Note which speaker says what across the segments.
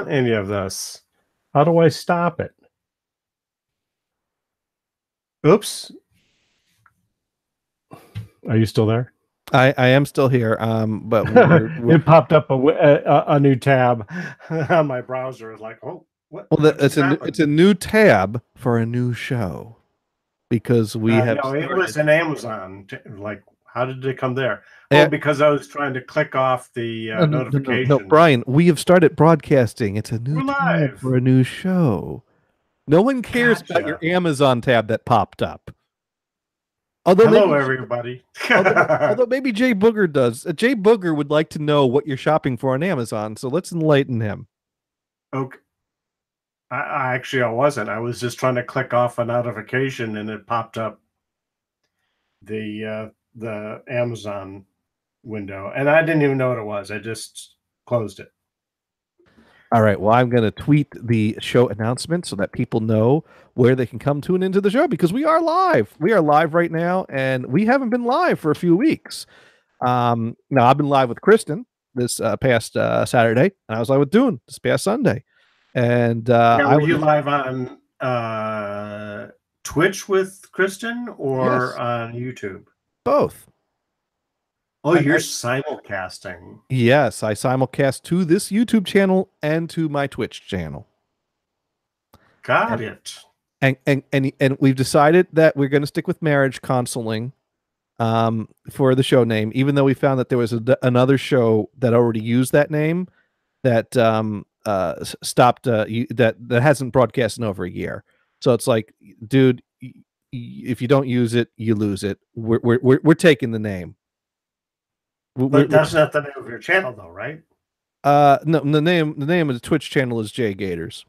Speaker 1: any of this. How do I stop it? Oops. Are you still there?
Speaker 2: I am still here. But
Speaker 1: it popped up a new tab on my browser. It's like, oh, what?
Speaker 2: well,
Speaker 1: What just
Speaker 2: it's a new tab for a new show because we have
Speaker 1: no, it was
Speaker 2: started.
Speaker 1: an Amazon. Like, how did it come there? Oh,
Speaker 2: Eh,
Speaker 1: because I was trying to click off the
Speaker 2: no,
Speaker 1: notifications.
Speaker 2: Brian, we have started broadcasting. It's a new
Speaker 1: We're
Speaker 2: tab
Speaker 1: live.
Speaker 2: for a new show. No one cares about your
Speaker 1: Gotcha.
Speaker 2: Amazon tab that popped up. Although
Speaker 1: Hello,
Speaker 2: maybe,
Speaker 1: everybody.
Speaker 2: although maybe Jay Booger does. Jay Booger would like to know what you're shopping for on Amazon, so let's enlighten him.
Speaker 1: Okay. I actually I wasn't. I was just trying to click off a notification and it popped up the Amazon window, and I didn't even know what it was. I just closed it.
Speaker 2: All right. Well, I'm going to tweet the show announcement so that people know where they can come tune into the show because we are live. We are live right now, and we haven't been live for a few weeks. Now, I've been live with Kristen this past Saturday, and I was live with Dune this past Sunday. And
Speaker 1: Now,
Speaker 2: I
Speaker 1: were you
Speaker 2: was
Speaker 1: live on Twitch with Kristen or
Speaker 2: yes,
Speaker 1: on YouTube?
Speaker 2: both.
Speaker 1: Oh,
Speaker 2: I,
Speaker 1: you're
Speaker 2: I,
Speaker 1: simulcasting.
Speaker 2: yes, I simulcast to this YouTube channel and to my Twitch channel.
Speaker 1: Got it.
Speaker 2: And we've decided that we're going to stick with marriage counseling for the show name, even though we found that there was another show that already used that name that stopped that hasn't broadcast in over a year. So it's like, dude, if you don't use it, you lose it. We're taking the name.
Speaker 1: But that's not the name of your channel, though, right?
Speaker 2: No, the name of the Twitch channel is Jay Gators.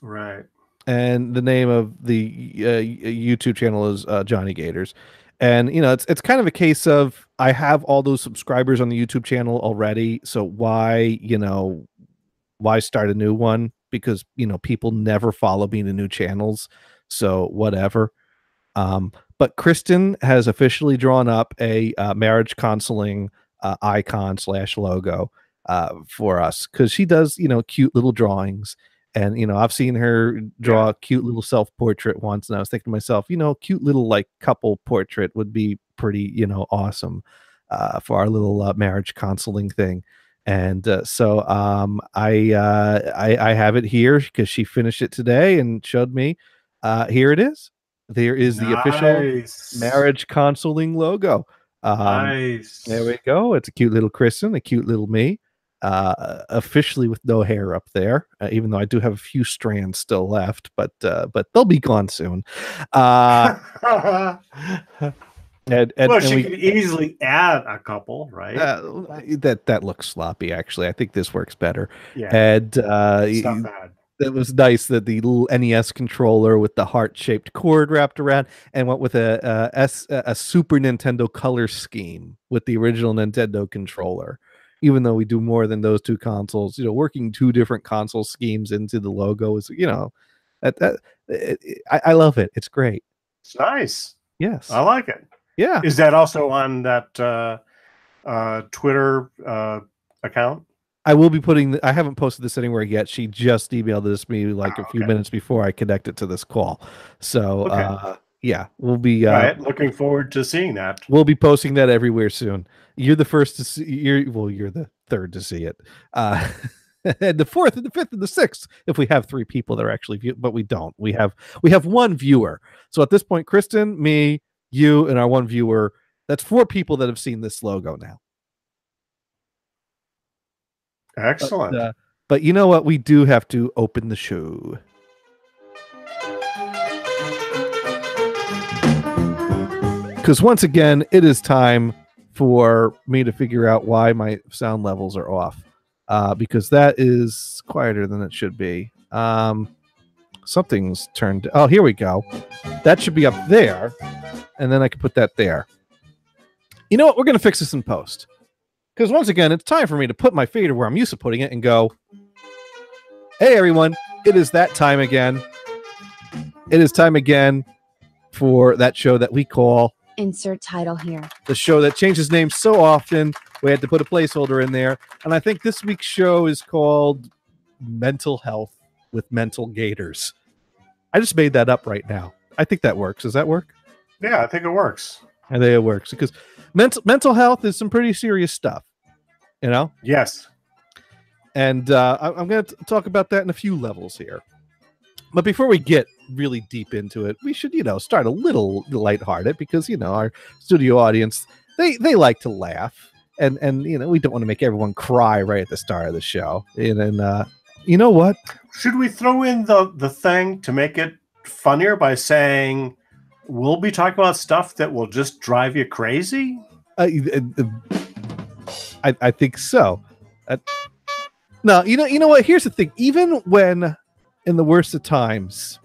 Speaker 1: Right.
Speaker 2: And the name of the YouTube channel is Johnny Gators. And you know, it's kind of a case of I have all those subscribers on the YouTube channel already, so why start a new one? Because people never follow me to new channels, so whatever. But Kristen has officially drawn up a marriage counseling icon / logo for us because she does cute little drawings. And I've seen her draw a cute little self-portrait once, and I was thinking to myself, cute little like couple portrait would be pretty, awesome for our little marriage counseling thing. And so I have it here because she finished it today and showed me. Here it is. There is the official marriage counseling logo.
Speaker 1: Nice.
Speaker 2: There we go. It's a cute little Kristen, a cute little me. Officially with no hair up there, even though I do have a few strands still left, but they'll be gone soon.
Speaker 1: Well,
Speaker 2: And
Speaker 1: she could easily add a couple, right?
Speaker 2: That looks sloppy. Actually, I think this works better.
Speaker 1: Yeah,
Speaker 2: and
Speaker 1: it's not bad.
Speaker 2: It was nice that the little NES controller with the heart-shaped cord wrapped around and went with a Super Nintendo color scheme with the original Nintendo controller. Even though we do more than those two consoles, working two different console schemes into the logo is, I love it. It's great.
Speaker 1: It's nice.
Speaker 2: Yes,
Speaker 1: I like it.
Speaker 2: Yeah.
Speaker 1: Is that also on that Twitter account?
Speaker 2: I will be putting. I haven't posted this anywhere yet. She just emailed this me like a few minutes before I connected to this call. So yeah, we'll be
Speaker 1: looking forward to seeing that.
Speaker 2: We'll be posting that everywhere soon. You're the first to see. You're the third to see it. And the fourth and the fifth and the sixth, if we have three people that are actually view, but we don't. We have one viewer. So at this point, Kristen, me, you, and our one viewer. That's four people that have seen this logo now.
Speaker 1: Excellent.
Speaker 2: But you know what? We do have to open the show. Because once again, it is time for me to figure out why my sound levels are off. Because that is quieter than it should be. Something's turned. Oh, here we go. That should be up there. And then I can put that there. You know what? We're going to fix this in post. Because once again, it's time for me to put my fader where I'm used to putting it and go, hey, everyone, it is that time again. It is time again for that show that we call
Speaker 3: Insert title here.
Speaker 2: The show that changes names so often, we had to put a placeholder in there. And I think this week's show is called Mental Health with Mental Gators. I just made that up right now. I think that works. Does that work?
Speaker 1: Yeah, I think it works.
Speaker 2: I think it works because mental health is some pretty serious stuff, you know?
Speaker 1: Yes.
Speaker 2: And I'm going to talk about that in a few levels here. But before we get really deep into it, we should, start a little lighthearted because, our studio audience, they like to laugh. And we don't want to make everyone cry right at the start of the show. And you know what?
Speaker 1: Should we throw in the thing to make it funnier by saying we'll be talking about stuff that will just drive you crazy?
Speaker 2: I think so. No, you know what? Here's the thing. Even when in the worst of times,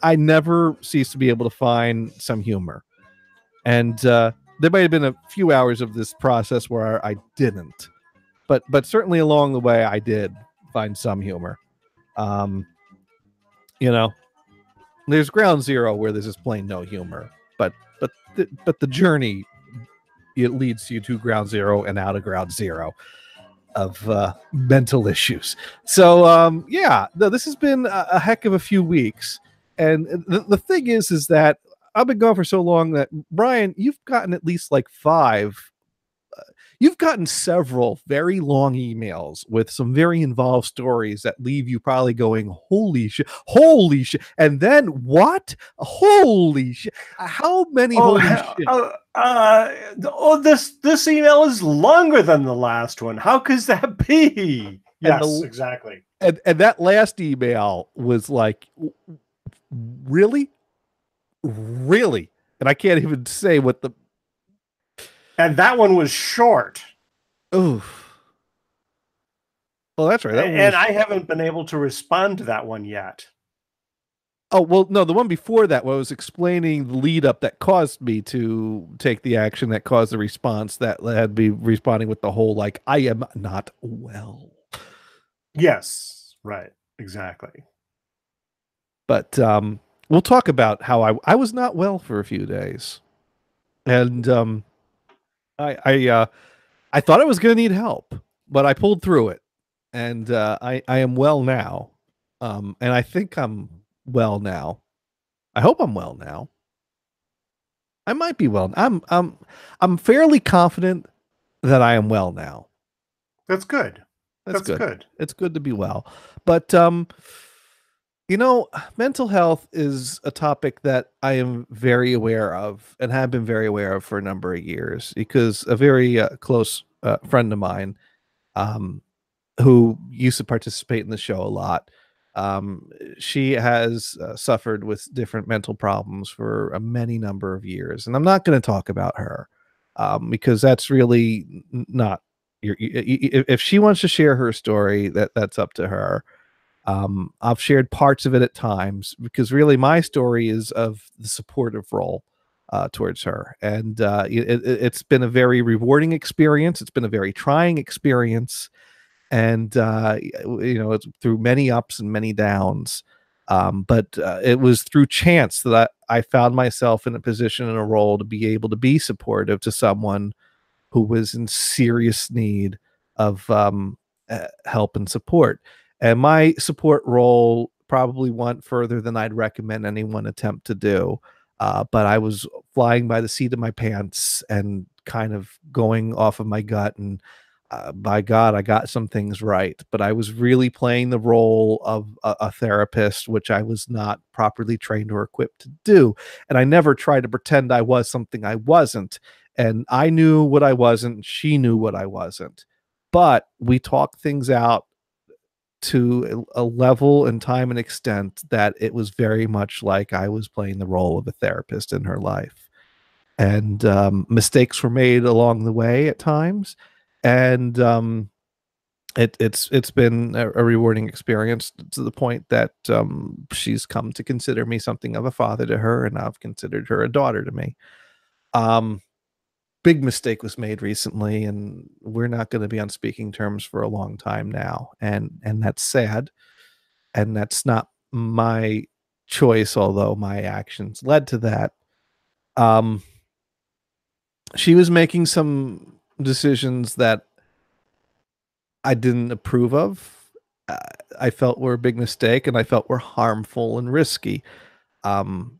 Speaker 2: I never cease to be able to find some humor. And there might have been a few hours of this process where I didn't. But certainly along the way, I did find some humor. There's ground zero where there's just plain no humor. But the journey, it leads you to ground zero and out of ground zero of mental issues. So this has been a heck of a few weeks. And the thing is that I've been gone for so long that, Brian, you've gotten at least like 5. You've gotten several very long emails with some very involved stories that leave you probably going, holy shit, and then what? Holy shit. How many shit?
Speaker 1: This email is longer than the last one. How could that be? Yes, exactly.
Speaker 2: And that last email was like, really? And I can't even say what the...
Speaker 1: And that one was short.
Speaker 2: Oof. Well, that's right.
Speaker 1: I haven't been able to respond to that one yet.
Speaker 2: Oh, well, no, the one before that, where I was explaining the lead up that caused me to take the action that caused the response that had me responding with the whole, like, I am not well.
Speaker 1: Yes, right. Exactly.
Speaker 2: But we'll talk about how I was not well for a few days. And I thought I was going to need help, but I pulled through it, and I am well now, and I think I'm well now. I hope I'm well now. I might be well. I'm fairly confident that I am well now.
Speaker 1: That's good.
Speaker 2: That's good. It's good to be well, but mental health is a topic that I am very aware of and have been very aware of for a number of years because a very close friend of mine who used to participate in the show a lot, she has suffered with different mental problems for a many number of years. And I'm not going to talk about her because that's really not if she wants to share her story, that's up to her. I've shared parts of it at times because really my story is of the supportive role towards her. And it's been a very rewarding experience. It's been a very trying experience. And, it's through many ups and many downs. But it was through chance that I found myself in a position and a role to be able to be supportive to someone who was in serious need of help and support. And my support role probably went further than I'd recommend anyone attempt to do. But I was flying by the seat of my pants and kind of going off of my gut. And by God, I got some things right. But I was really playing the role of a therapist, which I was not properly trained or equipped to do. And I never tried to pretend I was something I wasn't. And I knew what I wasn't. She knew what I wasn't. But we talked things out to a level and time and extent that it was very much like I was playing the role of a therapist in her life. And mistakes were made along the way at times. And it's been a rewarding experience to the point that she's come to consider me something of a father to her, and I've considered her a daughter to me. Big mistake was made recently, and we're not going to be on speaking terms for a long time now. And that's sad. And that's not my choice, although my actions led to that. Um, she was making some decisions that I didn't approve of. Uh, I felt were a big mistake, and I felt were harmful and risky. Um,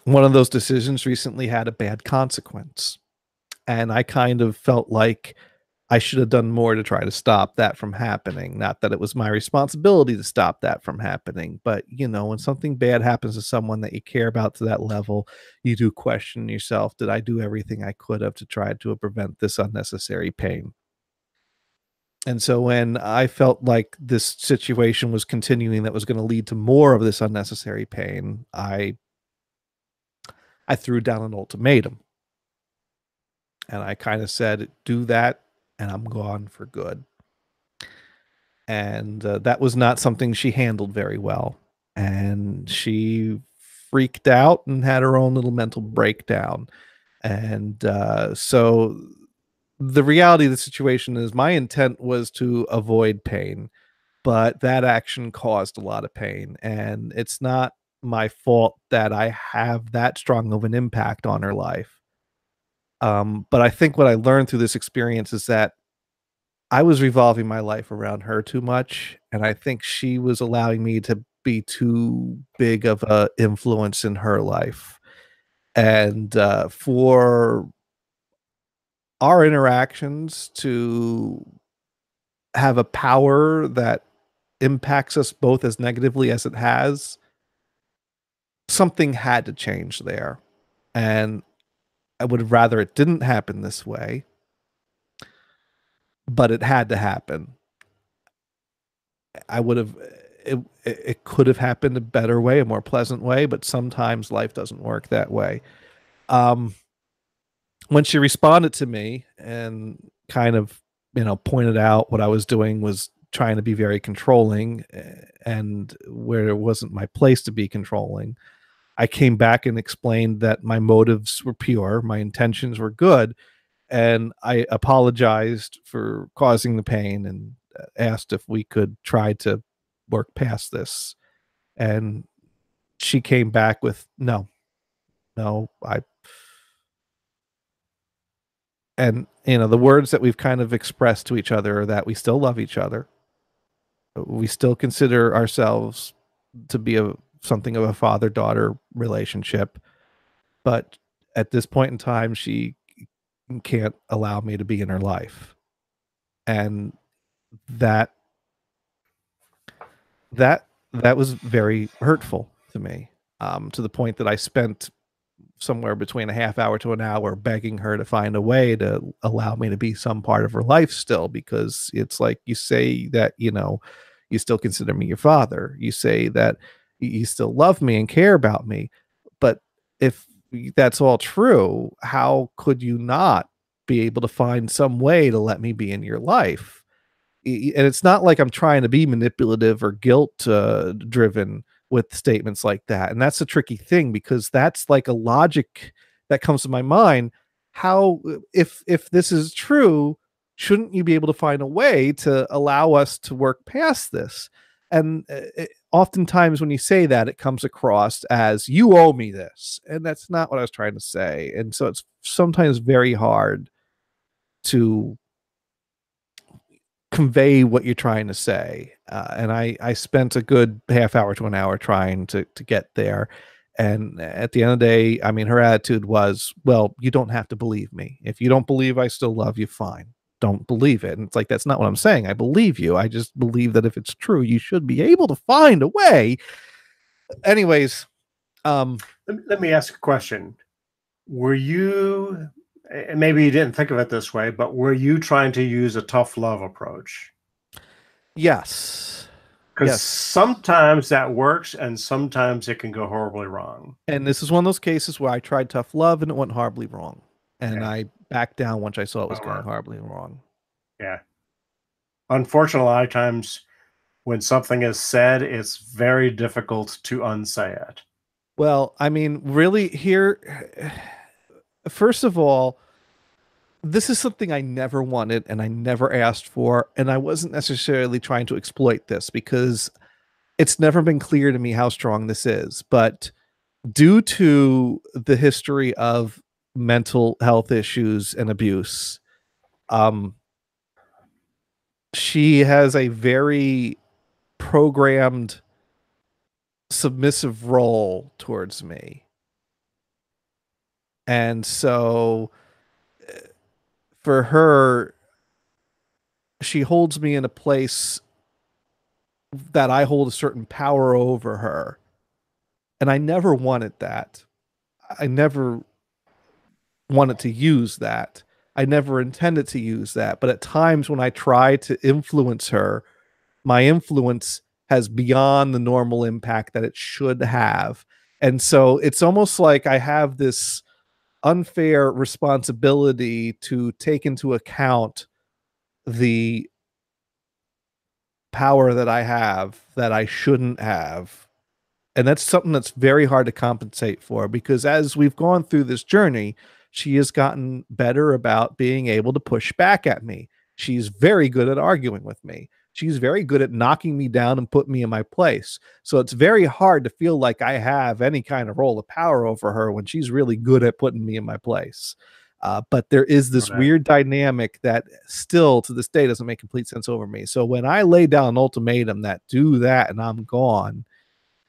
Speaker 2: One of those decisions recently had a bad consequence, and I kind of felt like I should have done more to try to stop that from happening. Not that it was my responsibility to stop that from happening, but when something bad happens to someone that you care about to that level, you do question yourself, did I do everything I could have to try to prevent this unnecessary pain? And so when I felt like this situation was continuing that was going to lead to more of this unnecessary pain, I threw down an ultimatum. And I kind of said, do that, and I'm gone for good. And that was not something she handled very well. And she freaked out and had her own little mental breakdown. And so the reality of the situation is my intent was to avoid pain, but that action caused a lot of pain. And it's not my fault that I have that strong of an impact on her life. But I think what I learned through this experience is that I was revolving my life around her too much, and I think she was allowing me to be too big of a influence in her life. And for our interactions to have a power that impacts us both as negatively as it has, something had to change there. And I would have rather it didn't happen this way, but it had to happen. I would have it could have happened a better way, a more pleasant way, but sometimes life doesn't work that way. Um, when she responded to me and kind of, pointed out what I was doing was trying to be very controlling, and where it wasn't my place to be controlling, I came back and explained that my motives were pure, my intentions were good, and I apologized for causing the pain and asked if we could try to work past this. And she came back with no, no, I and the words that we've kind of expressed to each other are that we still love each other. We still consider ourselves to be something of a father-daughter relationship, but at this point in time she can't allow me to be in her life. And that that was very hurtful to me, to the point that I spent somewhere between a half hour to an hour begging her to find a way to allow me to be some part of her life still, because it's like, you say that you still consider me your father, you say that you still love me and care about me, but if that's all true, how could you not be able to find some way to let me be in your life? And it's not like I'm trying to be manipulative or guilt driven with statements like that. And that's a tricky thing, because that's like a logic that comes to my mind. How, if this is true, shouldn't you be able to find a way to allow us to work past this? And oftentimes when you say that, it comes across as you owe me this, and that's not what I was trying to say. And so it's sometimes very hard to convey what you're trying to say. And I spent a good half hour to an hour trying to get there. And at the end of the day, I mean, her attitude was, well, you don't have to believe me. If you don't believe I still love you, fine. Don't believe it. And it's like, that's not what I'm saying. I believe you. I just believe that if it's true, you should be able to find a way. Anyways,
Speaker 1: Let me ask a question. Were you, and maybe you didn't think of it this way, but were you trying to use a tough love approach?
Speaker 2: yes.
Speaker 1: Because sometimes that works and sometimes it can go horribly wrong.
Speaker 2: And this is one of those cases where I tried tough love and it went horribly wrong. And
Speaker 1: Yeah.
Speaker 2: I backed down once I saw it was going
Speaker 1: Bummer.
Speaker 2: horribly wrong.
Speaker 1: Yeah. Unfortunately, a lot of times when something is said, it's very difficult to unsay it.
Speaker 2: Well, I mean, really, here, first of all, this is something I never wanted and I never asked for. And I wasn't necessarily trying to exploit this, because it's never been clear to me how strong this is, but due to the history of mental health issues and abuse, um, she has a very programmed submissive role towards me. And so for her, she holds me in a place that I hold a certain power over her. And I never wanted that. I never wanted to use that. I never intended to use that. But at times when I try to influence her, my influence has beyond the normal impact that it should have. And so it's almost like I have this unfair responsibility to take into account the power that I have that I shouldn't have. And that's something that's very hard to compensate for, because as we've gone through this journey, she has gotten better about being able to push back at me. She's very good at arguing with me. She's very good at knocking me down and putting me in my place. So it's very hard to feel like I have any kind of role of power over her when she's really good at putting me in my place. But there is this
Speaker 1: Right.
Speaker 2: weird dynamic that still to this day doesn't make complete sense over me. So when I lay down an ultimatum that do that and I'm gone,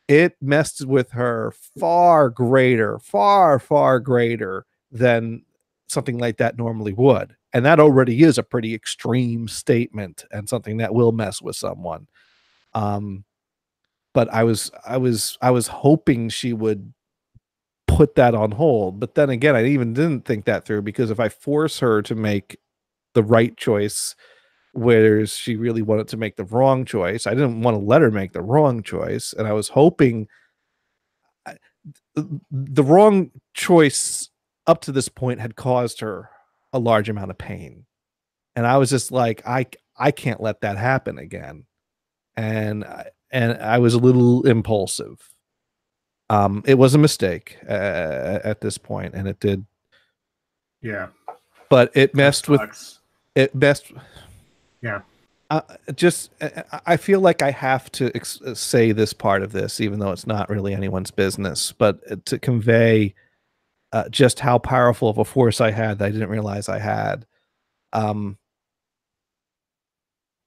Speaker 2: it messed with her far greater than something like that normally would. And that already is a pretty extreme statement and something that will mess with someone. Um, but I was hoping she would put that on hold. But then again, I even didn't think that through, because if I force her to make the right choice, whereas she really wanted to make the wrong choice, I didn't want to let her make the wrong choice. And I was hoping the wrong choice up to this point had caused her a large amount of pain. And I was just like, I can't let that happen again. And I was a little impulsive. It was a mistake at this point, and it did,
Speaker 1: Yeah.
Speaker 2: but it
Speaker 1: That
Speaker 2: messed with
Speaker 1: sucks.
Speaker 2: it. Messed.
Speaker 1: Yeah.
Speaker 2: Just, I feel like I have to say this part of this, even though it's not really anyone's business, but to convey just how powerful of a force I had that I didn't realize I had. Um,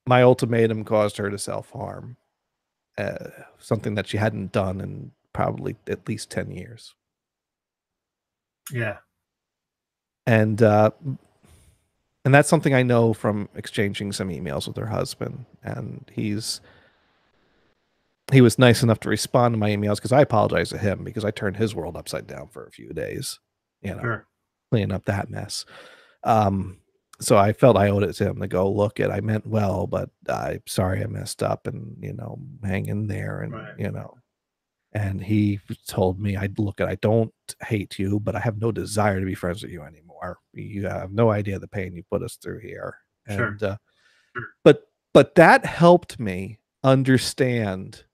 Speaker 2: my ultimatum caused her to self-harm, something that she hadn't done in probably at least 10 years.
Speaker 1: Yeah.
Speaker 2: And and that's something I know from exchanging some emails with her husband. And he was nice enough to respond to my emails, because I apologized to him because I turned his world upside down for a few days,
Speaker 1: Sure.
Speaker 2: cleaning up that mess. Um, so I felt I owed it to him to go, look it, I meant well, but I'm sorry I messed up, and hang in there. And
Speaker 1: Right.
Speaker 2: and he told me, I don't hate you, but I have no desire to be friends with you anymore. You have no idea the pain you put us through here.
Speaker 1: Sure.
Speaker 2: And but that helped me understand,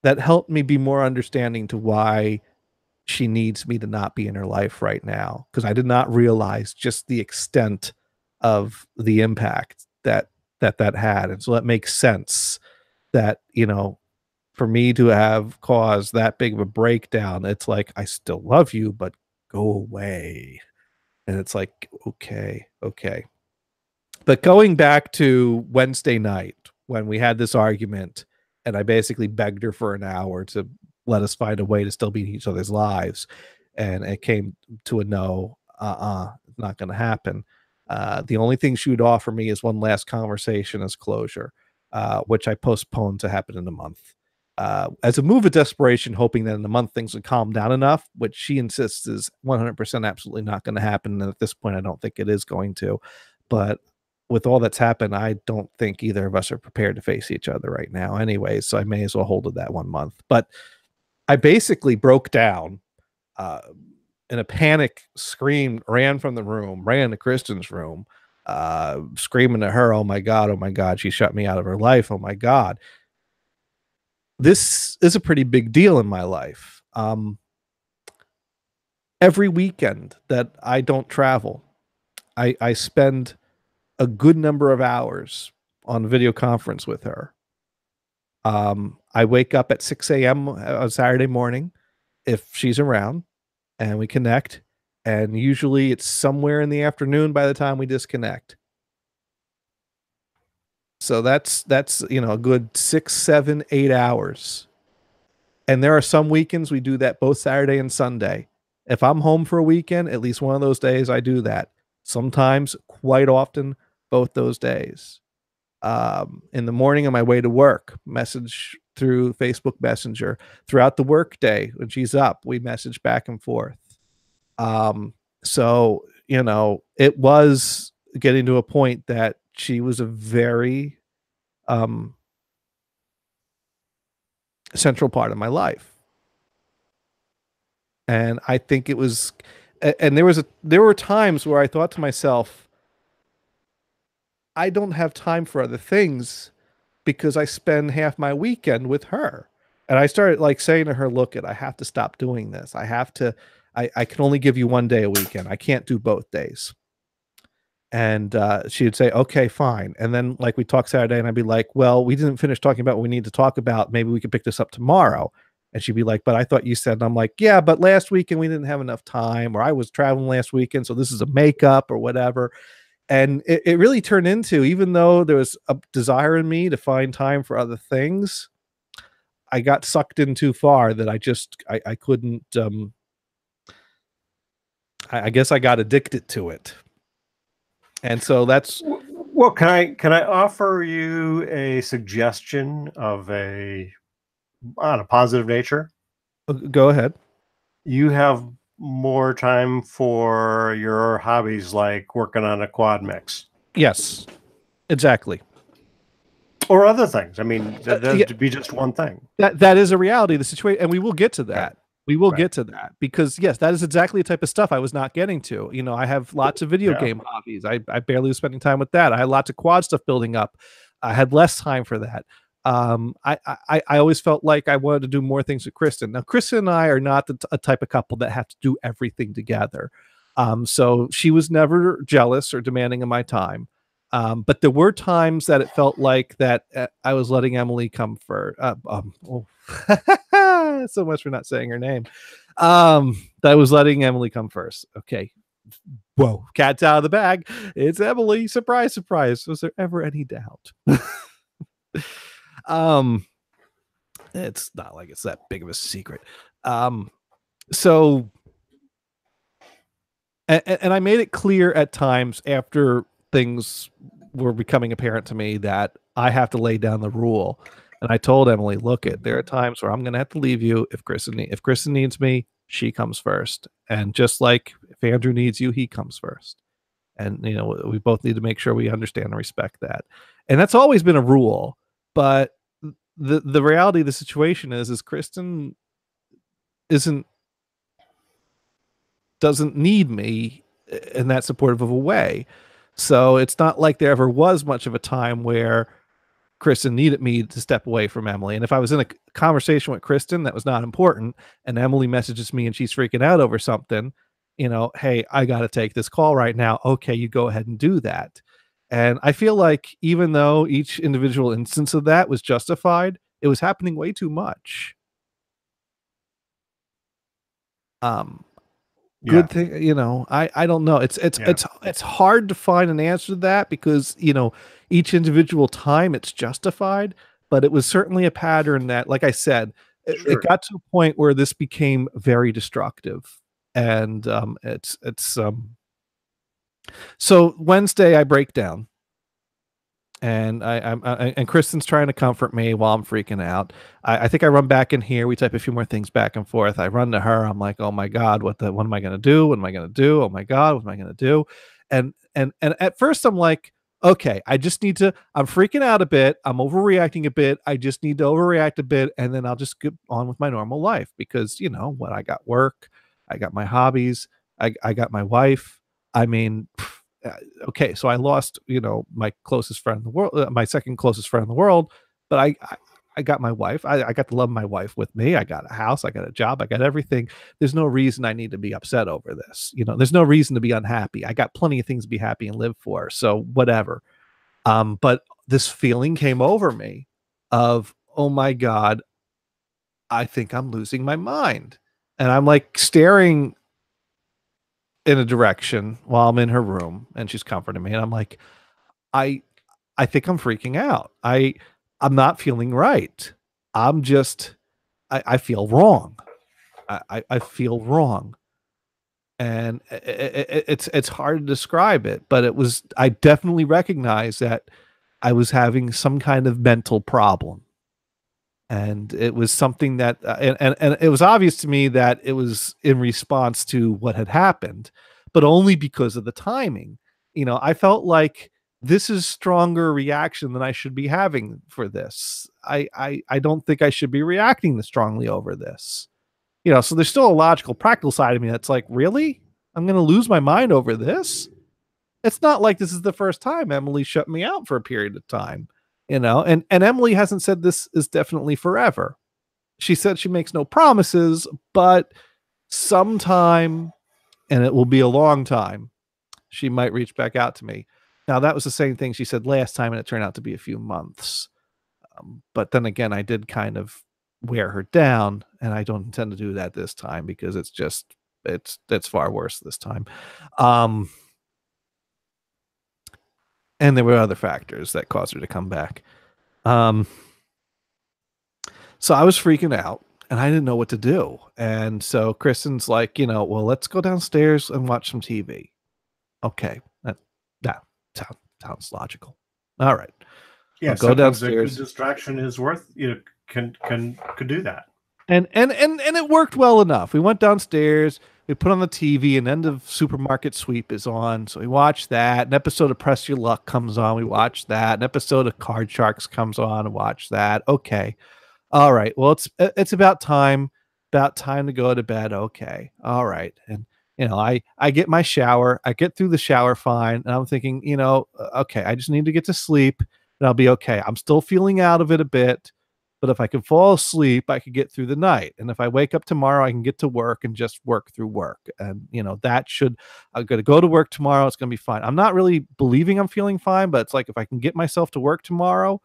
Speaker 2: that helped me be more understanding to why she needs me to not be in her life right now, because I did not realize just the extent of the impact that had. And so that makes sense that, for me to have caused that big of a breakdown, it's like, I still love you, but go away. And it's like, okay. But going back to Wednesday night when we had this argument, and I basically begged her for an hour to let us find a way to still be in each other's lives, and it came to a no. It's not going to happen. The only thing she would offer me is one last conversation as closure, which I postponed to happen in a month. As a move of desperation, hoping that in a month things would calm down enough, which she insists is 100% absolutely not going to happen. And at this point, I don't think it is going to. But with all that's happened, I don't think either of us are prepared to face each other right now anyway. So I may as well hold it that 1 month. But I basically broke down uh, in a panic, screamed, ran from the room, ran to Kristen's room, screaming to her, oh my God, she shut me out of her life. Oh my God. This is a pretty big deal in my life. Every weekend that I don't travel, I spend a good number of hours on video conference with her. I wake up at 6 a.m. on Saturday morning if she's around, and we connect. And usually it's somewhere in the afternoon by the time we disconnect. So that's a good 6, 7, 8 hours. And there are some weekends we do that both Saturday and Sunday. If I'm home for a weekend, at least one of those days I do that. Sometimes, quite often, both those days. In the morning on my way to work, message through Facebook Messenger. Throughout the workday, when she's up, we message back and forth. So, it was getting to a point that she was a very central part of my life. And I think it was, and there were times where I thought to myself, I don't have time for other things because I spend half my weekend with her. And I started like saying to her, look, I have to stop doing this. I can only give you one day a weekend. I can't do both days. And she would say, okay, fine. And then like we talk Saturday and I'd be like, well, we didn't finish talking about what we need to talk about. Maybe we could pick this up tomorrow. And she'd be like, but I thought you said, and I'm like, yeah, but last weekend we didn't have enough time, or I was traveling last weekend. So this is a makeup or whatever. And it really turned into, even though there was a desire in me to find time for other things, I got sucked in too far that I couldn't, I guess I got addicted to it. And so that's,
Speaker 1: well, can I offer you a suggestion of on a positive nature?
Speaker 2: Go ahead.
Speaker 1: You have more time for your hobbies, like working on a quad mix.
Speaker 2: Yes, exactly.
Speaker 1: Or other things. I mean, that does to be just one thing.
Speaker 2: That is a reality of the situation, and we will get to that. Yeah. We will get to that because yes, that is exactly the type of stuff I was not getting to. I have lots of video game hobbies. I barely was spending time with that. I had lots of quad stuff building up. I had less time for that. I always felt like I wanted to do more things with Kristen. Now, Kristen and I are not a type of couple that have to do everything together. So she was never jealous or demanding of my time. But there were times that it felt like that I was letting Emily come first. So much for not saying her name. That I was letting Emily come first. Okay. Whoa, cat's out of the bag. It's Emily. Surprise, surprise. Was there ever any doubt? It's not like it's that big of a secret. So and I made it clear at times after things were becoming apparent to me that I have to lay down the rule. And I told Emily, look, there are times where I'm going to have to leave you. If Kristen needs me, she comes first. And just like if Andrew needs you, he comes first. And, we both need to make sure we understand and respect that. And that's always been a rule. But the reality of the situation is Kristen doesn't need me in that supportive of a way. So it's not like there ever was much of a time where Kristen needed me to step away from Emily. And if I was in a conversation with Kristen that was not important and Emily messages me and she's freaking out over something, hey, I got to take this call right now. Okay, you go ahead and do that. And I feel like even though each individual instance of that was justified, it was happening way too much. Good thing, I don't know. It's hard to find an answer to that because, each individual time it's justified, but it was certainly a pattern that, like I said, it got to a point where this became very destructive. And so Wednesday I break down. And and Kristen's trying to comfort me while I'm freaking out. I think I run back in here. We type a few more things back and forth. I run to her. I'm like, oh my God, what am I going to do? What am I going to do? Oh my God, what am I going to do? And at first I'm like, okay, I'm freaking out a bit. I'm overreacting a bit. I just need to overreact a bit. And then I'll just get on with my normal life because I got work. I got my hobbies. I got my wife. I mean, okay, so I lost, my closest friend in the world, my second closest friend in the world, but I got my wife. I got to love my wife with me. I got a house. I got a job. I got everything. There's no reason I need to be upset over this. There's no reason to be unhappy. I got plenty of things to be happy and live for. So whatever. But this feeling came over me of, oh my God, I think I'm losing my mind. And I'm like staring in a direction while I'm in her room and she's comforting me. And I'm like, I I think I'm freaking out. I'm not feeling right. I'm just I feel wrong. I feel wrong. And it's hard to describe it, but I definitely recognize that I was having some kind of mental problem. And it was something that and it was obvious to me that it was in response to what had happened, but only because of the timing. I felt like this is stronger reaction than I should be having for this. I don't think I should be reacting this strongly over this. So there's still a logical, practical side of me that's like, really? I'm going to lose my mind over this? It's not like this is the first time Emily shut me out for a period of time, and Emily hasn't said this is definitely forever. She said she makes no promises, but sometime, and it will be a long time, she might reach back out to me. Now, that was the same thing she said last time, and it turned out to be a few months. But then again, I did kind of wear her down, and I don't intend to do that this time because it's far worse this time. And there were other factors that caused her to come back. So I was freaking out and I didn't know what to do. And so Kristen's like, well, let's go downstairs and watch some TV. Okay. That sounds logical. All right.
Speaker 1: Yeah.
Speaker 2: I'll go downstairs.
Speaker 1: A good distraction is worth, could do that.
Speaker 2: And it worked well enough. We went downstairs, we put on the TV, and End of Supermarket Sweep is on. So we watched that. An episode of Press Your Luck comes on. We watched that. An episode of Card Sharks comes on and watch that. Okay. All right. Well, it's about time to go to bed. Okay. All right. And I get my shower. I get through the shower fine. And I'm thinking, okay, I just need to get to sleep and I'll be okay. I'm still feeling out of it a bit. But if I can fall asleep, I could get through the night. And if I wake up tomorrow, I can get to work and just work through work. And, I'm going to go to work tomorrow. It's going to be fine. I'm not really believing I'm feeling fine, but it's like if I can get myself to work tomorrow,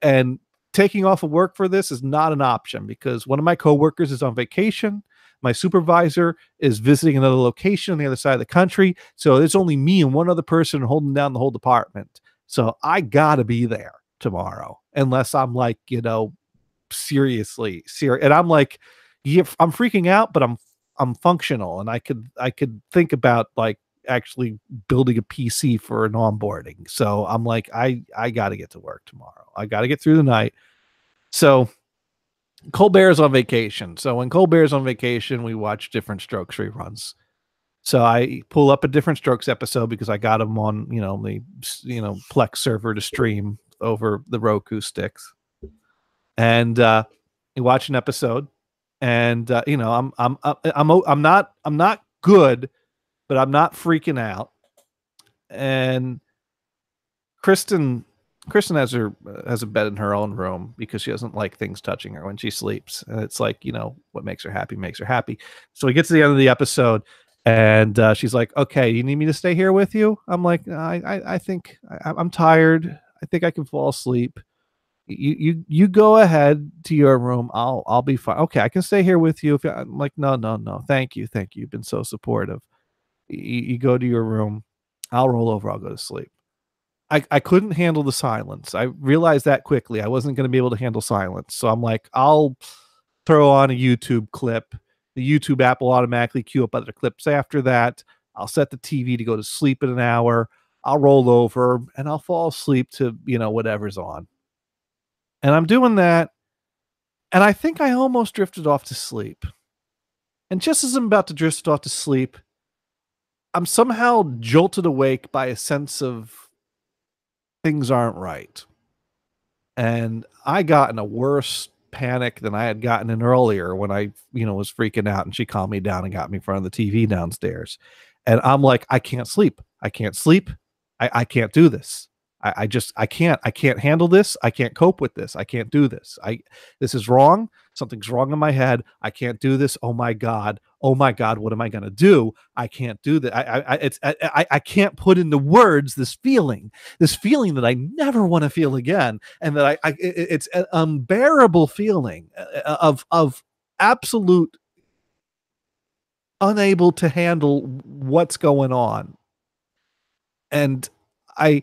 Speaker 2: and taking off of work for this is not an option because one of my coworkers is on vacation. My supervisor is visiting another location on the other side of the country. So there's only me and one other person holding down the whole department. So I got to be there tomorrow unless I'm like, seriously serious. And I'm like, yeah, I'm freaking out, but I'm functional. And I could think about like actually building a PC for an onboarding. So I'm like, I got to get to work tomorrow. I got to get through the night. So Colbert's on vacation. So when Colbert's on vacation, we watch Different Strokes reruns. So I pull up a Different Strokes episode because I got them on, the, Plex server to stream over the Roku sticks. And you watch an episode, and I'm not good, but I'm not freaking out. And Kristen has a bed in her own room because she doesn't like things touching her when she sleeps. And it's like, what makes her happy makes her happy. So we get to the end of the episode, and she's like, "Okay, you need me to stay here with you?" I'm like, I think I'm tired. I think I can fall asleep. You go ahead to your room. I'll be fine. Okay, I can stay here with you. I'm like, no. Thank you. You've been so supportive. You go to your room. I'll roll over. I'll go to sleep. I couldn't handle the silence. I realized that quickly. I wasn't going to be able to handle silence. So I'm like, I'll throw on a YouTube clip. The YouTube app will automatically queue up other clips after that. I'll set the TV to go to sleep in an hour. I'll roll over and I'll fall asleep to, whatever's on. And I'm doing that, and I think I almost drifted off to sleep. And just as I'm about to drift off to sleep, I'm somehow jolted awake by a sense of things aren't right. And I got in a worse panic than I had gotten in earlier when I, was freaking out and she calmed me down and got me in front of the TV downstairs. And I'm like, I can't sleep. I can't do this. I can't handle this. I can't cope with this. I can't do this. This is wrong. Something's wrong in my head. I can't do this. Oh my God. Oh my God. What am I going to do? I can't do that. I can't put into words this feeling that I never want to feel again. And that it's an unbearable feeling of absolute unable to handle what's going on. And I,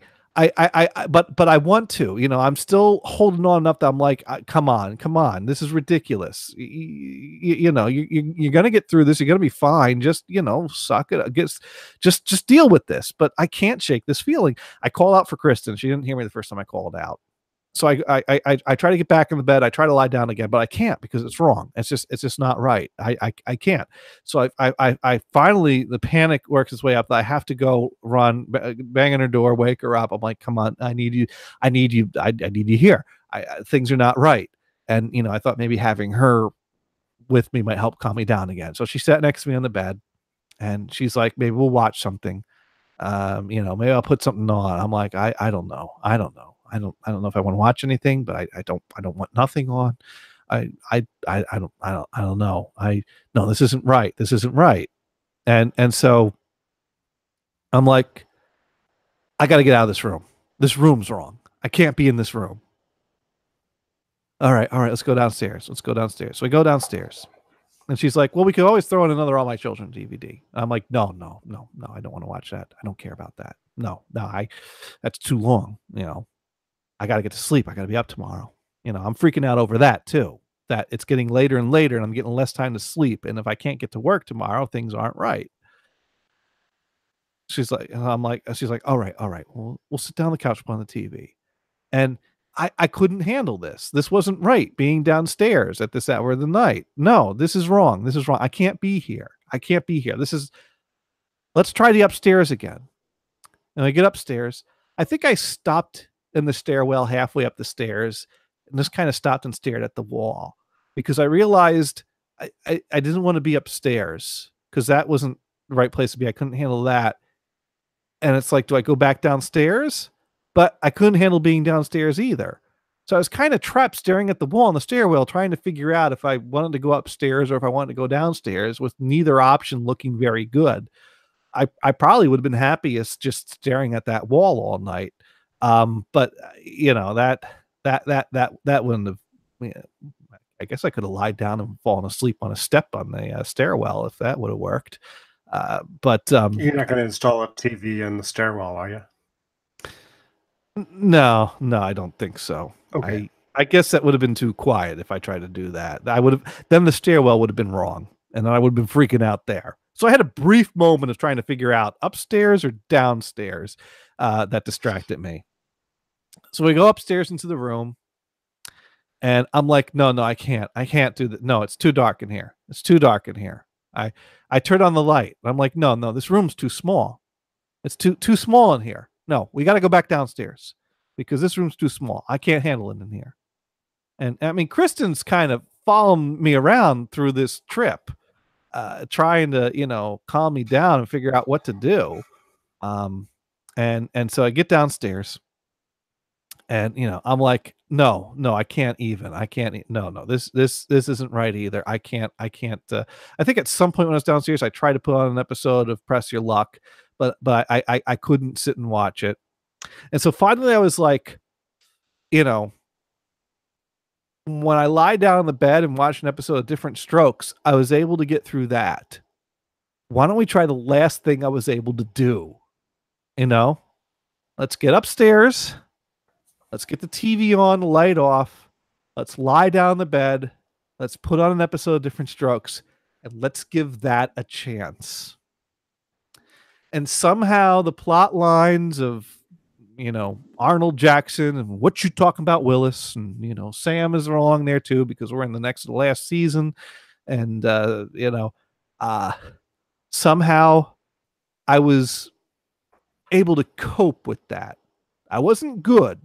Speaker 2: but I want to, I'm still holding on enough that I'm like, come on, this is ridiculous. You're gonna get through this. You're gonna be fine. Just, suck it. Just deal with this. But I can't shake this feeling. I call out for Kristen. She didn't hear me the first time I called out. So I try to get back in the bed. I try to lie down again, but I can't because it's wrong. It's just not right. I can't. So I finally, the panic works its way up. I have to go run, bang on her door, wake her up. I'm like, come on, I need you. I need you here. Things are not right. And I thought maybe having her with me might help calm me down again. So she sat next to me on the bed, and she's like, maybe we'll watch something. Maybe I'll put something on. I'm like, I don't know. I don't know if I want to watch anything, but I don't want nothing on. I don't know. No, this isn't right. This isn't right. And so I'm like, I got to get out of this room. This room's wrong. I can't be in this room. All right. Let's go downstairs. So we go downstairs. And she's like, well, we could always throw in another All My Children DVD. I'm like, no, I don't want to watch that. I don't care about that. No, that's too long. I got to get to sleep. I got to be up tomorrow. I'm freaking out over that too, that it's getting later and later and I'm getting less time to sleep. And if I can't get to work tomorrow, things aren't right. She's like, all right. We'll sit down on the couch, put on the TV. And I couldn't handle this. This wasn't right, being downstairs at this hour of the night. No, this is wrong. I can't be here. Let's try the upstairs again. And I get upstairs. I think I stopped in the stairwell halfway up the stairs and just kind of stopped and stared at the wall because I realized I didn't want to be upstairs because that wasn't the right place to be. I couldn't handle that. And it's like, do I go back downstairs? But I couldn't handle being downstairs either. So I was kind of trapped staring at the wall in the stairwell, trying to figure out if I wanted to go upstairs or if I wanted to go downstairs, with neither option looking very good. I probably would have been happiest just staring at that wall all night. But that wouldn't have, I guess I could have lied down and fallen asleep on a step on the stairwell if that would have worked. But
Speaker 1: you're not going to install a TV in the stairwell, are you?
Speaker 2: No, I don't think so.
Speaker 1: Okay.
Speaker 2: I guess that would have been too quiet if I tried to do that. Then the stairwell would have been wrong, and then I would have been freaking out there. So I had a brief moment of trying to figure out upstairs or downstairs that distracted me. So we go upstairs into the room, and I'm like, no, I can't do that. No, it's too dark in here. I turn on the light. I'm like, no, this room's too small. It's too small in here. No, we got to go back downstairs because this room's too small. I can't handle it in here. And I mean, Kristen's kind of following me around through this trip, trying to, calm me down and figure out what to do. And so I get downstairs and, I'm like, no, I can't even, no, this isn't right either. I can't, I think at some point when I was downstairs, I tried to put on an episode of Press Your Luck, but I couldn't sit and watch it. And so finally I was like, when I lie down on the bed and watch an episode of Different Strokes, I was able to get through that. Why don't we try the last thing I was able to do? Let's get upstairs. Let's get the TV on, the light off. Let's lie down on the bed. Let's put on an episode of Different Strokes, and let's give that a chance. And somehow the plot lines of, Arnold Jackson and What You Talking About Willis, and, Sam is along there too, because we're in the next to the last season. And, somehow I was able to cope with that. I wasn't good,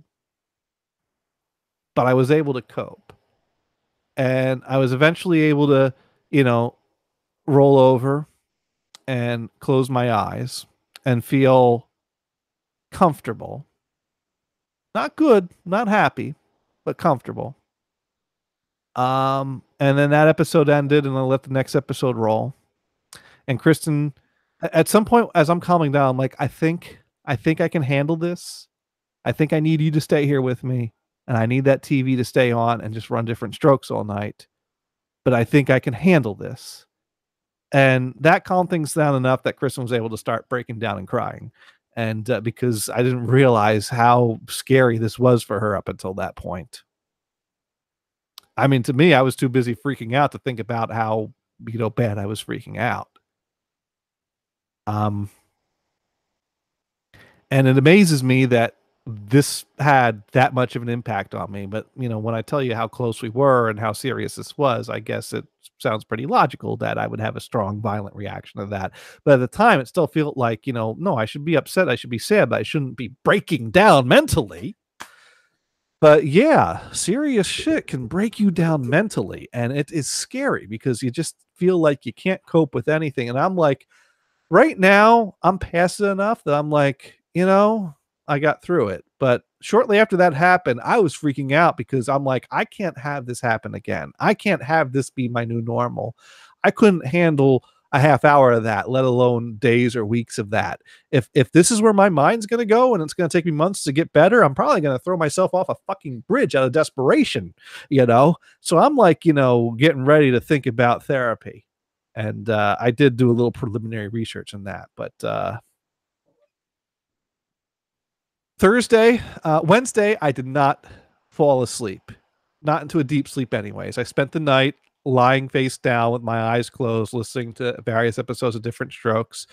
Speaker 2: but I was able to cope. And I was eventually able to, roll over and close my eyes and feel comfortable. Not good, not happy, but comfortable. And then that episode ended, and I let the next episode roll. And Kristen, at some point, as I'm calming down, I'm like, I think I can handle this. I think I need you to stay here with me, and I need that TV to stay on and just run different strokes all night. But I think I can handle this. And that calmed things down enough that Kristen was able to start breaking down and crying. And because I didn't realize how scary this was for her up until that point. I mean, to me, I was too busy freaking out to think about how, bad I was freaking out. Um, and it amazes me that this had that much of an impact on me. But, when I tell you how close we were and how serious this was, I guess it sounds pretty logical that I would have a strong, violent reaction to that. But at the time, it still felt like, no, I should be upset. I should be sad, but I shouldn't be breaking down mentally. But yeah, serious shit can break you down mentally. And it is scary because you just feel like you can't cope with anything. And I'm like, right now, I'm past it enough that I'm like, I got through it. But shortly after that happened, I was freaking out because I'm like, I can't have this happen again. I can't have this be my new normal. I couldn't handle a half hour of that, let alone days or weeks of that. If this is where my mind's going to go and it's going to take me months to get better, I'm probably going to throw myself off a fucking bridge out of desperation, So I'm like, getting ready to think about therapy. And I did do a little preliminary research on that, but Wednesday, I did not fall asleep, not into a deep sleep anyways. I spent the night lying face down with my eyes closed, listening to various episodes of Different Strokes.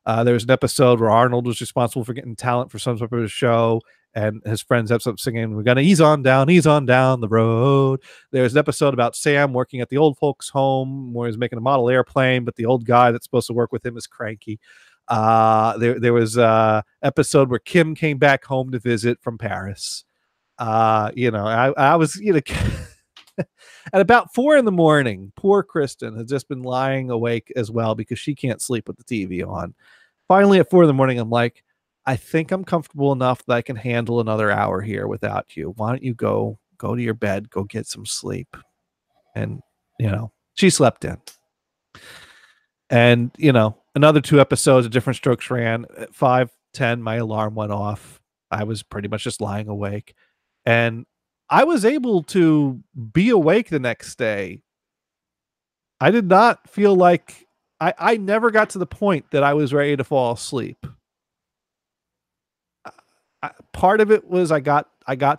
Speaker 2: There was an episode where Arnold was responsible for getting talent for some sort of a show, and his friends have something singing, "We're gonna ease on down the road." There's an episode about Sam working at the old folks' home where he's making a model airplane, but the old guy that's supposed to work with him is cranky. There was a episode where Kim came back home to visit from Paris. I was, at about 4 a.m, poor Kristen has just been lying awake as well because she can't sleep with the TV on. Finally, at 4 a.m, I'm like, I think I'm comfortable enough that I can handle another hour here without you. Why don't you go to your bed, go get some sleep? And, she slept in. And, another 2 episodes of Different Strokes ran at 5:10. My alarm went off. I was pretty much just lying awake. And I was able to be awake the next day. I did not feel like I never got to the point that I was ready to fall asleep. Part of it was I got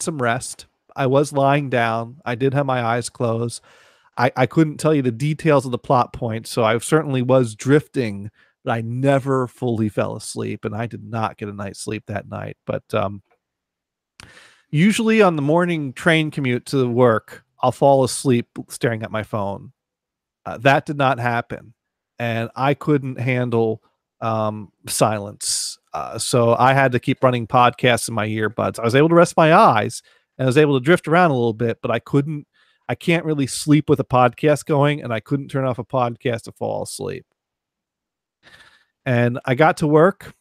Speaker 2: some rest. I was lying down. I did have my eyes closed. I couldn't tell you the details of the plot points, so I certainly was drifting, but I never fully fell asleep, and I did not get a night's sleep that night. But usually on the morning train commute to work, I'll fall asleep staring at my phone. That did not happen, and I couldn't handle silence. So I had to keep running podcasts in my earbuds. I was able to rest my eyes, and I was able to drift around a little bit, but I can't really sleep with a podcast going, and I couldn't turn off a podcast to fall asleep. And I got to work,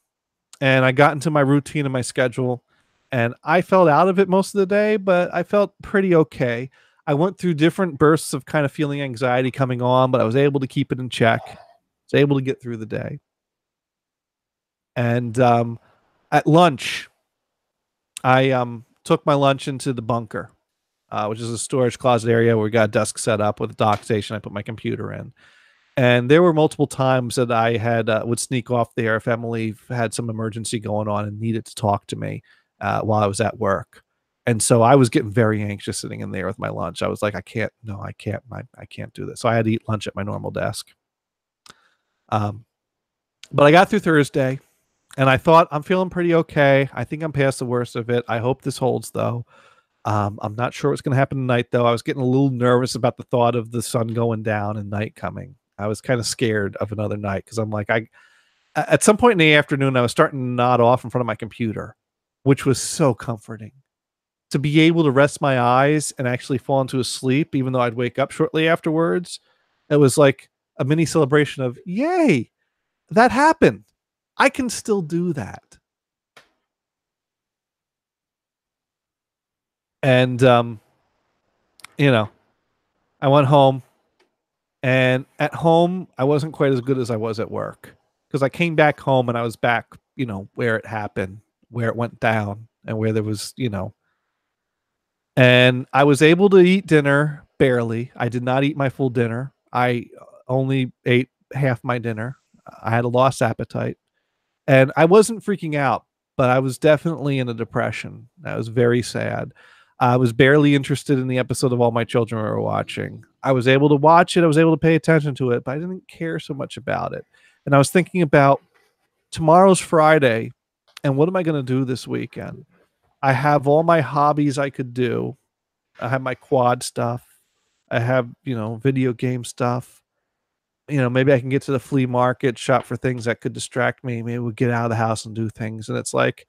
Speaker 2: and I got into my routine and my schedule, and I felt out of it most of the day, but I felt pretty okay. I went through different bursts of kind of feeling anxiety coming on, but I was able to keep it in check. I was able to get through the day. And at lunch, I took my lunch into the bunker, which is a storage closet area where we got a desk set up with a dock station. I put my computer in. And there were multiple times that I had would sneak off there if Emily had some emergency going on and needed to talk to me while I was at work. And so I was getting very anxious sitting in there with my lunch. I was like, I can't do this. So I had to eat lunch at my normal desk. But I got through Thursday, and I thought, I'm feeling pretty okay. I think I'm past the worst of it. I hope this holds, though. I'm not sure what's going to happen tonight, though. I was getting a little nervous about the thought of the sun going down and night coming. I was kind of scared of another night because I'm like, at some point in the afternoon, I was starting to nod off in front of my computer, which was so comforting. To be able to rest my eyes and actually fall into a sleep, even though I'd wake up shortly afterwards, it was like a mini celebration of, yay, that happened. I can still do that. And, I went home, and at home, I wasn't quite as good as I was at work because I came back home and I was back, where it happened, where it went down, and where there was, and I was able to eat dinner barely. I did not eat my full dinner. I only ate half my dinner. I had a lost appetite. And I wasn't freaking out, but I was definitely in a depression. I was very sad. I was barely interested in the episode of All My Children we were watching. I was able to watch it, I was able to pay attention to it, but I didn't care so much about it. And I was thinking about tomorrow's Friday, and what am I going to do this weekend? I have all my hobbies I could do. I have my quad stuff. I have, video game stuff. Maybe I can get to the flea market, shop for things that could distract me. Maybe we'll get out of the house and do things. And it's like,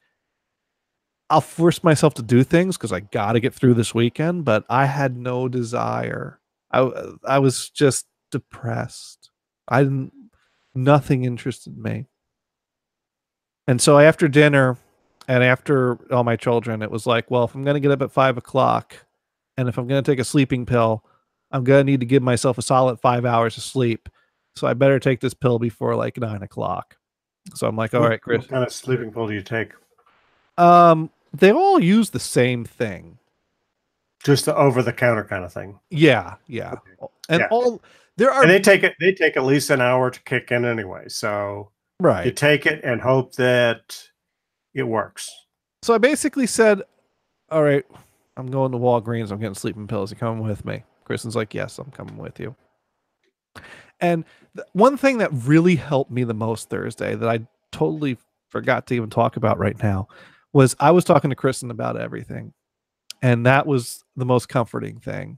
Speaker 2: I'll force myself to do things because I got to get through this weekend, but I had no desire. I was just depressed. I didn't, nothing interested me. And so after dinner and after All My Children, it was like, well, if I'm going to get up at 5 o'clock and if I'm going to take a sleeping pill, I'm going to need to give myself a solid 5 hours of sleep. So I better take this pill before like 9 o'clock. So I'm like, all right, Chris.
Speaker 1: What kind of sleeping pill do you take?
Speaker 2: They all use the same thing.
Speaker 1: Just the over-the-counter kind of thing.
Speaker 2: Yeah. And
Speaker 1: and they take at least an hour to kick in anyway. So
Speaker 2: right.
Speaker 1: You take it and hope that it works.
Speaker 2: So I basically said, all right, I'm going to Walgreens. I'm getting sleeping pills. You coming with me? Kristen's like, yes, I'm coming with you. And one thing that really helped me the most Thursday that I totally forgot to even talk about right now was I was talking to Kristen about everything. And that was the most comforting thing.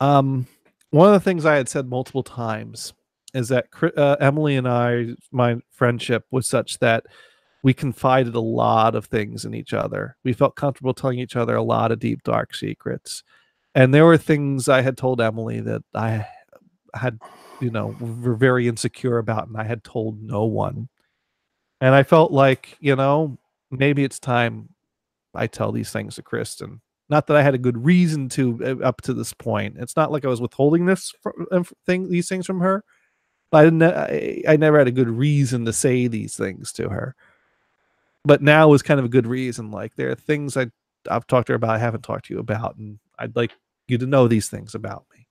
Speaker 2: One of the things I had said multiple times is that Emily and I, my friendship was such that we confided a lot of things in each other. We felt comfortable telling each other a lot of deep, dark secrets. And there were things I had told Emily that I had, were very insecure about, and I had told no one. And I felt like, maybe it's time I tell these things to Kristen. Not that I had a good reason to up to this point. It's not like I was withholding these things from her. But I never had a good reason to say these things to her. But now is kind of a good reason. Like, there are things I've talked to her about, I haven't talked to you about, and I'd like you to know these things about me.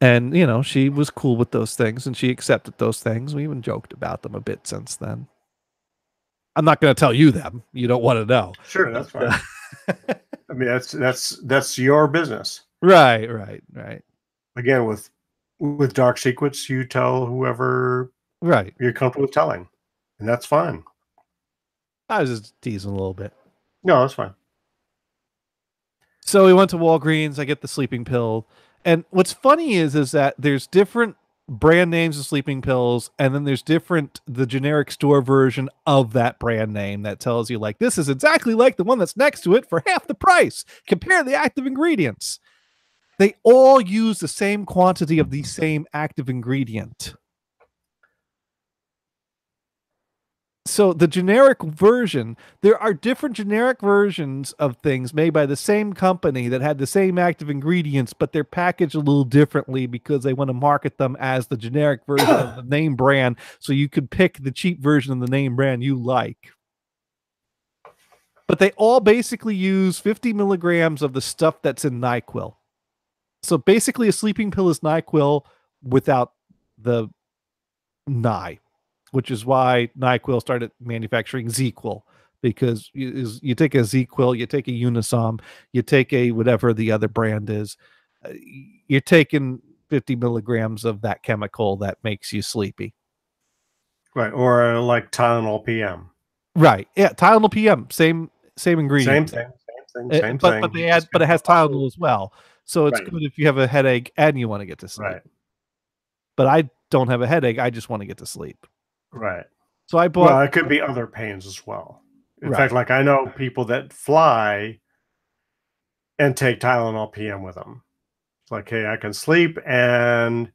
Speaker 2: And, she was cool with those things, and she accepted those things. We even joked about them a bit since then. I'm not going to tell you them. You don't want to know.
Speaker 1: Sure, that's fine. I mean, that's your business.
Speaker 2: Right.
Speaker 1: Again, with dark secrets, you tell whoever you're comfortable with telling, and that's fine.
Speaker 2: I was just teasing a little bit.
Speaker 1: No, that's fine.
Speaker 2: So we went to Walgreens. I get the sleeping pill. And what's funny is that there's different brand names of sleeping pills, and then there's the generic store version of that brand name that tells you, like, this is exactly like the one that's next to it for half the price. Compare the active ingredients. They all use the same quantity of the same active ingredient. So the generic version, there are different generic versions of things made by the same company that had the same active ingredients, but they're packaged a little differently because they want to market them as the generic version of the name brand, so you could pick the cheap version of the name brand you like. But they all basically use 50 milligrams of the stuff that's in NyQuil. So basically a sleeping pill is NyQuil without the Ny, which is why NyQuil started manufacturing ZQuil, because you take a ZQuil, you take a Unisom, you take a whatever the other brand is, you're taking 50 milligrams of that chemical that makes you sleepy.
Speaker 1: Right, or like Tylenol PM.
Speaker 2: Right, yeah, Tylenol PM, same ingredient.
Speaker 1: Same thing.
Speaker 2: But it has Tylenol as well. So it's good if you have a headache and you want to get to sleep.
Speaker 1: Right.
Speaker 2: But I don't have a headache. I just want to get to sleep.
Speaker 1: Right.
Speaker 2: So I bought.
Speaker 1: Well, it could be other pains as well. In fact, like I know people that fly and take Tylenol PM with them. It's like, hey, I can sleep and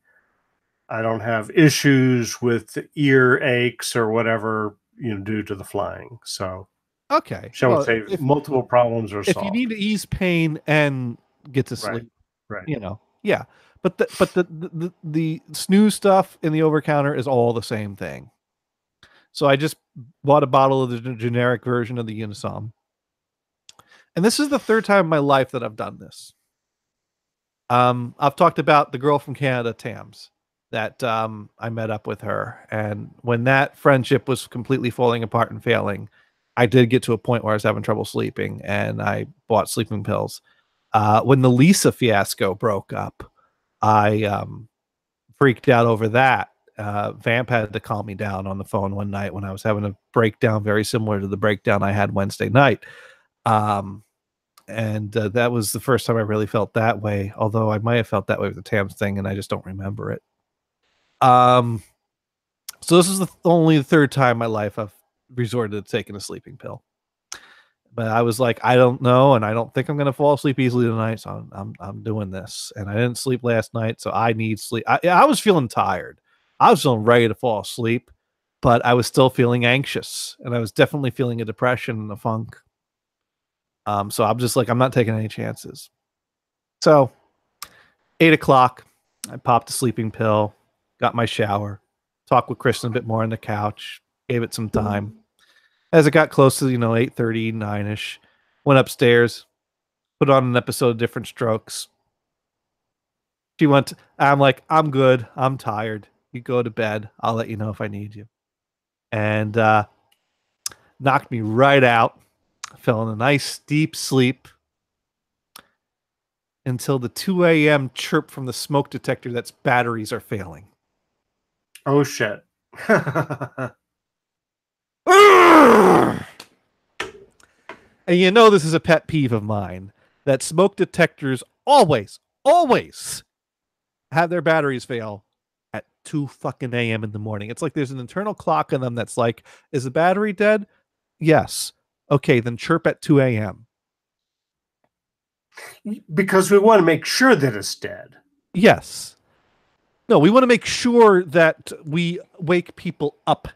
Speaker 1: I don't have issues with ear aches or whatever, due to the flying. So,
Speaker 2: okay.
Speaker 1: Shall we say multiple problems are solved.
Speaker 2: If you need to ease pain and get to sleep,
Speaker 1: Right.
Speaker 2: Yeah. But the snooze stuff in the over counter is all the same thing. So I just bought a bottle of the generic version of the Unisom. And this is the third time in my life that I've done this. I've talked about the girl from Canada, Tams, that I met up with her. And when that friendship was completely falling apart and failing, I did get to a point where I was having trouble sleeping, and I bought sleeping pills. When the Lisa fiasco broke up, I freaked out over that. Vamp had to calm me down on the phone one night when I was having a breakdown very similar to the breakdown I had Wednesday night. And that was the first time I really felt that way, although I might have felt that way with the Tams thing, and I just don't remember it. So this is only the third time in my life I've resorted to taking a sleeping pill. But I was like, I don't know, and I don't think I'm going to fall asleep easily tonight, so I'm doing this. And I didn't sleep last night, so I need sleep. I was feeling tired. I was feeling ready to fall asleep, but I was still feeling anxious, and I was definitely feeling a depression and a funk. So I'm just like, I'm not taking any chances. So 8:00, I popped a sleeping pill, got my shower, talked with Kristen a bit more on the couch, gave it some time. As it got close to, 8:30, 9-ish, went upstairs, put on an episode of Different Strokes. I'm like, I'm good. I'm tired. You go to bed. I'll let you know if I need you. And knocked me right out. Fell in a nice deep sleep until the 2 a.m. chirp from the smoke detector that's batteries are failing.
Speaker 1: Oh, shit.
Speaker 2: And this is a pet peeve of mine, that smoke detectors always have their batteries fail at 2 fucking a.m. in the morning. It's like there's an internal clock in them that's like, is the battery dead? Yes. Okay, then chirp at 2 a.m.
Speaker 1: Because we want to make sure that it's dead.
Speaker 2: Yes. No, we want to make sure that we wake people up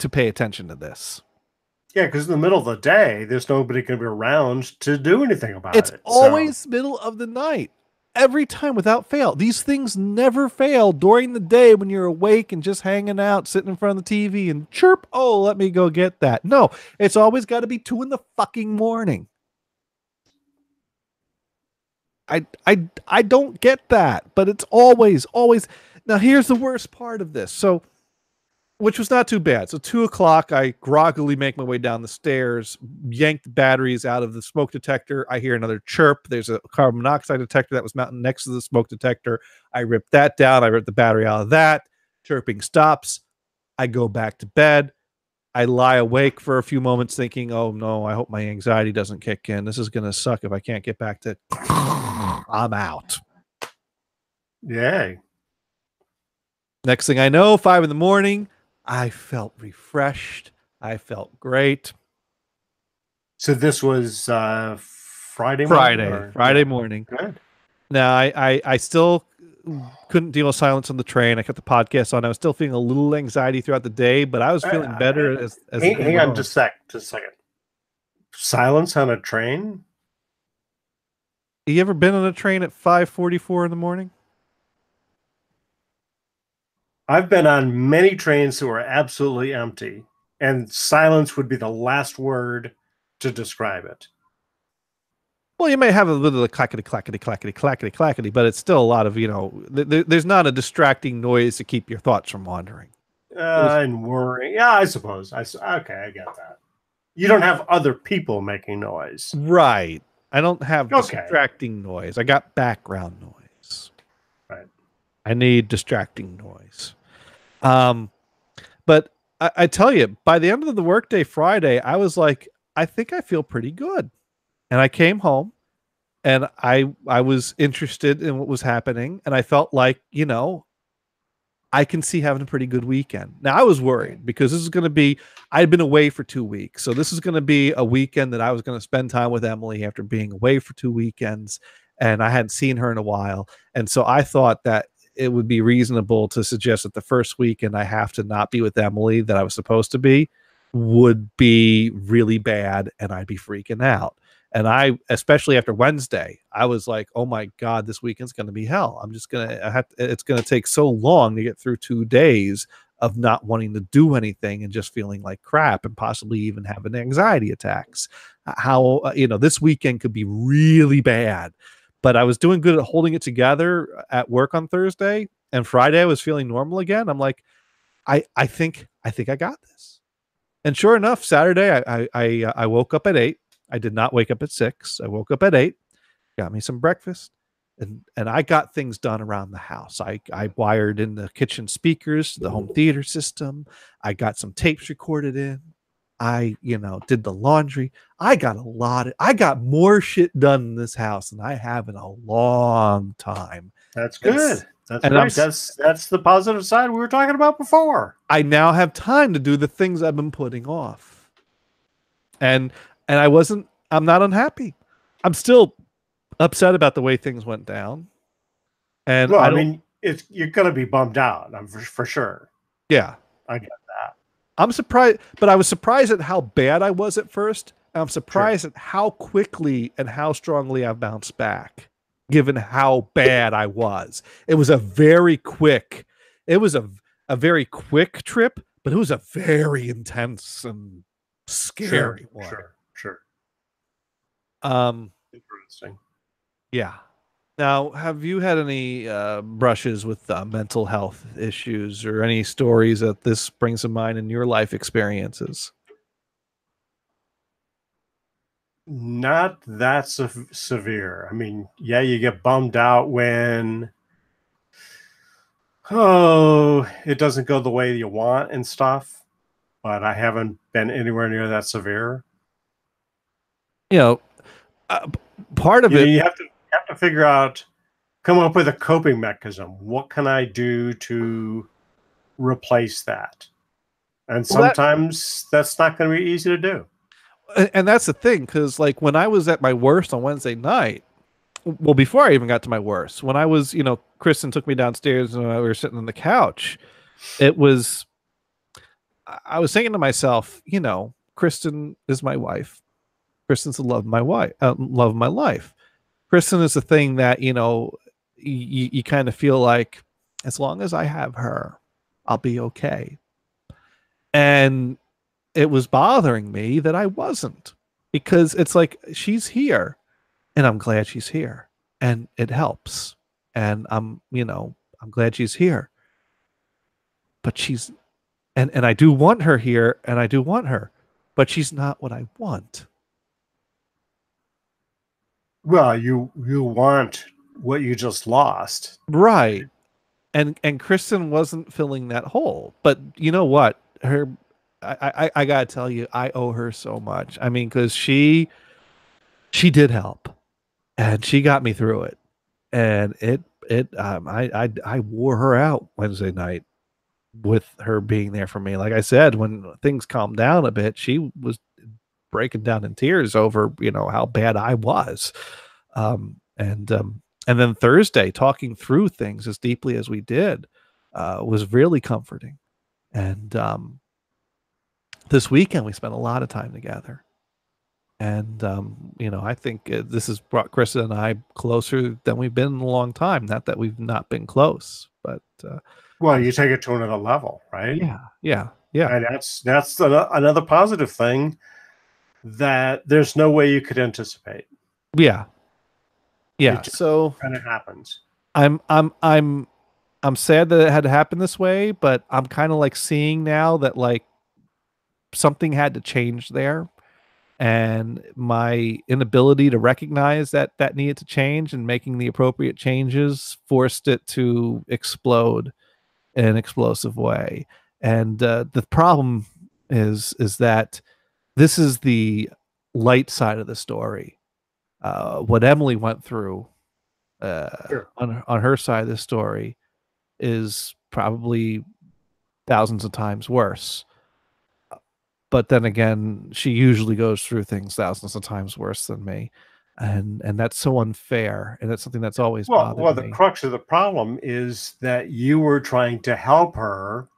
Speaker 2: to pay attention to this.
Speaker 1: Yeah, because in the middle of the day, there's nobody going to be around to do anything about
Speaker 2: It's
Speaker 1: it. It's
Speaker 2: always middle of the night. Every time without fail. These things never fail during the day when you're awake and just hanging out, sitting in front of the TV and chirp, oh, let me go get that. No, it's always got to be 2 in the fucking morning. I don't get that, but it's always. Now, here's the worst part of this. So, which was not too bad. So 2:00, I groggily make my way down the stairs, yank the batteries out of the smoke detector. I hear another chirp. There's a carbon monoxide detector that was mounted next to the smoke detector. I rip that down. I rip the battery out of that. Chirping stops. I go back to bed. I lie awake for a few moments thinking, oh no, I hope my anxiety doesn't kick in. This is going to suck if I can't get back to... I'm out.
Speaker 1: Yay.
Speaker 2: Next thing I know, 5 a.m, I felt refreshed. I felt great.
Speaker 1: So this was Friday morning?
Speaker 2: Friday morning.
Speaker 1: Good.
Speaker 2: Now, I still couldn't deal with silence on the train. I kept the podcast on. I was still feeling a little anxiety throughout the day, but I was feeling better as
Speaker 1: hang on just a second. Silence on a train?
Speaker 2: You ever been on a train at 5:44 in the morning?
Speaker 1: I've been on many trains that were absolutely empty, and silence would be the last word to describe it.
Speaker 2: Well, you may have a little clackety, clackety, clackety, clackety, clackety, but it's still a lot of, there's not a distracting noise to keep your thoughts from wandering.
Speaker 1: And worrying. Yeah, I suppose. Okay, I get that. You don't have other people making noise.
Speaker 2: Right. I don't have distracting noise. I got background noise.
Speaker 1: Right.
Speaker 2: I need distracting noise. But I tell you, by the end of the workday Friday, I was like, I think I feel pretty good. And I came home and I was interested in what was happening. And I felt like, I can see having a pretty good weekend. Now, I was worried because this is going to be, I'd been away for 2 weeks. So this is going to be a weekend that I was going to spend time with Emily after being away for 2 weekends. And I hadn't seen her in a while. And so I thought that it would be reasonable to suggest that the first weekend I have to not be with Emily that I was supposed to be would be really bad and I'd be freaking out. And I, especially after Wednesday, I was like, oh my God, this weekend's going to be hell. It's going to take so long to get through 2 days of not wanting to do anything and just feeling like crap and possibly even having anxiety attacks. This weekend could be really bad. But I was doing good at holding it together at work on Thursday, and Friday I was feeling normal again. I'm like, I think I got this. And sure enough, Saturday I woke up at 8. I did not wake up at 6. I woke up at 8, got me some breakfast, and I got things done around the house. I wired in the kitchen speakers, the home theater system. I got some tapes recorded in. I, did the laundry. I got more shit done in this house than I have in a long time.
Speaker 1: That's good. That's right. That's the positive side we were talking about before.
Speaker 2: I now have time to do the things I've been putting off. And I'm not unhappy. I'm still upset about the way things went down. And
Speaker 1: you're going to be bummed out. I'm for sure.
Speaker 2: Yeah.
Speaker 1: I get that.
Speaker 2: I'm surprised, but I was surprised at how bad I was at first. I'm surprised at how quickly and how strongly I bounced back, given how bad I was. It was a very quick trip, but it was a very intense and scary one.
Speaker 1: Sure.
Speaker 2: Interesting. Yeah. Now, have you had any brushes with mental health issues or any stories that this brings to mind in your life experiences?
Speaker 1: Not that severe. I mean, yeah, you get bummed out when, it doesn't go the way you want and stuff, but I haven't been anywhere near that severe.
Speaker 2: Part of it,
Speaker 1: you have to figure out, come up with a coping mechanism. What can I do to replace that? And sometimes that's not going to be easy to do.
Speaker 2: And that's the thing, because like when I was at my worst on Wednesday night, well, before I even got to my worst, when I was, Kristen took me downstairs and we were sitting on the couch, I was thinking to myself, Kristen is my wife. Kristen's the love of my life. Kristen is the thing that, you kind of feel like, as long as I have her, I'll be okay. And it was bothering me that I wasn't, because it's like, she's here and I'm glad she's here and it helps. And I'm glad she's here, but and I do want her here and I do want her, but she's not what I want.
Speaker 1: Well, you want what you just lost.
Speaker 2: Right. And Kristen wasn't filling that hole. But you know what? I gotta tell you, I owe her so much. I mean, because she did help, and she got me through it. And I wore her out Wednesday night with her being there for me. Like I said, when things calmed down a bit, she was breaking down in tears over, how bad I was. And then Thursday, talking through things as deeply as we did, was really comforting. And this weekend we spent a lot of time together. And I think this has brought Krista and I closer than we've been in a long time. Not that we've not been close, but
Speaker 1: well, you take it to another level, right?
Speaker 2: Yeah.
Speaker 1: And that's another positive thing that there's no way you could anticipate.
Speaker 2: Yeah. So
Speaker 1: kind of happens.
Speaker 2: I'm sad that it had to happen this way, but I'm kind of like seeing now that like something had to change there, and my inability to recognize that needed to change and making the appropriate changes forced it to explode in an explosive way. And the problem is that this is the light side of the story. What Emily went through on her side of the story is probably thousands of times worse. But then again, she usually goes through things thousands of times worse than me. And that's so unfair. And that's something that's always bothered me.
Speaker 1: Well, the crux of the problem is that you were trying to help her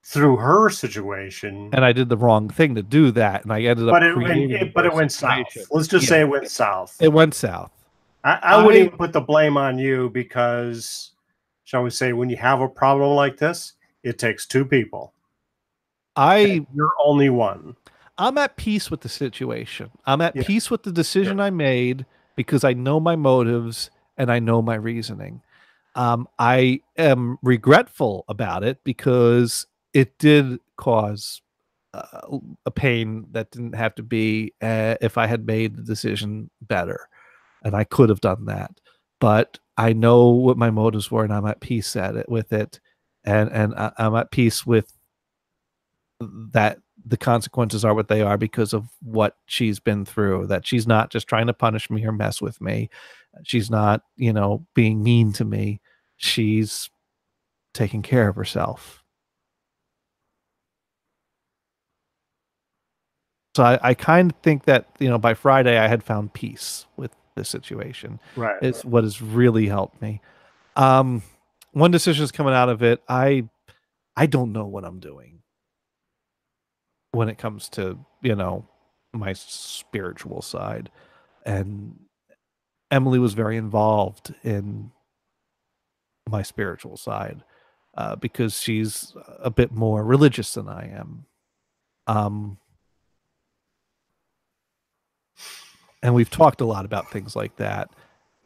Speaker 1: through her situation.
Speaker 2: And I did the wrong thing to do that, and I ended up
Speaker 1: But
Speaker 2: creating a
Speaker 1: but
Speaker 2: worse
Speaker 1: it went
Speaker 2: situation.
Speaker 1: south. Let's just say
Speaker 2: Yeah,
Speaker 1: it went south.
Speaker 2: it went south.
Speaker 1: I wouldn't
Speaker 2: I
Speaker 1: even put the blame on you because, shall we say, when you have a problem like this, it takes two people.
Speaker 2: I
Speaker 1: You're only one.
Speaker 2: I'm at peace with the situation. I'm at
Speaker 1: Yeah,
Speaker 2: peace with the decision
Speaker 1: sure.
Speaker 2: I made because I know my motives and I know my reasoning. I am regretful about it because it did cause a pain that didn't have to be if I had made the decision better, and I could have done that. But I know what my motives were, and I'm at peace at it with it, and I'm at peace with that the consequences are what they are because of what she's been through, that she's not just trying to punish me or mess with me. She's not, being mean to me. She's taking care of herself. So I kind of think that, by Friday I had found peace with the situation.
Speaker 1: Right.
Speaker 2: It's what has really helped me. Um, one decision is coming out of it. I don't know what I'm doing when it comes to, my spiritual side. And Emily was very involved in my spiritual side because she's a bit more religious than I am. Um, and we've talked a lot about things like that.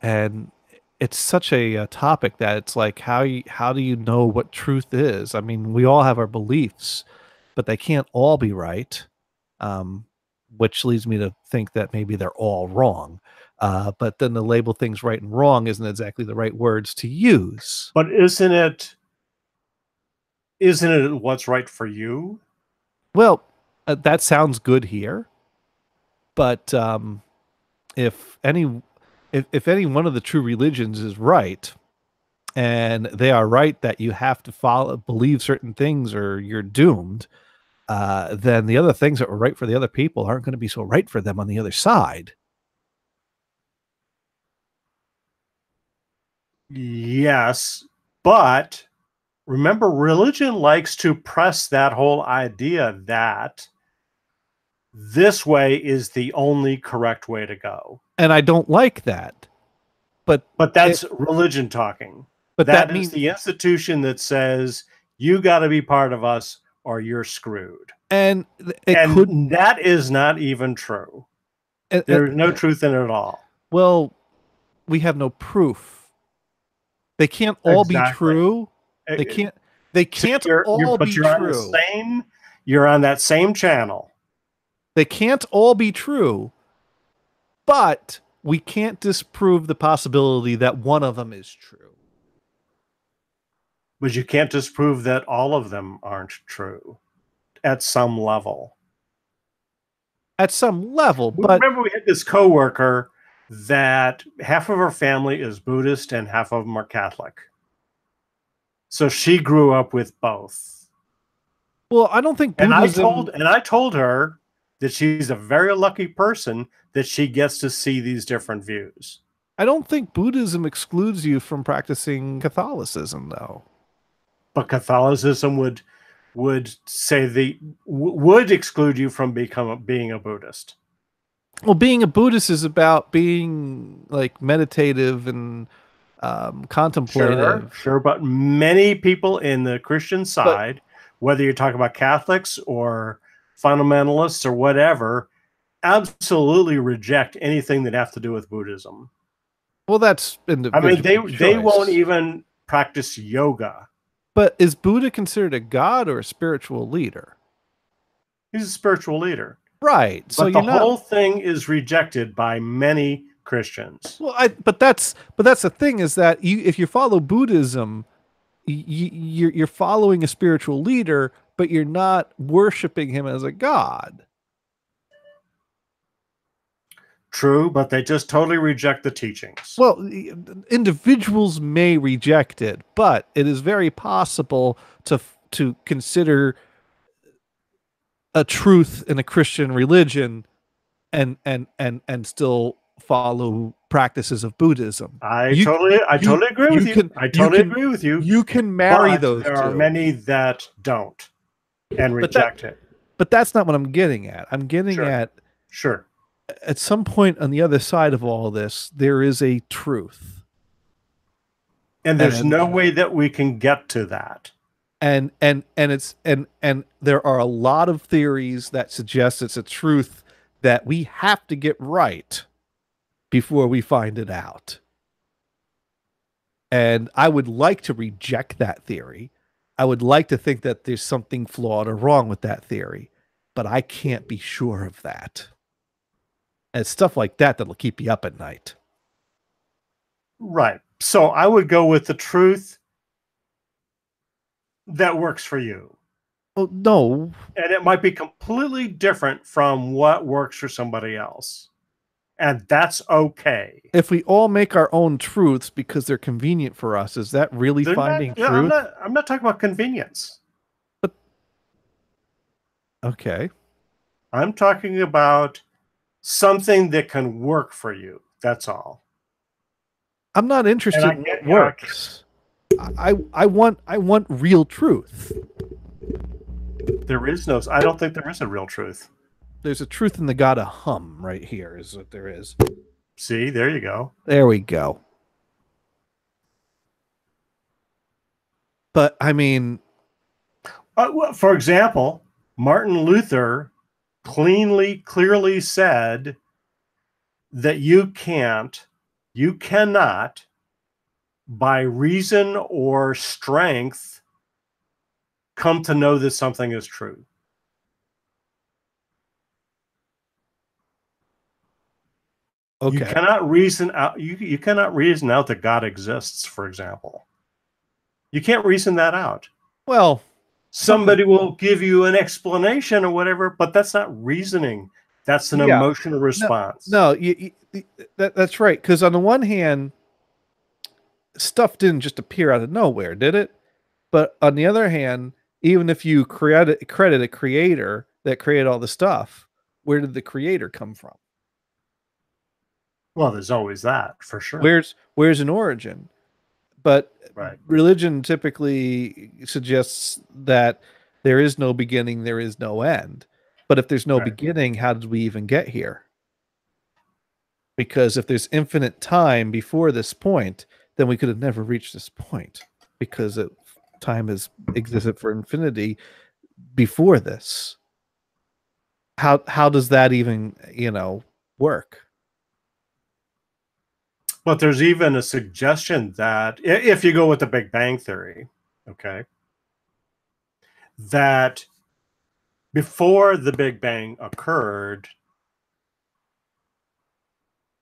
Speaker 2: And it's such a topic that it's like, how do you know what truth is? I mean, we all have our beliefs, but they can't all be right. Um, which leads me to think that maybe they're all wrong. But then to label things right and wrong isn't exactly the right words to use.
Speaker 1: But isn't it what's right for you?
Speaker 2: Well, that sounds good here, but if any if any one of the true religions is right, and they are right that you have to believe certain things or you're doomed, then the other things that were right for the other people aren't going to be so right for them on the other side.
Speaker 1: Yes, but remember, religion likes to press that whole idea that this way is the only correct way to go.
Speaker 2: And I don't like that.
Speaker 1: But that's religion talking.
Speaker 2: But
Speaker 1: that is the institution that says you got to be part of us or you're screwed.
Speaker 2: And
Speaker 1: that is not even true. There's no truth in it at all.
Speaker 2: Well, we have no proof. They can't all be true. They can't all be true.
Speaker 1: You're on that same channel.
Speaker 2: They can't all be true, but we can't disprove the possibility that one of them is true.
Speaker 1: But you can't disprove that all of them aren't true at some level.
Speaker 2: At some level, but
Speaker 1: remember we had this coworker that half of her family is Buddhist and half of them are Catholic. So she grew up with both.
Speaker 2: Well, I don't think Buddhism...
Speaker 1: And I told her that she's a very lucky person that she gets to see these different views.
Speaker 2: I don't think Buddhism excludes you from practicing Catholicism, though.
Speaker 1: But Catholicism would exclude you from being a Buddhist.
Speaker 2: Well, being a Buddhist is about being like meditative and contemplative.
Speaker 1: Sure, but many people in the Christian side, whether you're talking about Catholics or fundamentalists or whatever, absolutely reject anything that have to do with Buddhism.
Speaker 2: Well, that's individual
Speaker 1: choice. They won't even practice yoga.
Speaker 2: But is Buddha considered a god or a spiritual leader?
Speaker 1: He's a spiritual leader.
Speaker 2: Right.
Speaker 1: But so the whole thing is rejected by many Christians.
Speaker 2: Well, but that's the thing is that if you follow Buddhism, you're following a spiritual leader, but you're not worshiping him as a god.
Speaker 1: True, but they just totally reject the teachings.
Speaker 2: Well, individuals may reject it, but it is very possible to consider a truth in a Christian religion and still follow practices of Buddhism.
Speaker 1: I totally agree with you. I totally agree with you.
Speaker 2: You can marry those.
Speaker 1: There are many that don't. and
Speaker 2: But that
Speaker 1: reject it.
Speaker 2: but that's not what I'm getting at. I'm getting
Speaker 1: Sure. Sure.
Speaker 2: at some point on the other side of all this, there is a truth.
Speaker 1: And there's
Speaker 2: And
Speaker 1: no way that we can get to that.
Speaker 2: and there are a lot of theories that suggest it's a truth that we have to get right before we find it out. And I would like to reject that theory. I would like to think that there's something flawed or wrong with that theory, but I can't be sure of that. And it's stuff like that that'll keep you up at night.
Speaker 1: Right. So I would go with the truth that works for you.
Speaker 2: Well, no.
Speaker 1: And it might be completely different from what works for somebody else. And that's okay.
Speaker 2: If we all make our own truths because they're convenient for us, is that really
Speaker 1: They're
Speaker 2: finding
Speaker 1: not,
Speaker 2: truth?
Speaker 1: I'm not talking about convenience.
Speaker 2: But okay.
Speaker 1: I'm talking about something that can work for you. That's all.
Speaker 2: I'm not interested in what works. I want real truth.
Speaker 1: There is no, I don't think there is a real truth.
Speaker 2: There's a truth in the gotta hum right here, is what there is.
Speaker 1: See, there you go.
Speaker 2: There we go. But I mean,
Speaker 1: well, for example, Martin Luther clearly said that you cannot, by reason or strength, come to know that something is true. Okay. You cannot reason out. You cannot reason out that God exists, for example. You can't reason that out.
Speaker 2: Well,
Speaker 1: somebody will give you an explanation or whatever, but that's not reasoning. That's an emotional response.
Speaker 2: No, that's right. Because on the one hand, stuff didn't just appear out of nowhere, did it? But on the other hand, even if you credit a creator that created all the stuff, where did the creator come from?
Speaker 1: Well, there's always that, for sure.
Speaker 2: Where's an origin? But
Speaker 1: right.
Speaker 2: Religion typically suggests that there is no beginning, there is no end. But if there's no beginning, how did we even get here? Because if there's infinite time before this point, then we could have never reached this point, because time has existed for infinity before this. How does that even, work?
Speaker 1: But there's even a suggestion that if you go with the Big Bang Theory, okay, that before the Big Bang occurred,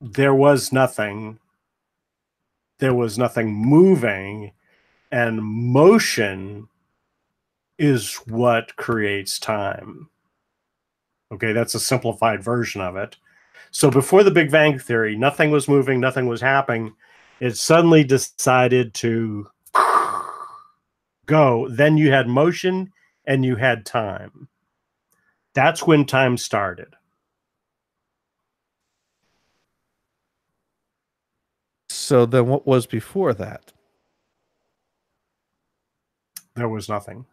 Speaker 1: there was nothing moving, and motion is what creates time. Okay, that's a simplified version of it. So before the Big Bang Theory, nothing was moving, nothing was happening. It suddenly decided to go. Then you had motion and you had time. That's when time started.
Speaker 2: So then what was before that?
Speaker 1: There was nothing.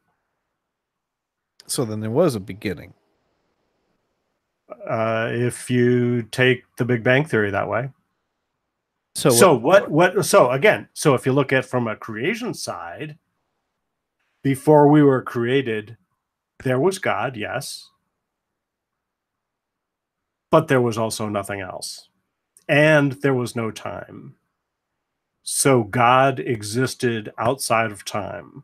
Speaker 2: So then there was a beginning.
Speaker 1: If you take the Big Bang Theory that way. So if you look at from a creation side, before we were created, there was God, yes. But there was also nothing else. And there was no time. So God existed outside of time.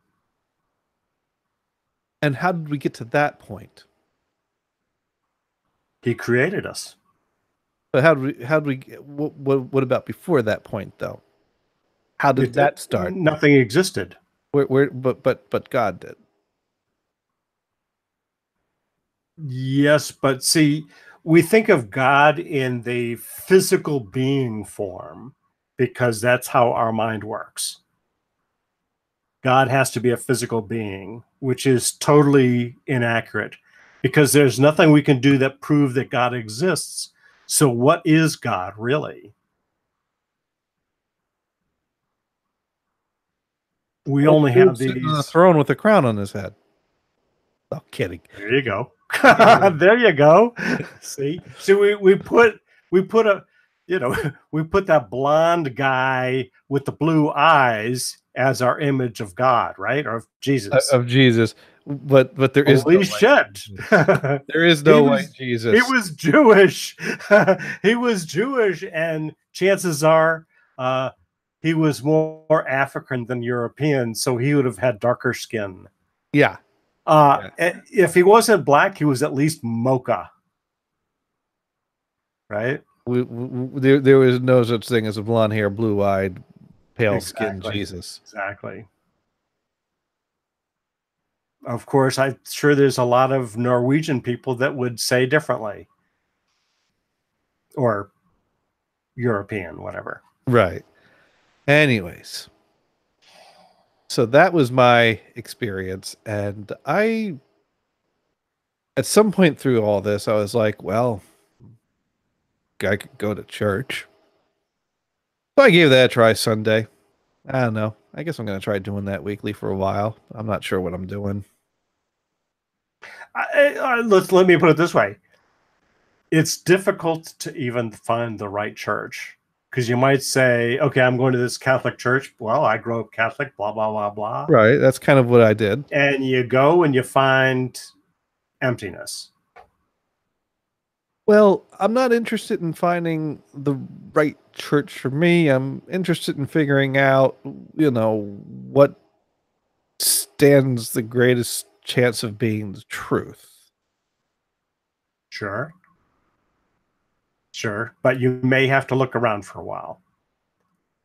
Speaker 2: And how did we get to that point?
Speaker 1: He created us.
Speaker 2: But what about before that point, though? How did that start?
Speaker 1: Nothing existed.
Speaker 2: But God did.
Speaker 1: Yes, but see, we think of God in the physical being form because that's how our mind works. God has to be a physical being, which is totally inaccurate, because there's nothing we can do that prove that God exists. So what is God really? We only have these
Speaker 2: on a throne with a crown on his head. I'm kidding.
Speaker 1: There you go. There you go. See, we put a, we put that blonde guy with the blue eyes as our image of God, right? Or of Jesus.
Speaker 2: Of Jesus, but there is no
Speaker 1: Holy
Speaker 2: white
Speaker 1: shit.
Speaker 2: Jesus. There is
Speaker 1: he
Speaker 2: no white
Speaker 1: was he
Speaker 2: Jesus.
Speaker 1: was Jewish. He was Jewish, and chances are he was more African than European, so he would have had darker skin.
Speaker 2: Yeah.
Speaker 1: If he wasn't black, he was at least mocha, right?
Speaker 2: There was no such thing as a blonde hair, blue eyed, pale skinned
Speaker 1: Exactly.
Speaker 2: Jesus.
Speaker 1: Exactly. Of course, I'm sure there's a lot of Norwegian people that would say differently, or European, whatever.
Speaker 2: Right. Anyways, so that was my experience. And at some point through all this, I was like, well, I could go to church. So I gave that a try Sunday. I don't know. I guess I'm going to try doing that weekly for a while. I'm not sure what I'm doing.
Speaker 1: Let me put it this way. It's difficult to even find the right church, because you might say, okay, I'm going to this Catholic church. Well, I grew up Catholic, blah, blah, blah, blah.
Speaker 2: Right. That's kind of what I did.
Speaker 1: And you go and you find emptiness.
Speaker 2: Well, I'm not interested in finding the right church for me. I'm interested in figuring out, what stands the greatest chance of being the truth.
Speaker 1: Sure. Sure. But you may have to look around for a while.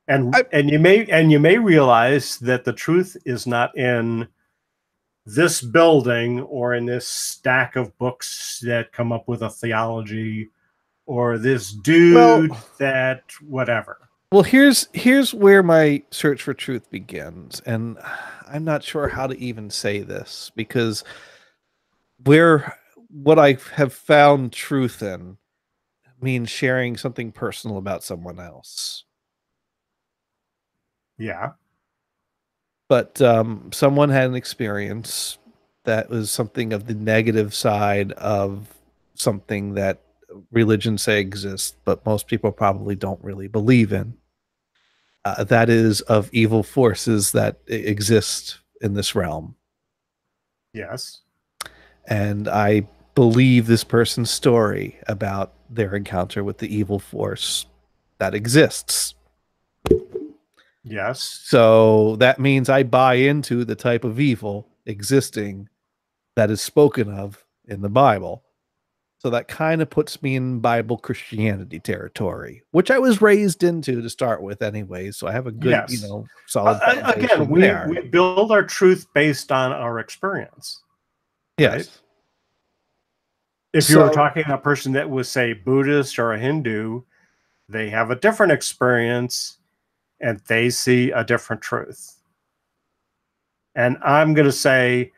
Speaker 1: And you may realize that the truth is not in this building or in this stack of books that come up with a theology, or this dude that whatever.
Speaker 2: Well, here's where my search for truth begins, and I'm not sure how to even say this, because what I have found truth in means sharing something personal about someone else.
Speaker 1: Yeah.
Speaker 2: But someone had an experience that was something of the negative side of something that religions say exists, but most people probably don't really believe in. That is of evil forces that exist in this realm.
Speaker 1: Yes.
Speaker 2: And I believe this person's story about their encounter with the evil force that exists.
Speaker 1: Yes.
Speaker 2: So that means I buy into the type of evil existing that is spoken of in the Bible. So that kind of puts me in Bible Christianity territory, which I was raised into to start with anyway. So I have a good, solid foundation.
Speaker 1: Again, we build our truth based on our experience.
Speaker 2: Yes.
Speaker 1: Right? If you were talking to a person that was, say, Buddhist or a Hindu, they have a different experience and they see a different truth. And I'm going to say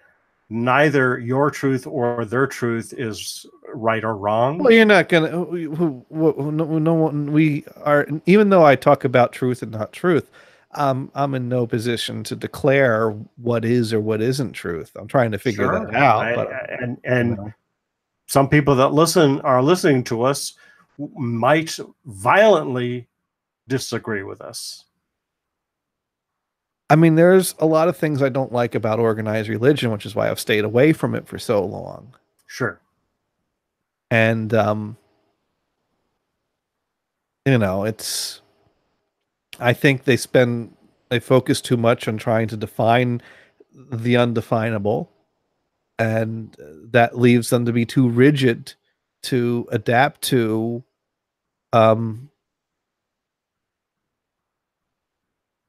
Speaker 1: neither your truth or their truth is right or wrong.
Speaker 2: Well, you're not going to, no one, we are, even though I talk about truth and not truth, I'm in no position to declare what is or what isn't truth. I'm trying to figure that out.
Speaker 1: And some people that are listening to us might violently disagree with us.
Speaker 2: I mean, there's a lot of things I don't like about organized religion, which is why I've stayed away from it for so long.
Speaker 1: Sure.
Speaker 2: And, I think they focus too much on trying to define the undefinable, and that leaves them to be too rigid to adapt to,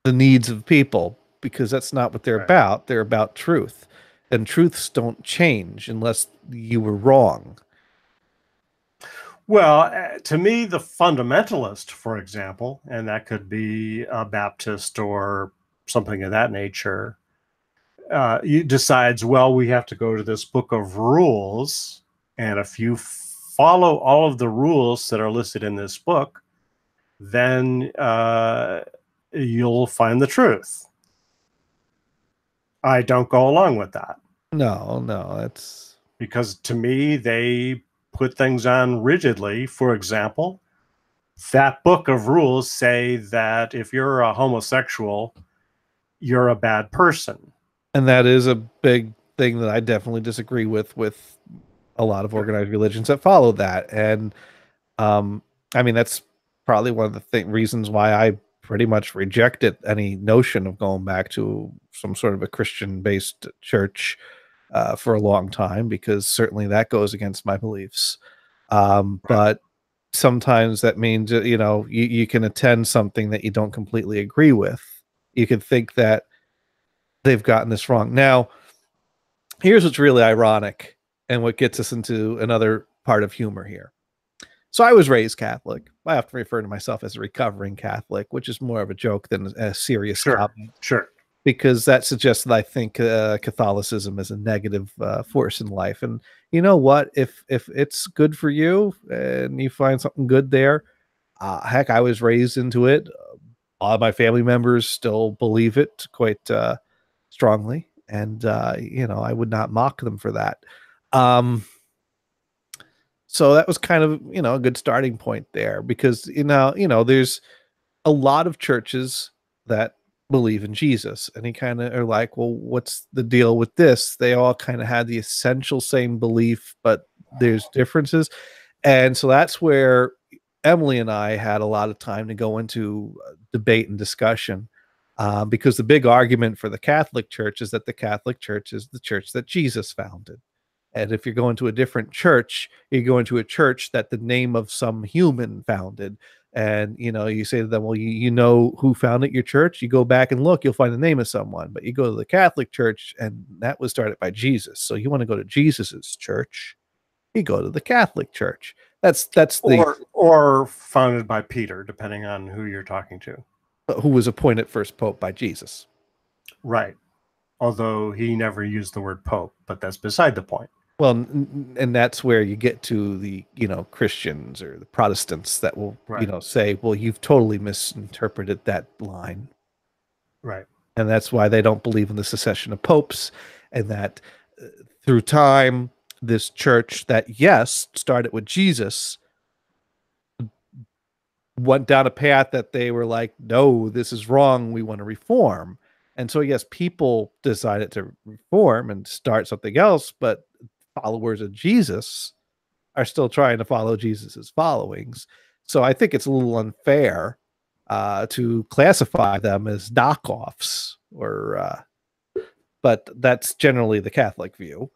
Speaker 2: the needs of people, because that's not what they're about. They're about truth, and truths don't change unless you were wrong.
Speaker 1: Well, to me, the fundamentalist, for example, and that could be a Baptist or something of that nature, decides, well, we have to go to this book of rules, and if you follow all of the rules that are listed in this book, then you'll find the truth. I don't go along with that.
Speaker 2: No, no, that's
Speaker 1: because to me, they put things on rigidly. For example, that book of rules say that if you're a homosexual, you're a bad person.
Speaker 2: and that is a big thing that I definitely disagree with a lot of
Speaker 1: Sure.
Speaker 2: organized religions that follow that. And um, I mean, that's probably one of the reasons why I pretty much rejected any notion of going back to some sort of a Christian based church for a long time, because certainly that goes against my beliefs.
Speaker 1: Right.
Speaker 2: But sometimes that means you can attend something that you don't completely agree with. You could think that they've gotten this wrong. Now, here's what's really ironic and what gets us into another part of humor here. So I was raised Catholic. I have to refer to myself as a recovering Catholic, which is more of a joke than a serious
Speaker 1: Sure.
Speaker 2: comment,
Speaker 1: Sure.
Speaker 2: because that suggests that I think Catholicism is a negative force in life. And you know what? If it's good for you and you find something good there, heck, I was raised into it. All of my family members still believe it quite strongly, and I would not mock them for that. Um, so that was kind of a good starting point there, because there's a lot of churches that believe in Jesus, and he kind of are like, well, what's the deal with this? They all kind of had the essential same belief, but there's differences. And so that's where Emily and I had a lot of time to go into debate and discussion, because the big argument for the Catholic Church is that the Catholic Church is the church that Jesus founded. And if you're going to a different church, you're going to a church that the name of some human founded. And you say to them, well, you know who founded your church? You go back and look, you'll find the name of someone. But you go to the Catholic Church, and that was started by Jesus. So you want to go to Jesus's church, you go to the Catholic Church. That's the
Speaker 1: Or founded by Peter, depending on who you're talking to.
Speaker 2: who was appointed first pope by Jesus.
Speaker 1: Right. Although he never used the word pope, but that's beside the point.
Speaker 2: Well, and that's where you get to the Christians or the Protestants that will
Speaker 1: Right.
Speaker 2: say, well, you've totally misinterpreted that line.
Speaker 1: Right.
Speaker 2: And that's why they don't believe in the succession of popes, and that through time, this church that, yes, started with Jesus, went down a path that they were like, no, this is wrong, we want to reform. And so, yes, people decided to reform and start something else, but followers of Jesus are still trying to follow Jesus's followings. So I think it's a little unfair to classify them as knockoffs, but that's generally the Catholic view.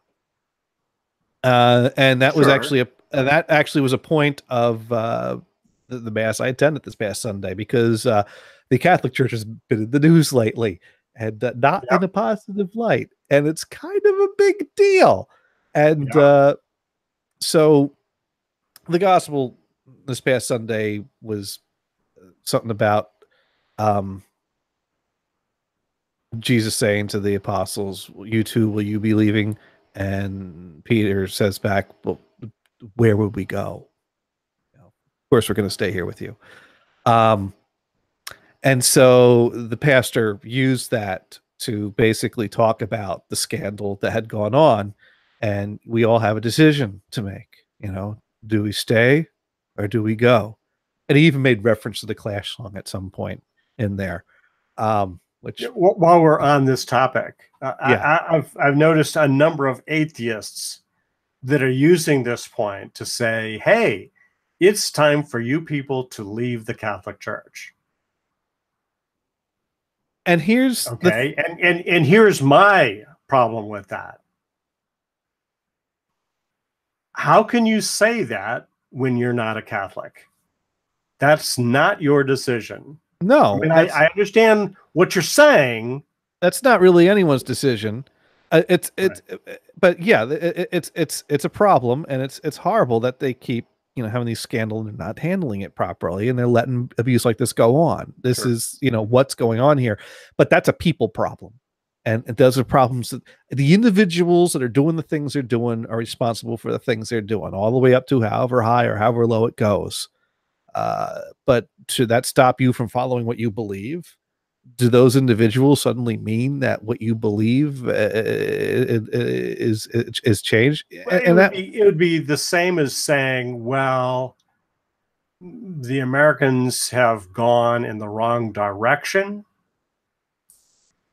Speaker 2: And that was
Speaker 1: Sure.
Speaker 2: actually was a point of the mass I attended this past Sunday, because the Catholic Church has been in the news lately, and not in
Speaker 1: Yep.
Speaker 2: a positive light, and it's kind of a big deal. And
Speaker 1: Yep.
Speaker 2: so the gospel this past Sunday was something about um, Jesus saying to the apostles, "You too, will you be leaving?" And Peter says back, "Well, where would we go? Of course, we're going to stay here with you." Um, and so the pastor used that to basically talk about the scandal that had gone on, and we all have a decision to make. Do we stay or do we go? And he even made reference to the Clash song at some point in there,
Speaker 1: Yeah,
Speaker 2: which,
Speaker 1: while we're on this topic,
Speaker 2: yeah.
Speaker 1: I've noticed a number of atheists that are using this point to say, "Hey, it's time for you people to leave the Catholic Church."
Speaker 2: And here's the
Speaker 1: Okay, and here's my problem with that. How can you say that when you're not a Catholic? That's not your decision. I
Speaker 2: no,
Speaker 1: mean, I understand what you're saying.
Speaker 2: that's not really anyone's decision.
Speaker 1: Right.
Speaker 2: But yeah, it's a problem, and it's horrible that they keep having these scandals and not handling it properly, and they're letting abuse like this go on. This
Speaker 1: Sure.
Speaker 2: is what's going on here, but that's a people problem, and those are problems that the individuals that are doing the things they're doing are responsible for the things they're doing, all the way up to however high or however low it goes. But should that stop you from following what you believe? do those individuals suddenly mean that what you believe is changed?
Speaker 1: Well,
Speaker 2: And that,
Speaker 1: it would be the same as saying, well, the Americans have gone in the wrong direction,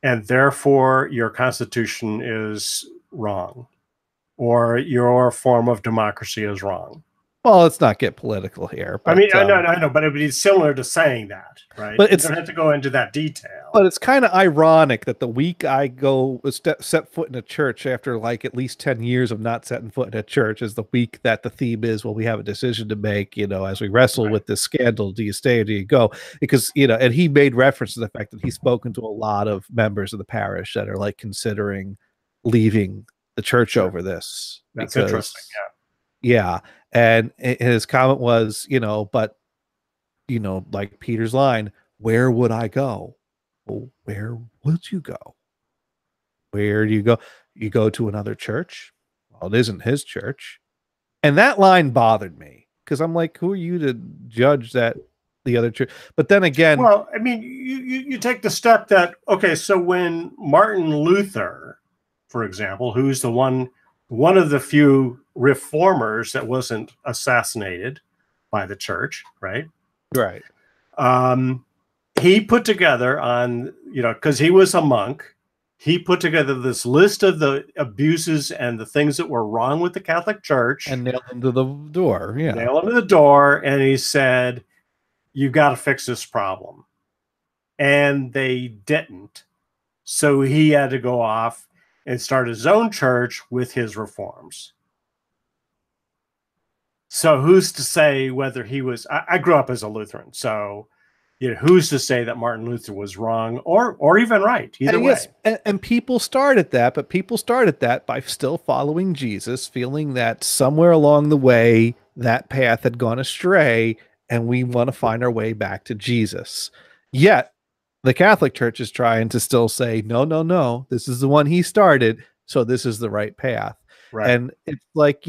Speaker 1: and therefore your Constitution is wrong, or your form of democracy is wrong.
Speaker 2: well, let's not get political here,
Speaker 1: I
Speaker 2: but
Speaker 1: mean, I know, but it would be similar to saying that, right?
Speaker 2: but
Speaker 1: You
Speaker 2: it's
Speaker 1: don't have to go into that detail.
Speaker 2: but it's kind of ironic that the week I go set foot in a church after like at least 10 years of not setting foot in a church is the week that the theme is, well, we have a decision to make, as we wrestle
Speaker 1: Right.
Speaker 2: with this scandal. Do you stay or do you go? Because, and he made reference to the fact that he's spoken to a lot of members of the parish that are like considering leaving the church
Speaker 1: Sure.
Speaker 2: over this.
Speaker 1: That's
Speaker 2: because,
Speaker 1: interesting.
Speaker 2: Yeah. And his comment was, but, like Peter's line, where would I go? Well, where would you go? Where do you go? You go to another church? Well, it isn't his church. And that line bothered me because I'm like, who are you to judge that the other church? But then again,
Speaker 1: well, I mean, you take the step that, okay, so when Martin Luther, for example, who's the one of the few reformers that wasn't assassinated by the church, right?
Speaker 2: Right.
Speaker 1: He put together because he was a monk, he put together this list of the abuses and the things that were wrong with the Catholic Church.
Speaker 2: And nailed them to the door. Yeah.
Speaker 1: Nailed them to the door. And he said, you've got to fix this problem. And they didn't. So he had to go off and start his own church with his reforms. So who's to say whether he was, I grew up as a Lutheran, so who's to say that Martin Luther was wrong or even right? Either way.
Speaker 2: Yes, and people started that, but people started that by still following Jesus, feeling that somewhere along the way that path had gone astray, and we want to find our way back to Jesus. Yet the Catholic Church is trying to still say, no, no, no, this is the one he started, so this is the right path. Right. And it's like,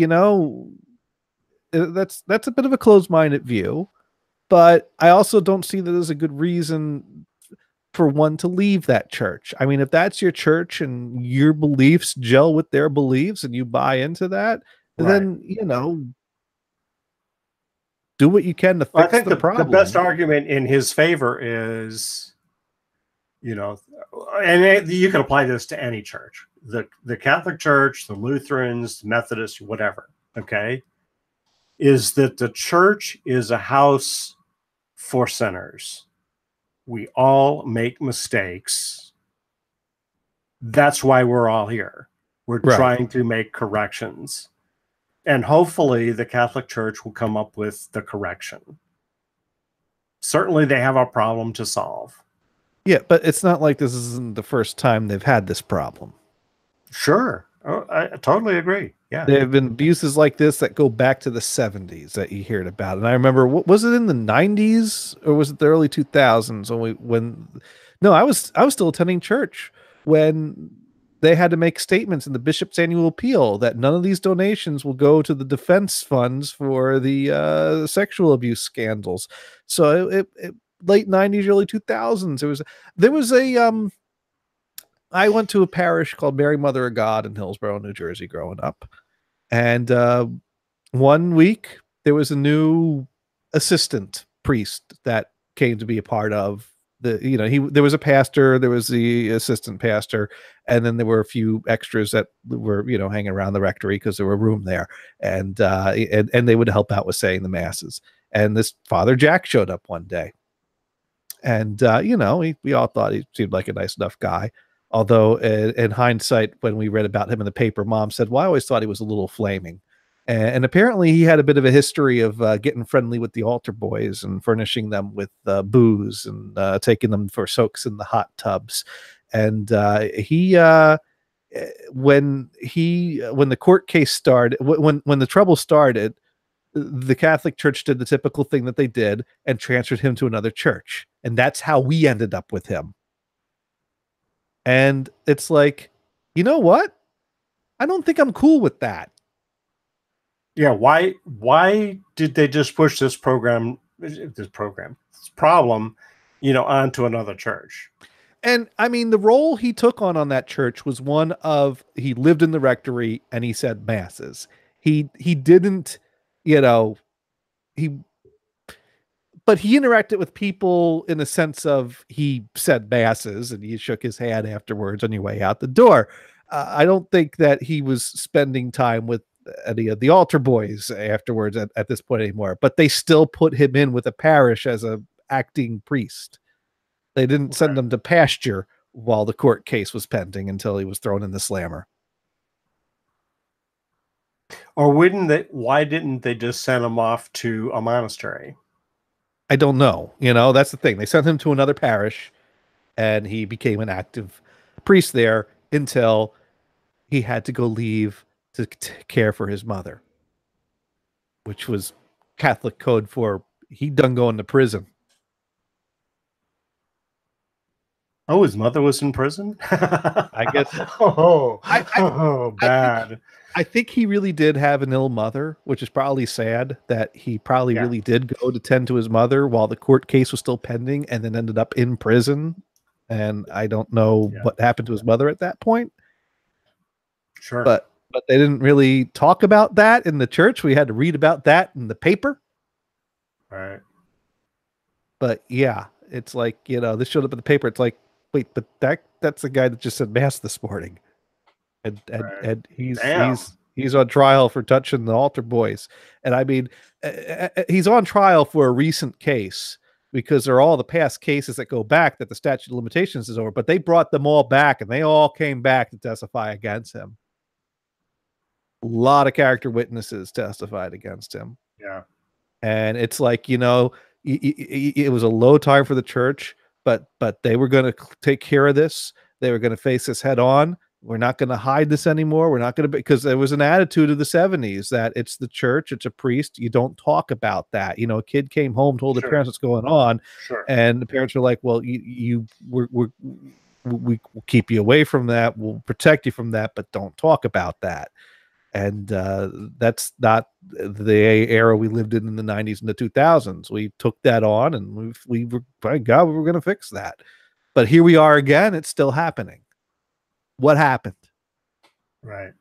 Speaker 2: that's a bit of a closed-minded view, but I also don't see that as a good reason for one to leave that church. I mean, if that's your church and your beliefs gel with their beliefs and you buy into that, then, do what you can to fix the problem.
Speaker 1: The best argument in his favor is, and you can apply this to any church, the Catholic Church, the Lutherans, the Methodists, whatever, okay, is that the church is a house for sinners. We all make mistakes. That's why we're all here. We're trying to make corrections. And hopefully the Catholic Church will come up with the correction. Certainly they have a problem to solve.
Speaker 2: Yeah, but it's not like this isn't the first time they've had this problem.
Speaker 1: Sure. Oh, I totally agree. Yeah.
Speaker 2: There have been abuses like this that go back to the 70s that you heard about. And I remember, was it in the 90s or was it the early 2000s I was still attending church when they had to make statements in the bishop's annual appeal that none of these donations will go to the defense funds for the sexual abuse scandals. So it late 90s, early 2000s, there was I went to a parish called Mary Mother of God in Hillsborough, New Jersey growing up. And one week there was a new assistant priest that came to be a part of there was a pastor, there was the assistant pastor, and then there were a few extras that were, hanging around the rectory because there were room there. And they would help out with saying the masses. And this Father Jack showed up one day. And, we all thought he seemed like a nice enough guy. Although in hindsight, when we read about him in the paper, Mom said, well, I always thought he was a little flaming. And apparently he had a bit of a history of getting friendly with the altar boys and furnishing them with booze and taking them for soaks in the hot tubs. And when the court case started, when the trouble started, the Catholic Church did the typical thing that they did and transferred him to another church. And that's how we ended up with him. And it's like, you know what? I don't think I'm cool with that.
Speaker 1: Yeah. Why did they just push this problem, onto another church?
Speaker 2: And I mean, the role he took on that church was one of he lived in the rectory and he said masses. He didn't, you know, he but he interacted with people in the sense of he said masses and he shook his hand afterwards on your way out the door. I don't think that he was spending time with any of the altar boys afterwards at this point anymore, but they still put him in with a parish as a acting priest. They didn't send him to pasture while the court case was pending until he was thrown in the slammer.
Speaker 1: Or wouldn't they? Why didn't they just send him off to a monastery?
Speaker 2: I don't know. That's the thing. They sent him to another parish and he became an active priest there until he had to go leave to care for his mother, which was Catholic code for he done going to prison.
Speaker 1: Oh, his mother was in prison?
Speaker 2: I guess.
Speaker 1: Bad.
Speaker 2: I think he really did have an ill mother, which is probably sad that he probably really did go to tend to his mother while the court case was still pending and then ended up in prison. And I don't know what happened to his mother at that point.
Speaker 1: Sure.
Speaker 2: But they didn't really talk about that in the church. We had to read about that in the paper.
Speaker 1: Right.
Speaker 2: But yeah, it's like, this showed up in the paper. It's like, wait, but that's the guy that just said mass this morning. And he's on trial for touching the altar boys. And I mean, he's on trial for a recent case because there are all the past cases that go back that the statute of limitations is over, but they brought them all back and they all came back to testify against him. A lot of character witnesses testified against him.
Speaker 1: Yeah.
Speaker 2: And it's like, it was a low time for the church, but they were going to take care of this. They were going to face this head on. We're not going to hide this anymore. We're not going to, because there was an attitude of the 70s that it's the church, it's a priest. You don't talk about that. A kid came home, told the parents what's going on.
Speaker 1: Sure.
Speaker 2: And the parents were like, well, we'll keep you away from that. We'll protect you from that, but don't talk about that. And that's not the era we lived in the 90s and the 2000s. We took that on and we were, by God, we were going to fix that. But here we are again. It's still happening. What happened?
Speaker 1: Right.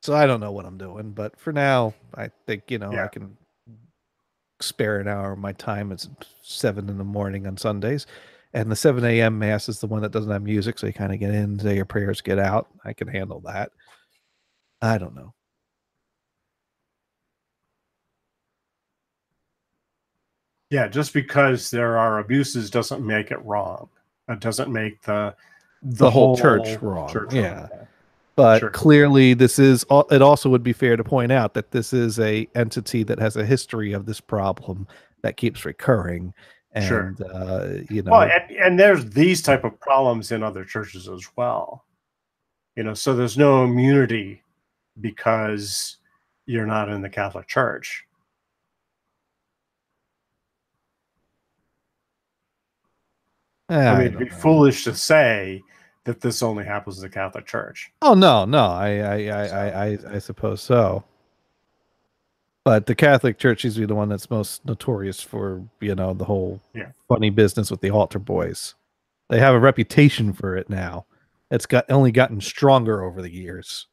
Speaker 2: So I don't know what I'm doing, but for now, I think, I can spare an hour of my time. It's 7 a.m. on Sundays. And the 7 a.m. mass is the one that doesn't have music. So you kind of get in, say your prayers, get out. I can handle that. I don't know.
Speaker 1: Yeah, just because there are abuses doesn't make it wrong. It doesn't make the
Speaker 2: whole church wrong. Yeah. But clearly this is, it also would be fair to point out that this is a entity that has a history of this problem that keeps recurring. And,
Speaker 1: well, and there's these type of problems in other churches as well. So there's no immunity because you're not in the Catholic Church. I mean, it'd be foolish to say that this only happens in the Catholic Church.
Speaker 2: Oh, no. I suppose so. But the Catholic Church seems to be the one that's most notorious for, the whole funny business with the altar boys. They have a reputation for it now. It's only gotten stronger over the years.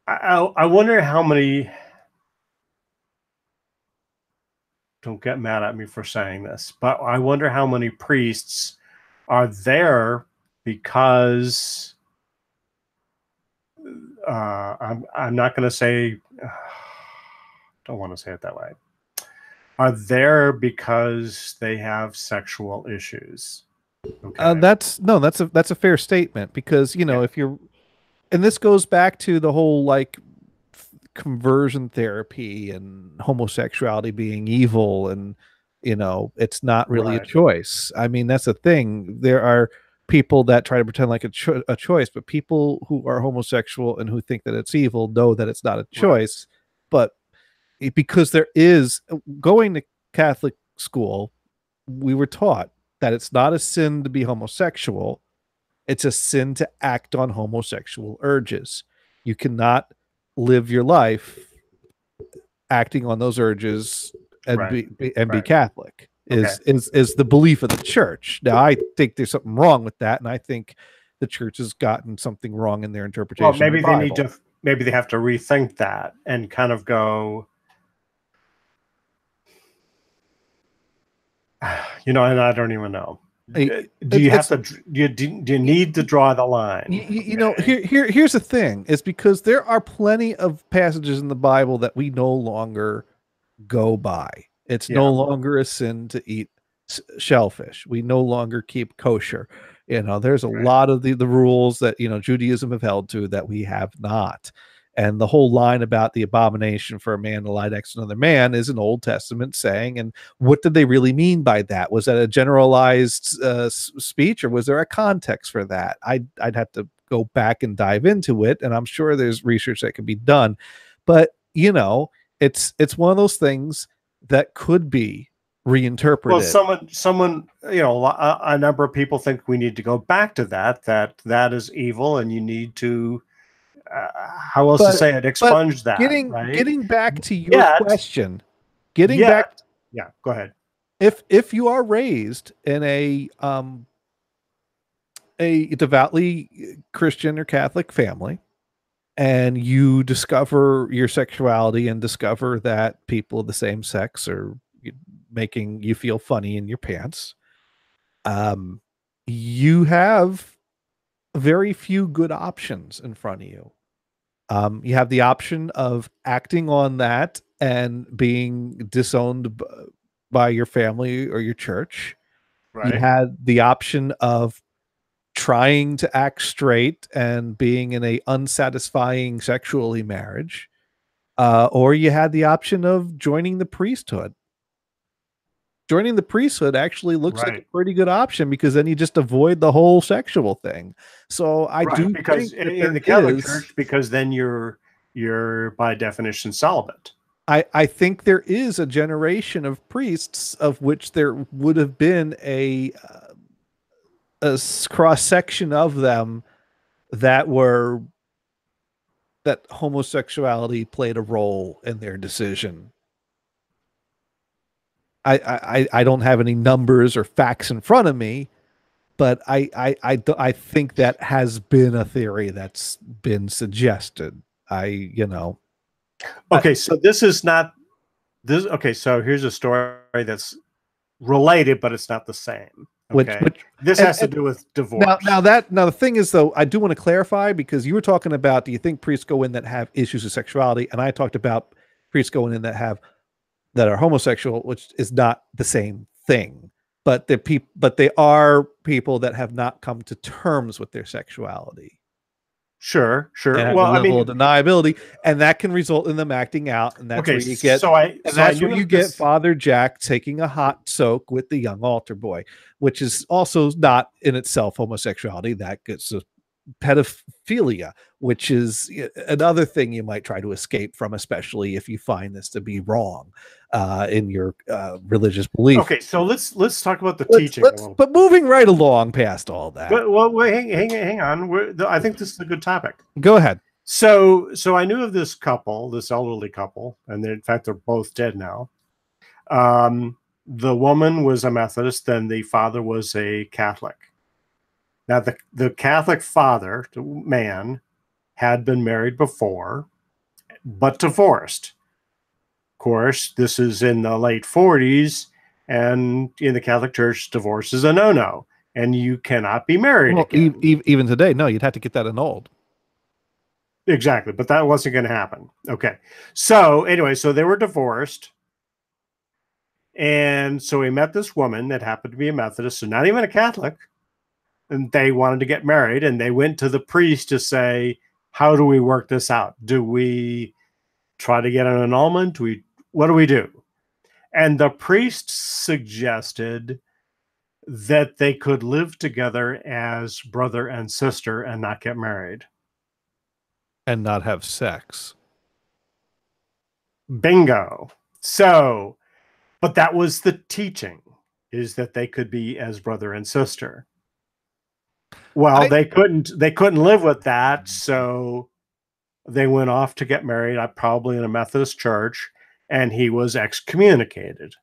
Speaker 1: I wonder how many. Don't get mad at me for saying this, but I wonder how many priests are there because I'm not going to say, don't want to say it that way. Are there because they have sexual issues? Okay.
Speaker 2: That's a fair statement because, if you're, and this goes back to the whole like conversion therapy and homosexuality being evil and it's not really a choice. I mean, that's the thing. There are people that try to pretend like a choice, but people who are homosexual and who think that it's evil know that it's not a choice. But because there is, going to Catholic school, we were taught that it's not a sin to be homosexual. It's a sin to act on homosexual urges. You cannot live your life acting on those urges and
Speaker 1: Right.
Speaker 2: be
Speaker 1: Right.
Speaker 2: Catholic
Speaker 1: Okay.
Speaker 2: is the belief of the church. Now, I think there's something wrong with that, and I think the church has gotten something wrong in their
Speaker 1: Well,
Speaker 2: interpretation of the
Speaker 1: maybe they need
Speaker 2: Bible.
Speaker 1: to, maybe they have to rethink that and kind of go, and I don't even know. Do you have
Speaker 2: It's
Speaker 1: to, do you need to draw the line? Okay.
Speaker 2: here's the thing, is because there are plenty of passages in the Bible that we no longer go by. It's no
Speaker 1: Yeah.
Speaker 2: longer a sin to eat shellfish. We no longer keep kosher. There's a
Speaker 1: Right.
Speaker 2: lot of the rules that, Judaism have held to that we have not. And the whole line about the abomination for a man to lie next to another man is an Old Testament saying. And what did they really mean by that? Was that a generalized speech, or was there a context for that? I'd have to go back and dive into it. And I'm sure there's research that can be done. But, it's one of those things that could be
Speaker 1: Well,
Speaker 2: reinterpreted.
Speaker 1: someone, a number of people think we need to go back to that is evil, and you need to, how else to
Speaker 2: But
Speaker 1: say it,
Speaker 2: but
Speaker 1: expunge that, right?
Speaker 2: getting back to your
Speaker 1: Yet,
Speaker 2: question, getting back,
Speaker 1: yet, yeah, go ahead.
Speaker 2: if you are raised in a devoutly Christian or Catholic family, and you discover your sexuality and discover that people of the same sex are making you feel funny in your pants, you have very few good options in front of you. You have the option of acting on that and being disowned by your family or your church. You
Speaker 1: Right.
Speaker 2: had the option of trying to act straight and being in a unsatisfying sexually marriage, or you had the option of joining the priesthood. Joining the priesthood actually looks like a
Speaker 1: Right.
Speaker 2: pretty good option, because then you just avoid the whole sexual thing. So I
Speaker 1: Right.
Speaker 2: do
Speaker 1: Because
Speaker 2: think that
Speaker 1: in
Speaker 2: there
Speaker 1: the Catholic
Speaker 2: is,
Speaker 1: Church, because then you're by definition celibate.
Speaker 2: I think there is a generation of priests of which there would have been a cross section of them that were that homosexuality played a role in their decision. I don't have any numbers or facts in front of me, but I think that has been a theory that's been suggested. I,
Speaker 1: Okay, so this is not this. Okay, so here's a story that's related, but it's not the same. Okay,
Speaker 2: which
Speaker 1: this has to
Speaker 2: and
Speaker 1: do with
Speaker 2: now
Speaker 1: divorce.
Speaker 2: the thing is, though, I do want to clarify, because you were talking about, do you think priests go in that have issues of sexuality, and I talked about priests going in that are homosexual, which is not the same thing. But they are people that have not come to terms with their sexuality
Speaker 1: Sure,
Speaker 2: and
Speaker 1: sure.
Speaker 2: have a
Speaker 1: Well, I
Speaker 2: level of
Speaker 1: mean,
Speaker 2: deniability, and that can result in them acting out,
Speaker 1: okay, so I
Speaker 2: that's where
Speaker 1: knew
Speaker 2: you
Speaker 1: of
Speaker 2: get
Speaker 1: this.
Speaker 2: Father Jack taking a hot soak with the young altar boy, which is also not in itself homosexuality. That gets pedophilia, which is another thing you might try to escape from, especially if you find this to be wrong in your religious belief.
Speaker 1: Okay, so let's talk about the teaching a little
Speaker 2: But
Speaker 1: bit.
Speaker 2: moving right along past all that,
Speaker 1: Well, wait, hang on. I think this is a good topic.
Speaker 2: go ahead.
Speaker 1: So I knew of this couple, this elderly couple, and in fact they're both dead now. The woman was a Methodist, and the father was a Catholic. Now the Catholic father, the man, had been married before, but divorced. Of course, this is in the late 40s, and in the Catholic Church, divorce is a no-no, and you cannot be married
Speaker 2: Well,
Speaker 1: again.
Speaker 2: even today, no, you'd have to get that annulled.
Speaker 1: Exactly, but that wasn't going to happen. Okay. So anyway, so they were divorced. And so he met this woman that happened to be a Methodist, so not even a Catholic. And they wanted to get married, and they went to the priest to say, how do we work this out? Do we try to get an annulment? What do we do? And the priest suggested that they could live together as brother and sister and not get married.
Speaker 2: And not have sex.
Speaker 1: Bingo. So, but that was the teaching, is that they could be as brother and sister. Well,
Speaker 2: I
Speaker 1: they couldn't live with that, so they went off to get married, probably in a Methodist church, and he was excommunicated.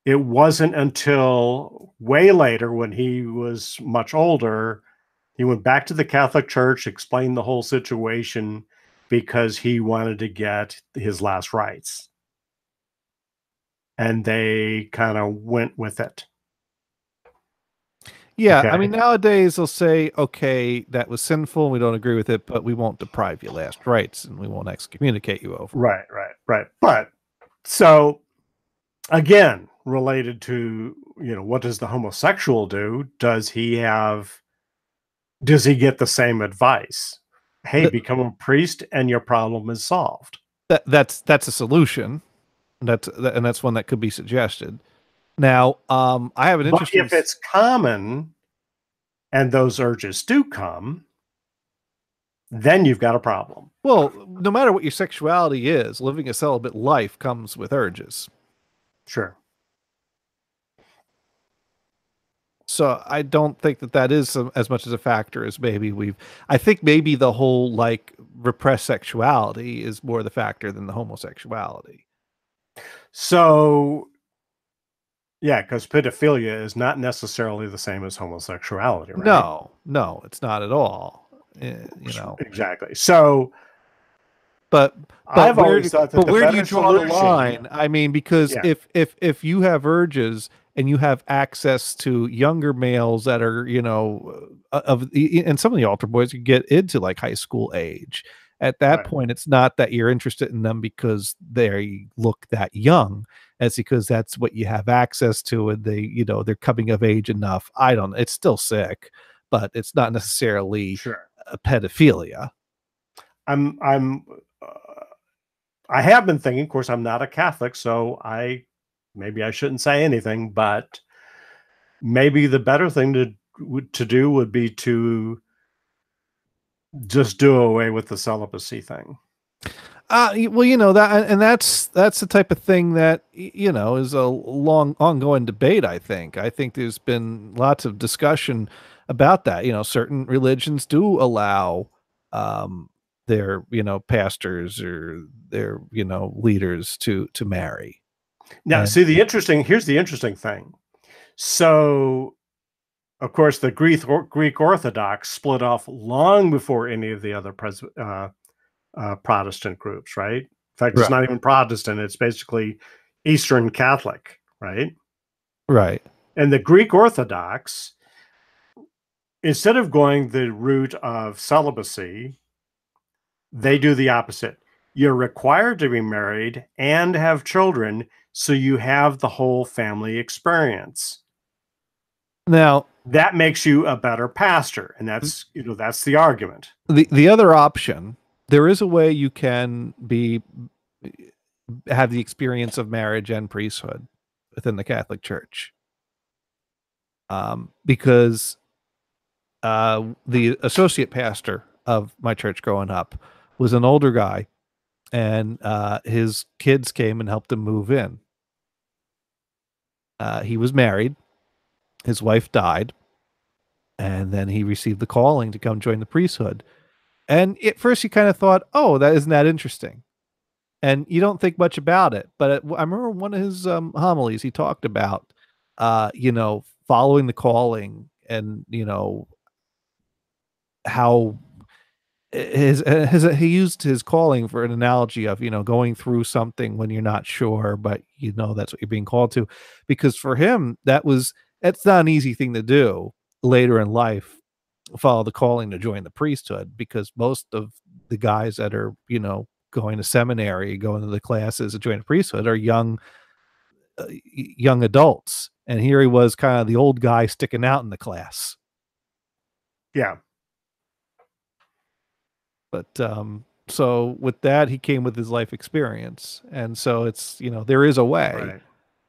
Speaker 1: It wasn't until way later, when he was much older, he went back to the Catholic Church, explained the whole situation because he wanted to get his last rites. And they kind of went with it.
Speaker 2: Yeah,
Speaker 1: Okay.
Speaker 2: I mean, nowadays they'll say, okay, that was sinful, we don't agree with it, but we won't deprive you last rights and we won't excommunicate you over it.
Speaker 1: Right. But so again, related to, what does the homosexual do? Does he get the same advice? Hey,
Speaker 2: Th-
Speaker 1: become a priest and your problem is solved.
Speaker 2: that's a solution. That's one that could be suggested. Now, I have an
Speaker 1: But
Speaker 2: interesting.
Speaker 1: if it's common and those urges do come, then you've got a problem.
Speaker 2: Well, no matter what your sexuality is, living a celibate life comes with urges.
Speaker 1: Sure.
Speaker 2: So I don't think that is as much as a factor as maybe we've. I think maybe the whole like repressed sexuality is more the factor than the homosexuality.
Speaker 1: So, yeah, because pedophilia is not necessarily the same as homosexuality, right?
Speaker 2: No, it's not at all. You know,
Speaker 1: Exactly. So,
Speaker 2: but
Speaker 1: I've always thought that the
Speaker 2: where do you
Speaker 1: better
Speaker 2: draw the
Speaker 1: solution,
Speaker 2: line? I mean, because
Speaker 1: yeah,
Speaker 2: if you have urges and you have access to younger males that are, and some of the altar boys you get into like high school age. At that
Speaker 1: right,
Speaker 2: point, it's not that you're interested in them because they look that young. It's because that's what you have access to, and they're coming of age enough. I don't. It's still sick, but it's not necessarily
Speaker 1: sure.
Speaker 2: a pedophilia.
Speaker 1: I'm I have been thinking, of course, I'm not a Catholic, so maybe I shouldn't say anything, but maybe the better thing to do would be to just do away with the celibacy thing.
Speaker 2: Well, and that's the type of thing that is a long ongoing debate. I think there's been lots of discussion about that. Certain religions do allow their pastors or their leaders to marry.
Speaker 1: Now,
Speaker 2: And
Speaker 1: see, here's the interesting thing. So, of course, the Greek Orthodox split off long before any of the other Protestant groups, right? In fact, it's
Speaker 2: right,
Speaker 1: not even Protestant; it's basically Eastern Catholic, right?
Speaker 2: right.
Speaker 1: And the Greek Orthodox, instead of going the route of celibacy, they do the opposite. You're required to be married and have children, so you have the whole family experience.
Speaker 2: Now,
Speaker 1: That makes you a better pastor, and that's the argument.
Speaker 2: the other option, there is a way you can have the experience of marriage and priesthood within the Catholic Church. Because the associate pastor of my church growing up was an older guy, and his kids came and helped him move in. He was married, his wife died, and then he received the calling to come join the priesthood. And at first, he kind of thought, "Oh, that isn't that interesting." And you don't think much about it. But I remember one of his homilies, he talked about, following the calling, and how he used his calling for an analogy of going through something when you're not sure, but that's what you're being called to, because for him that's not an easy thing to do later in life, follow the calling to join the priesthood, because most of the guys that are going to seminary, going to the classes to join the priesthood are young adults, and here he was kind of the old guy sticking out in the class.
Speaker 1: Yeah.
Speaker 2: But so with that, he came with his life experience, and so it's there is a way.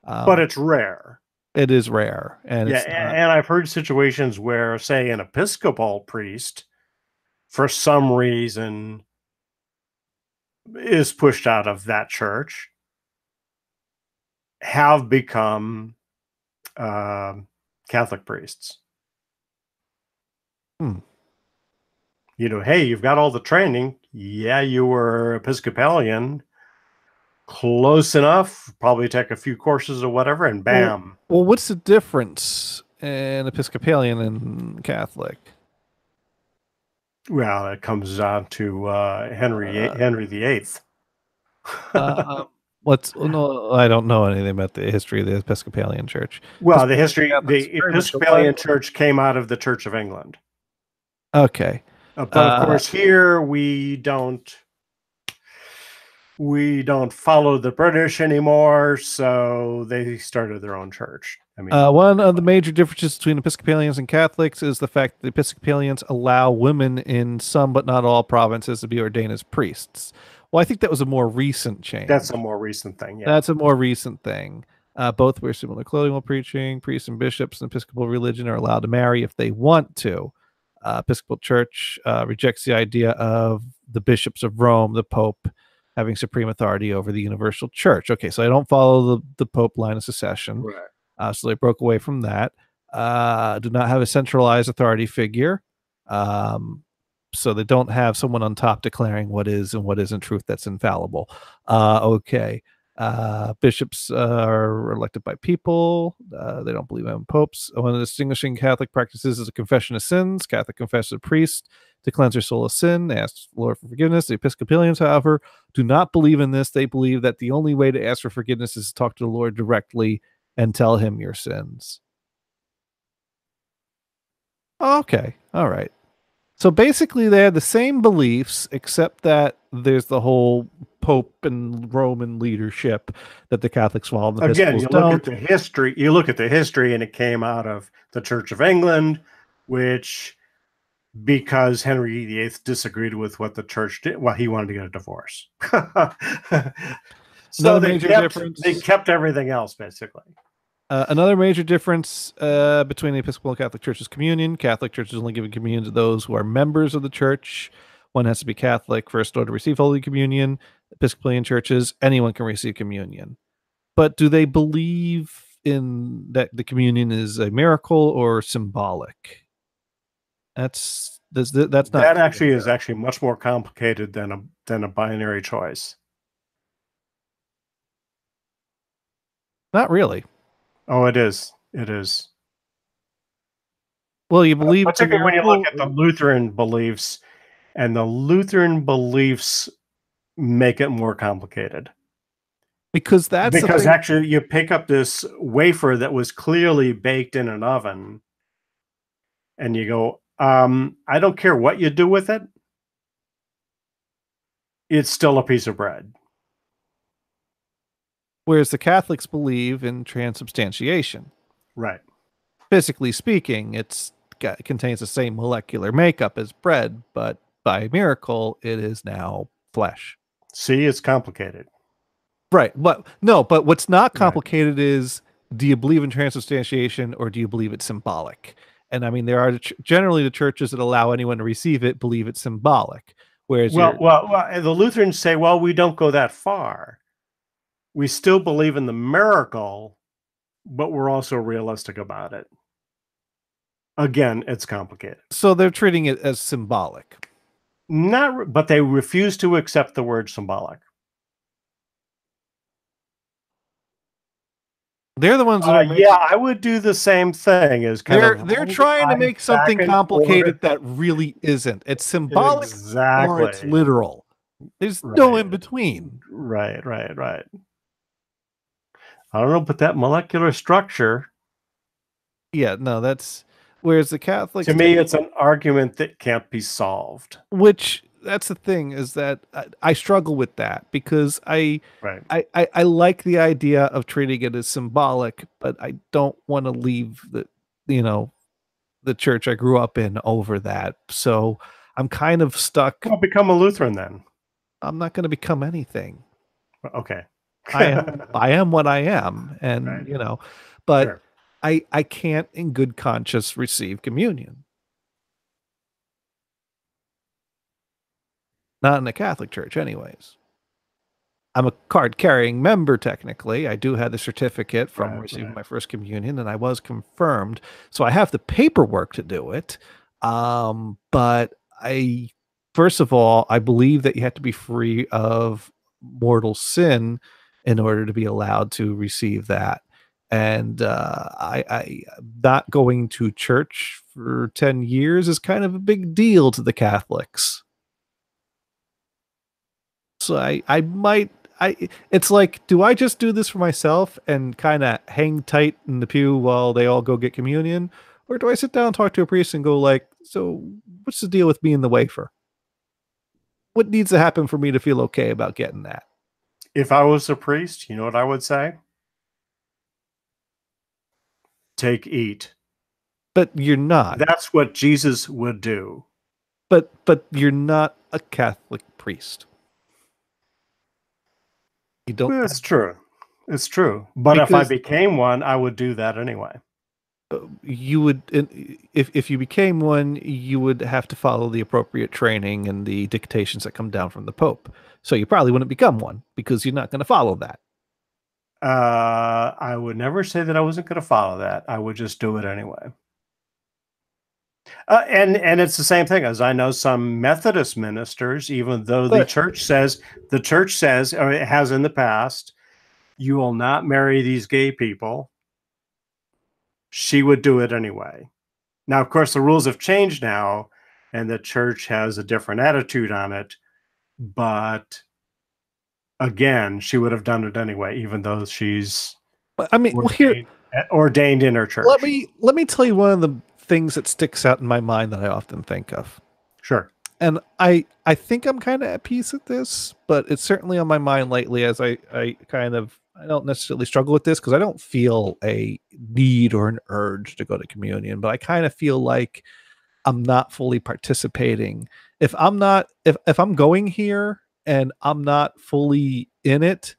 Speaker 1: Right. But it's rare.
Speaker 2: It is rare, and
Speaker 1: Yeah,
Speaker 2: it's not.
Speaker 1: and I've heard situations where, say, an Episcopal priest, for some reason, is pushed out of that church, have become Catholic priests.
Speaker 2: Hmm.
Speaker 1: Hey, you've got all the training. Yeah, you were Episcopalian, close enough, probably take a few courses or whatever, and bam.
Speaker 2: Well, what's the difference in Episcopalian and Catholic?
Speaker 1: Well, it comes down to Henry VIII.
Speaker 2: Uh, what's no? I don't know anything about the history of the Episcopalian Church.
Speaker 1: Well,
Speaker 2: Catholic's
Speaker 1: the
Speaker 2: very much
Speaker 1: Episcopalian
Speaker 2: alike.
Speaker 1: Church came out of the Church of England.
Speaker 2: Okay.
Speaker 1: But of course, here we don't follow the British anymore, so they started their own church. I mean,
Speaker 2: one of the major differences between Episcopalians and Catholics is the fact that the Episcopalians allow women in some but not all provinces to be ordained as priests. Well, I think that was a more recent change.
Speaker 1: That's a more recent thing. Yeah,
Speaker 2: that's a more recent thing. Both wear similar clothing while preaching. Priests and bishops in Episcopal religion are allowed to marry if they want to. Episcopal Church rejects the idea of the bishops of Rome, the Pope, having supreme authority over the universal church. Okay, so I don't follow the Pope line of succession.
Speaker 1: right.
Speaker 2: So they broke away from that. Do not have a centralized authority figure. So they don't have someone on top declaring what is and what isn't truth that's infallible. Okay. Bishops are elected by people. They don't believe in popes. One of the distinguishing Catholic practices is a confession of sins. Catholic confesses a priest to cleanse their soul of sin, asks the Lord for forgiveness. The Episcopalians, however, do not believe in this. They believe that the only way to ask for forgiveness is to talk to the Lord directly and tell him your sins. Okay. All right. So basically, they have the same beliefs, except that there's the whole Pope and Roman leadership that the Catholics follow. The
Speaker 1: Again,
Speaker 2: Episcopals
Speaker 1: you
Speaker 2: don't.
Speaker 1: look at the history. You look at the history, and it came out of the Church of England, which, because Henry VIII disagreed with what the church did, well, he wanted to get a divorce. So they kept everything else basically.
Speaker 2: Another major difference between the Episcopal and Catholic Church is communion. Catholic Church is only giving communion to those who are members of the church. One has to be Catholic first order to receive Holy Communion. Episcopalian churches, anyone can receive communion. But do they believe in that the communion is a miracle or symbolic? That's not.
Speaker 1: That actually is actually much more complicated than a binary choice.
Speaker 2: Not really.
Speaker 1: Oh, it is. It is.
Speaker 2: Well, you believe,
Speaker 1: particularly when you look at the Lutheran beliefs, and the Lutheran beliefs make it more complicated.
Speaker 2: Because
Speaker 1: actually you pick up this wafer that was clearly baked in an oven, and you go, I don't care what you do with it, it's still a piece of bread.
Speaker 2: Whereas the Catholics believe in transubstantiation.
Speaker 1: Right.
Speaker 2: Physically speaking, it contains the same molecular makeup as bread, but by miracle, it is now flesh.
Speaker 1: See, it's complicated.
Speaker 2: Right. But what's not complicated is, do you believe in transubstantiation or do you believe it's symbolic? And I mean, there are generally the churches that allow anyone to receive it believe it's symbolic. Whereas
Speaker 1: the Lutherans say, well, we don't go that far. We still believe in the miracle, but we're also realistic about it. Again, it's complicated.
Speaker 2: So they're treating it as symbolic.
Speaker 1: But they refuse to accept the word symbolic.
Speaker 2: They're the ones that
Speaker 1: I would do the same thing.
Speaker 2: They're trying to make something complicated that really isn't. It's symbolic or it's literal. There's no in between.
Speaker 1: Right. I don't know, but that molecular structure.
Speaker 2: Yeah, no, that's whereas the Catholics.
Speaker 1: To me, it's an argument that can't be solved.
Speaker 2: Which that's the thing is that I struggle with that because I like the idea of treating it as symbolic, but I don't want to leave the church I grew up in over that. So I'm kind of stuck.
Speaker 1: Well, become a Lutheran then.
Speaker 2: I'm not going to become anything.
Speaker 1: Okay.
Speaker 2: I am what I am, and but sure. I can't in good conscience receive communion. Not in the Catholic Church, anyways. I'm a card-carrying member, technically. I do have the certificate from receiving my first communion, and I was confirmed. So I have the paperwork to do it. But first of all, I believe that you have to be free of mortal sin in order to be allowed to receive that. And I not going to church for 10 years is kind of a big deal to the Catholics. So I might it's like, do I just do this for myself and kind of hang tight in the pew while they all go get communion? Or do I sit down and talk to a priest and go like, so what's the deal with me in the wafer? What needs to happen for me to feel okay about getting that?
Speaker 1: If I was a priest, you know what I would say? Take, eat.
Speaker 2: But you're not.
Speaker 1: That's what Jesus would do.
Speaker 2: But you're not a Catholic priest. You don't.
Speaker 1: It's true. It's true. But if I became one, I would do that anyway.
Speaker 2: You would, if you became one, you would have to follow the appropriate training and the dictations that come down from the Pope. So you probably wouldn't become one because you're not going to follow that.
Speaker 1: I would never say that I wasn't going to follow that. I would just do it anyway. And it's the same thing as I know some Methodist ministers, even though the church says, or it has in the past, you will not marry these gay people. She would do it anyway. Now, of course, the rules have changed now, and the church has a different attitude on it. But again, she would have done it anyway, even though she's ordained in her church.
Speaker 2: Let me tell you one of the things that sticks out in my mind that I often think of.
Speaker 1: Sure.
Speaker 2: And I think I'm kind of at peace with this, but it's certainly on my mind lately as I don't necessarily struggle with this because I don't feel a need or an urge to go to communion, but I kind of feel like I'm not fully participating. If I'm going here and I'm not fully in it,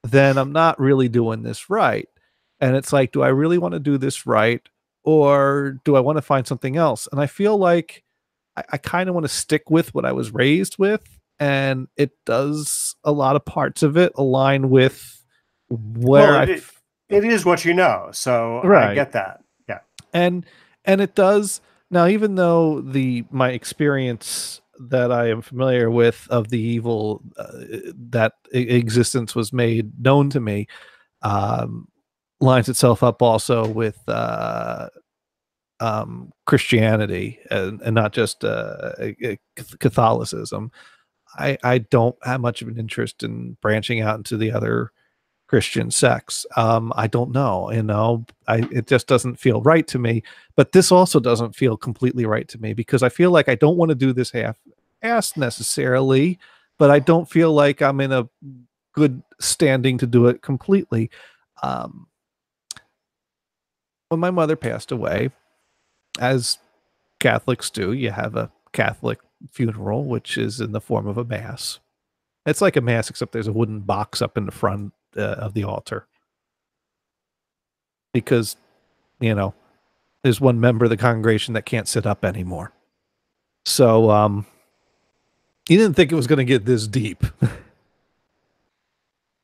Speaker 2: then I'm not really doing this right. And it's like, do I really want to do this right? Or do I want to find something else? And I feel like I kind of want to stick with what I was raised with. And it does a lot of parts of it align with where
Speaker 1: it is what you know. So right. I get that. Yeah.
Speaker 2: And it does now, even though my experience that I am familiar with of the evil that existence was made known to me lines itself up also with Christianity and not just Catholicism. I don't have much of an interest in branching out into the other Christian sects. I don't know, it just doesn't feel right to me. But this also doesn't feel completely right to me because I feel like I don't want to do this half-assed necessarily, but I don't feel like I'm in a good standing to do it completely. When my mother passed away, as Catholics do, you have a Catholic funeral, which is in the form of a mass. It's like a mass, except there's a wooden box up in the front of the altar. Because, there's one member of the congregation that can't sit up anymore. So, you didn't think it was going to get this deep.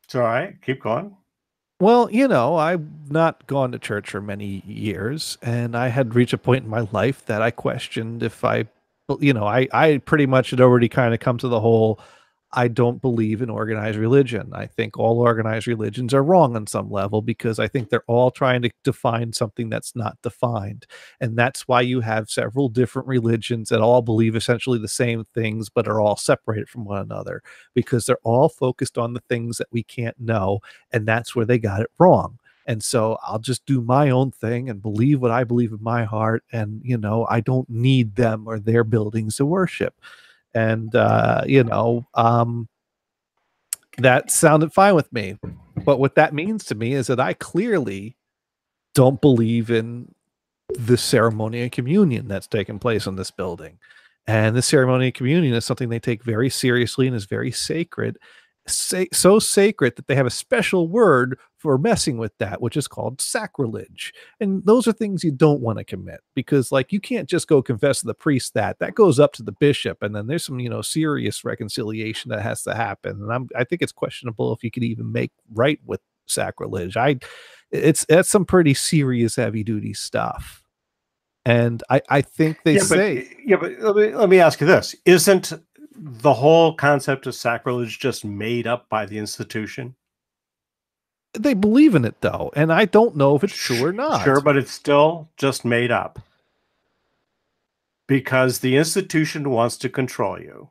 Speaker 1: It's all right. Keep going.
Speaker 2: Well, I've not gone to church for many years, and I had reached a point in my life that I questioned if I pretty much had already kind of come to the whole, I don't believe in organized religion. I think all organized religions are wrong on some level because I think they're all trying to define something that's not defined. And that's why you have several different religions that all believe essentially the same things, but are all separated from one another because they're all focused on the things that we can't know. And that's where they got it wrong. And so I'll just do my own thing and believe what I believe in my heart. And, I don't need them or their buildings to worship. And, that sounded fine with me. But what that means to me is that I clearly don't believe in the ceremony of communion that's taking place in this building. And the ceremony of communion is something they take very seriously and is very sacred. So sacred that they have a special word for messing with that, which is called sacrilege. And those are things you don't want to commit because you can't just go confess to the priest that goes up to the bishop. And then there's some, serious reconciliation that has to happen. And I think it's questionable if you could even make right with sacrilege. That's some pretty serious heavy duty stuff. And I think they
Speaker 1: but let me ask you this. Isn't the whole concept of sacrilege just made up by the institution?
Speaker 2: They believe in it though, and I don't know if it's true or
Speaker 1: Sure,
Speaker 2: not.
Speaker 1: but it's still just made up because the institution wants to control you.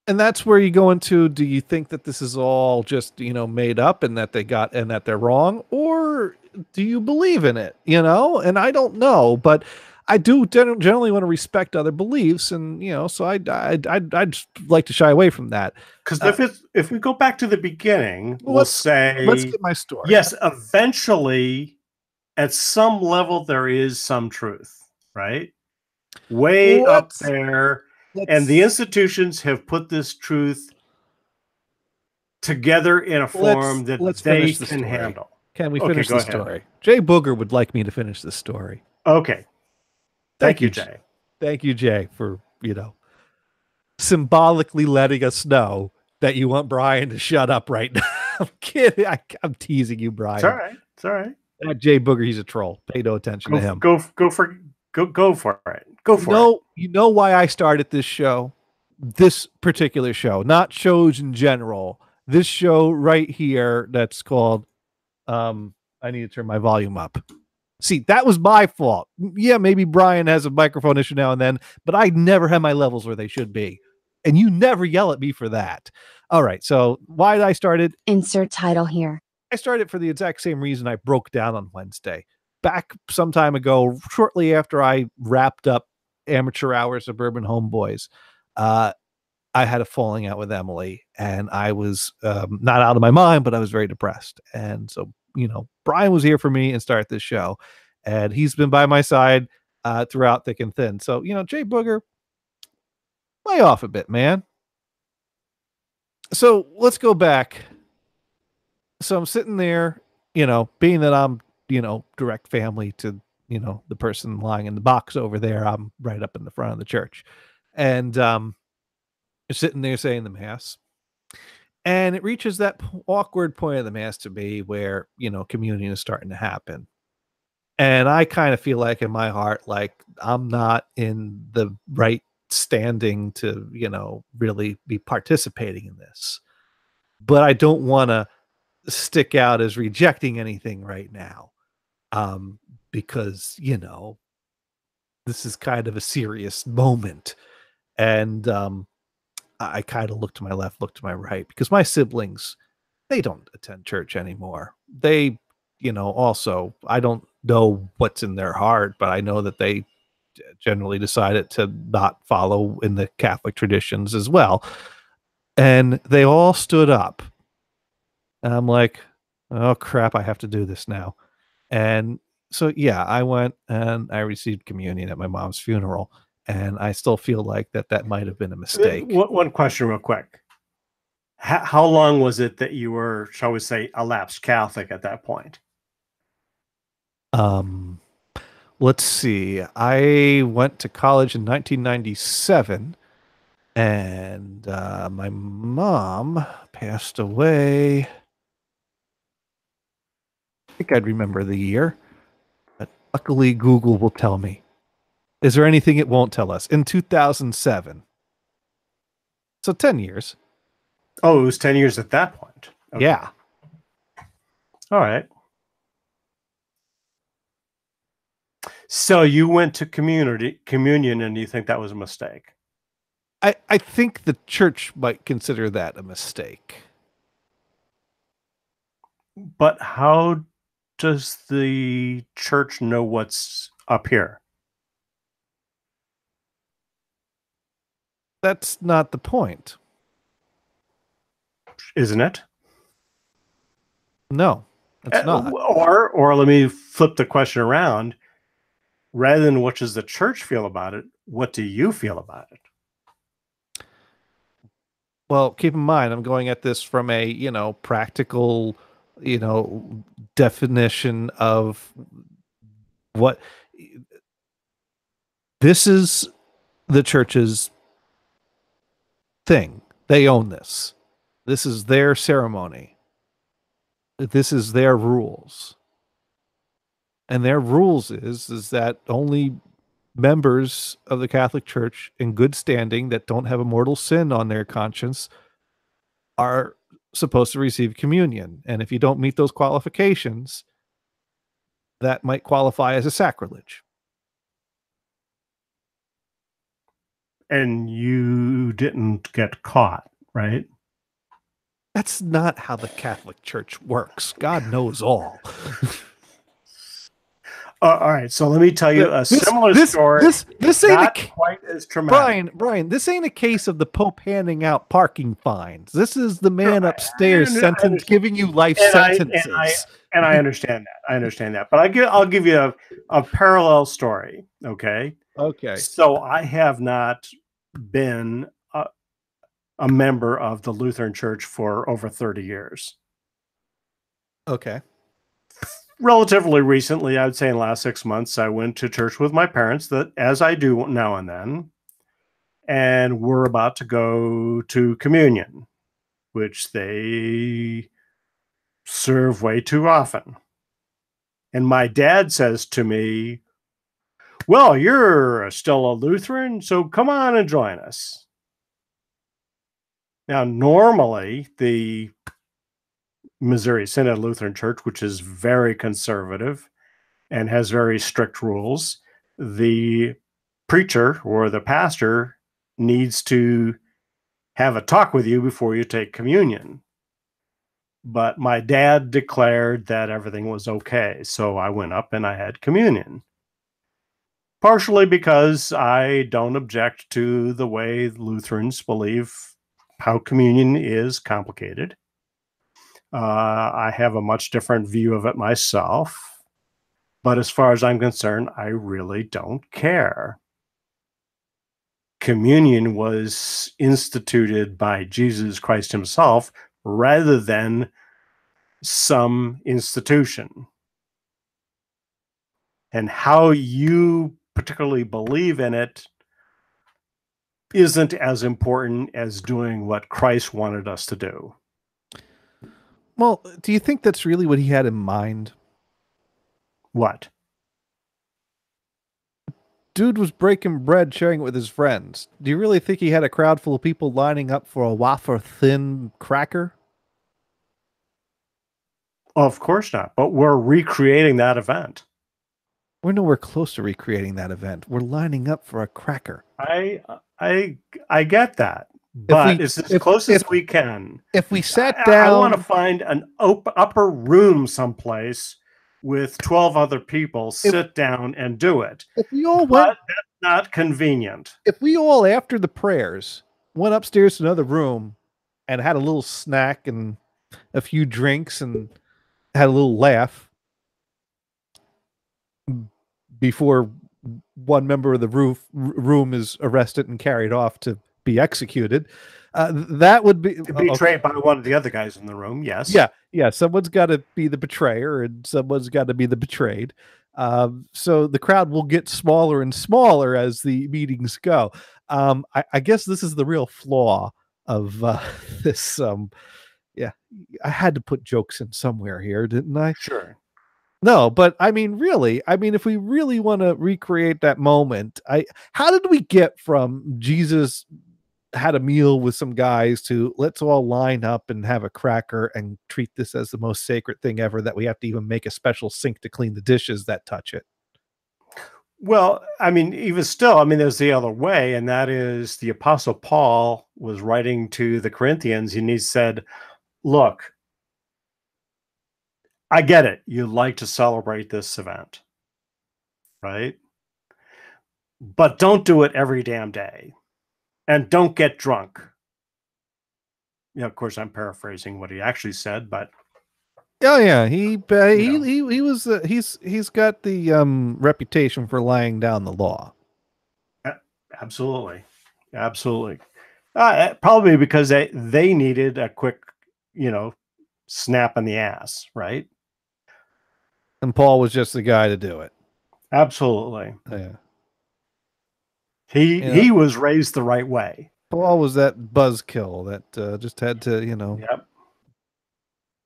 Speaker 2: And that's where you go into, do you think that this is all just, made up and that they got and that they're wrong, or do you believe in it, and I don't know, but I do generally want to respect other beliefs, and so I'd just like to shy away from that.
Speaker 1: Because if we go back to the beginning,
Speaker 2: Well,
Speaker 1: we'll
Speaker 2: let's
Speaker 1: say
Speaker 2: get my story.
Speaker 1: yes, eventually at some level there is some truth, right? Way up
Speaker 2: let's
Speaker 1: there, and the
Speaker 2: let's
Speaker 1: institutions have put this truth together in a form that
Speaker 2: let's
Speaker 1: they
Speaker 2: finish the
Speaker 1: can
Speaker 2: story.
Speaker 1: handle.
Speaker 2: Can we
Speaker 1: Okay,
Speaker 2: finish
Speaker 1: go
Speaker 2: the
Speaker 1: ahead.
Speaker 2: story? Jay Booger would like me to finish the story.
Speaker 1: Okay. Thank you, Jay.
Speaker 2: Thank you, Jay, for symbolically letting us know that you want Brian to shut up right now. I'm kidding. I'm teasing you,
Speaker 1: It's all
Speaker 2: Brian.
Speaker 1: right. It's all right.
Speaker 2: That Jay Booger, he's a troll. Pay no attention to him.
Speaker 1: Go for it. Go for it.
Speaker 2: You know why I started this show? This particular show, not shows in general. This show right here that's called I need to turn my volume up. See, that was my fault. Yeah, maybe Brian has a microphone issue now and then, but I never have my levels where they should be. And you never yell at me for that. All right. So why did I start it?
Speaker 3: Insert title here.
Speaker 2: I started for the exact same reason I broke down on Wednesday. Back some time ago, shortly after I wrapped up Amateur Hour Suburban Homeboys, I had a falling out with Emily, and I was not out of my mind, but I was very depressed. And so, Brian was here for me and started this show, and he's been by my side throughout thick and thin. So, Jay Booger, lay off a bit, man. So let's go back. So I'm sitting there, being that I'm, direct family to, the person lying in the box over there. I'm right up in the front of the church. And sitting there saying the mass. And it reaches that awkward point of the mass to me where, communion is starting to happen. And I kind of feel like in my heart, like I'm not in the right standing to, really be participating in this. But I don't want to stick out as rejecting anything right now. Because, this is kind of a serious moment. And I kind of look to my left, look to my right, because my siblings, they don't attend church anymore. They, also, I don't know what's in their heart, but I know that they generally decided to not follow in the Catholic traditions as well. And they all stood up. And I'm like, oh crap, I have to do this now. And so, yeah, I went and I received communion at my mom's funeral. And I still feel like that might have been a mistake.
Speaker 1: One question real quick. How long was it that you were, shall we say, a lapsed Catholic at that point?
Speaker 2: Let's see. I went to college in 1997, and my mom passed away. I think I'd remember the year, but luckily Google will tell me. Is there anything it won't tell us? In 2007. So 10 years.
Speaker 1: Oh, it was 10 years at that point.
Speaker 2: Okay. Yeah.
Speaker 1: All right. So you went to communion and you think that was a mistake?
Speaker 2: I think the church might consider that a mistake.
Speaker 1: But how does the church know what's up here?
Speaker 2: That's not the point.
Speaker 1: Isn't it?
Speaker 2: No, it's not.
Speaker 1: Or let me flip the question around. Rather than what does the church feel about it, what do you feel about it?
Speaker 2: Well, keep in mind, I'm going at this from a, practical, definition of what this is the church's thing. They own this. This is their ceremony. This is their rules. And their rules is that only members of the Catholic Church in good standing that don't have a mortal sin on their conscience are supposed to receive communion. And if you don't meet those qualifications, that might qualify as a sacrilege.
Speaker 1: And you didn't get caught, right?
Speaker 2: That's not how the Catholic Church works. God knows all.
Speaker 1: All right, so let me tell you a similar story.
Speaker 2: This ain't
Speaker 1: not quite as traumatic.
Speaker 2: Brian, this ain't a case of the Pope handing out parking fines. This is the man upstairs giving you life sentences.
Speaker 1: I understand that. I understand that. But I'll give you a parallel story. Okay.
Speaker 2: Okay.
Speaker 1: So I have not been a member of the Lutheran Church for over 30 years.
Speaker 2: Okay.
Speaker 1: Relatively recently, I would say in the last 6 months, I went to church with my parents, that as I do now and then, and we're about to go to communion, which they serve way too often. And my dad says to me, well, you're still a Lutheran, so come on and join us. Now, normally, the Missouri Synod Lutheran Church, which is very conservative and has very strict rules, the preacher or the pastor needs to have a talk with you before you take communion. But my dad declared that everything was okay, so I went up and I had communion. Partially because I don't object to the way Lutherans believe how communion is complicated. I have a much different view of it myself, but as far as I'm concerned, I really don't care. Communion was instituted by Jesus Christ himself rather than some institution. And how you particularly believe in it isn't as important as doing what Christ wanted us to do.
Speaker 2: Well, do you think that's really what he had in mind?
Speaker 1: What?
Speaker 2: Dude was breaking bread, sharing it with his friends. Do you really think he had a crowd full of people lining up for a wafer thin cracker?
Speaker 1: Of course not, but we're recreating that event.
Speaker 2: We're nowhere close to recreating that event. We're lining up for a cracker.
Speaker 1: I get that. But it's as close as we can.
Speaker 2: If we sat down,
Speaker 1: I want to find an upper room someplace with 12 other people, sit down and do it.
Speaker 2: If we all went,
Speaker 1: that's not convenient.
Speaker 2: If we all, after the prayers, went upstairs to another room and had a little snack and a few drinks and had a little laugh before one member of the room is arrested and carried off to be executed, that would be
Speaker 1: betrayed by one of the other guys in the room. Yes.
Speaker 2: Yeah. Someone's got to be the betrayer and someone's got to be the betrayed. So the crowd will get smaller and smaller as the meetings go. I guess this is the real flaw of this. Yeah, I had to put jokes in somewhere here, didn't I?
Speaker 1: Sure.
Speaker 2: No, but I mean, really, if we really want to recreate that moment, how did we get from Jesus had a meal with some guys to let's all line up and have a cracker and treat this as the most sacred thing ever that we have to even make a special sink to clean the dishes that touch it?
Speaker 1: Well, I mean, even still, I mean, there's the other way, and that is the Apostle Paul was writing to the Corinthians, and he said, look, I get it. You like to celebrate this event, right? But don't do it every damn day. And don't get drunk. Yeah, of course, I'm paraphrasing what he actually said, but
Speaker 2: oh yeah, he was he's got the reputation for laying down the law.
Speaker 1: Absolutely. Probably because they needed a quick, snap in the ass, right?
Speaker 2: And Paul was just the guy to do it.
Speaker 1: Absolutely.
Speaker 2: Yeah.
Speaker 1: He was raised the right way.
Speaker 2: Paul was that buzzkill that just had to,
Speaker 1: Yep.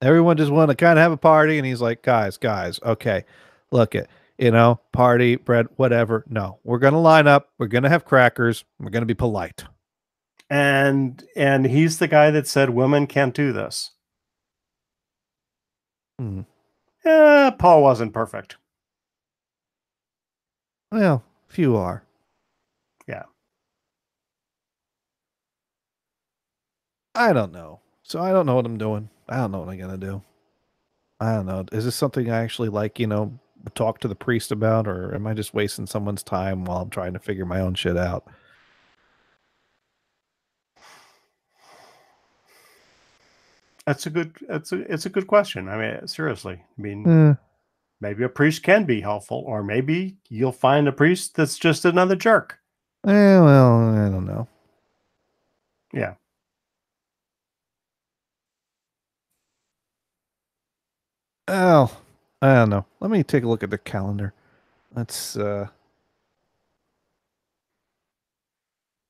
Speaker 2: Everyone just wanted to kind of have a party, and he's like, guys, okay, look it, party, bread, whatever. No, we're gonna line up, we're gonna have crackers, we're gonna be polite.
Speaker 1: And he's the guy that said women can't do this. Paul wasn't perfect.
Speaker 2: Well, few are.
Speaker 1: Yeah.
Speaker 2: I don't know. So I don't know what I'm doing. I don't know what I'm gonna do. I don't know. Is this something I actually like, talk to the priest about, or am I just wasting someone's time while I'm trying to figure my own shit out?
Speaker 1: It's a good question. I mean, seriously. I mean,
Speaker 2: Eh,
Speaker 1: maybe a priest can be helpful, or maybe you'll find a priest that's just another jerk.
Speaker 2: well, I don't know.
Speaker 1: Yeah.
Speaker 2: Oh, I don't know. Let me take a look at the calendar. Let's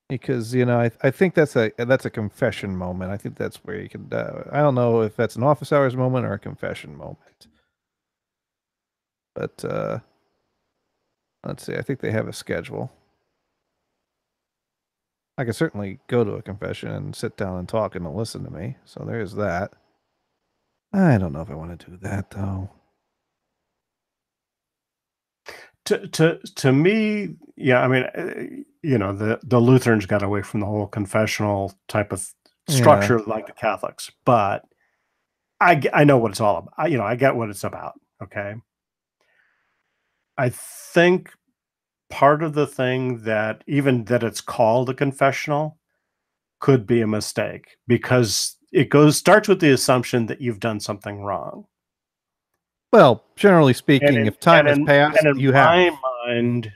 Speaker 2: because I think that's a confession moment. I think that's where you can I don't know if that's an office hours moment or a confession moment. But let's see. I think they have a schedule. I could certainly go to a confession and sit down and talk and listen to me. So there's that. I don't know if I want to do that though.
Speaker 1: To me, yeah. I mean, the Lutherans got away from the whole confessional type of
Speaker 2: Yeah.
Speaker 1: structure like the Catholics, but I know what it's all about. I get what it's about. Okay. I think part of the thing that even that it's called a confessional could be a mistake because it starts with the assumption that you've done something wrong.
Speaker 2: Well, generally
Speaker 1: And
Speaker 2: speaking,
Speaker 1: in
Speaker 2: if time
Speaker 1: and
Speaker 2: has
Speaker 1: in and
Speaker 2: passed,
Speaker 1: in
Speaker 2: you
Speaker 1: my
Speaker 2: have.
Speaker 1: mind,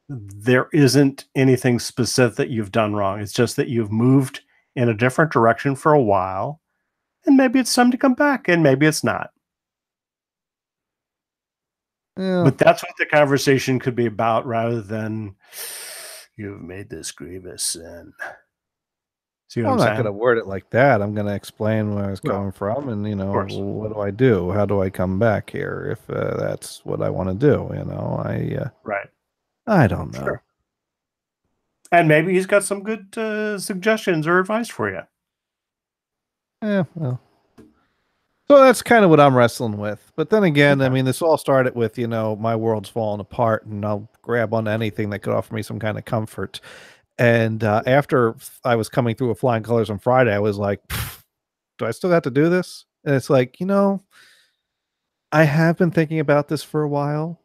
Speaker 1: there isn't anything specific that you've done wrong. It's just that you've moved in a different direction for a while, and maybe it's time to come back, and maybe it's not.
Speaker 2: Yeah.
Speaker 1: But that's what the conversation could be about rather than you've made this grievous sin. See what
Speaker 2: Well,
Speaker 1: I'm
Speaker 2: I'm not going to
Speaker 1: saying?
Speaker 2: word it like that. I'm going to explain where I was
Speaker 1: Well,
Speaker 2: coming from, and
Speaker 1: of course.
Speaker 2: what do I do? How do I come back here if that's what I want to do?
Speaker 1: Right.
Speaker 2: I don't know.
Speaker 1: Sure. And maybe he's got some good suggestions or advice for you.
Speaker 2: Yeah, well. So that's kind of what I'm wrestling with. But then again, I
Speaker 1: Okay.
Speaker 2: mean, this all started with, my world's falling apart and I'll grab on anything that could offer me some kind of comfort. And after I was coming through with flying colors on Friday, I was like, do I still have to do this? And it's like, I have been thinking about this for a while.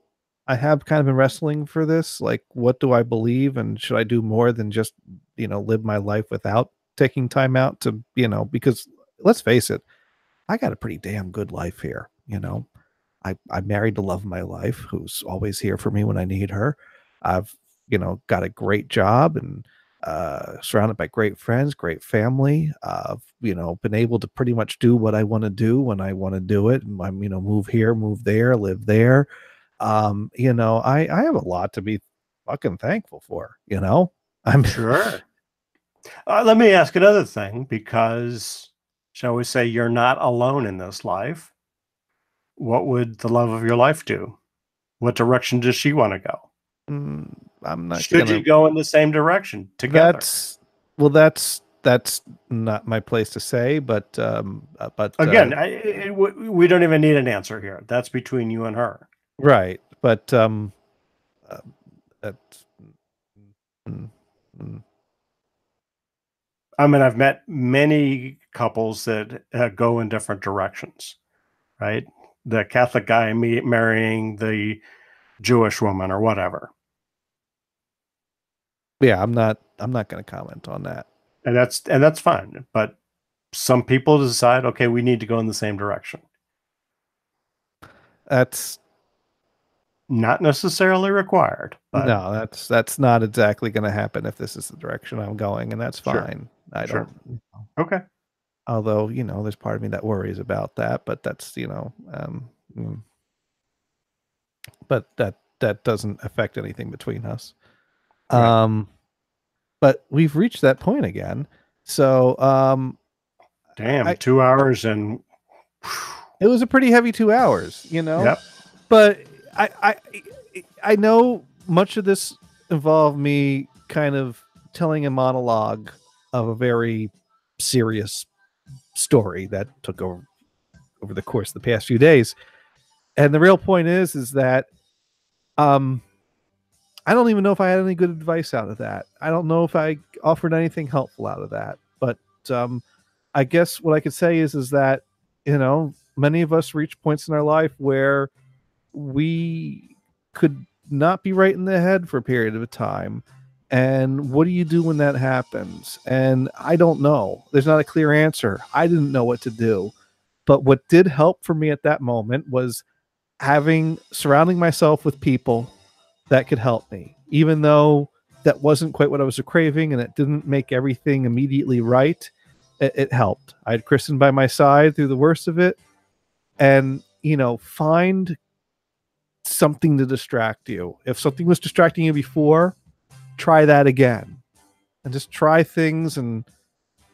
Speaker 2: I have kind of been wrestling for this. Like, what do I believe? And should I do more than just, live my life without taking time out to, because let's face it, I got a pretty damn good life here. I married the love of my life who's always here for me when I need her. I've, got a great job and surrounded by great friends, great family. I've, been able to pretty much do what I want to do when I want to do it. And I'm, move here, move there, live there. I have a lot to be fucking thankful for. I'm
Speaker 1: Sure. Let me ask another thing because, shall we say, you're not alone in this life. What would the love of your life do? What direction does she want to go?
Speaker 2: I'm not
Speaker 1: Should
Speaker 2: gonna
Speaker 1: you go in the same direction together?
Speaker 2: That's well, that's not my place to say,
Speaker 1: Again, we don't even need an answer here. That's between you and her.
Speaker 2: right, but uh, that's mm, mm,
Speaker 1: I mean, I've met many couples that go in different directions, right? The Catholic guy marrying the Jewish woman or whatever.
Speaker 2: yeah, I'm not going to comment on that.
Speaker 1: And that's fine. But some people decide, okay, we need to go in the same direction.
Speaker 2: That's
Speaker 1: Not necessarily required, but
Speaker 2: no, that's not exactly going to happen if this is the direction I'm going, and that's
Speaker 1: sure,
Speaker 2: fine. I
Speaker 1: sure.
Speaker 2: don't.
Speaker 1: Okay.
Speaker 2: Although there's part of me that worries about that, but that's but that doesn't affect anything between us.
Speaker 1: Right.
Speaker 2: Um, but we've reached that point again. So
Speaker 1: Damn,
Speaker 2: I
Speaker 1: 2 hours and
Speaker 2: it was a pretty heavy 2 hours.
Speaker 1: yep.
Speaker 2: But I I I know much of this involved me kind of telling a monologue of a very serious story that took over the course of the past few days. And the real point is that I don't even know if I had any good advice out of that. I don't know if I offered anything helpful out of that. But I guess what I could say is that, many of us reach points in our life where we could not be right in the head for a period of time. And what do you do when that happens? And I don't know. There's not a clear answer. I didn't know what to do. But what did help for me at that moment was surrounding myself with people that could help me, even though that wasn't quite what I was craving and it didn't make everything immediately right. It helped. I had Kristen by my side through the worst of it. And, find something to distract you. If something was distracting you before, try that again. And just try things and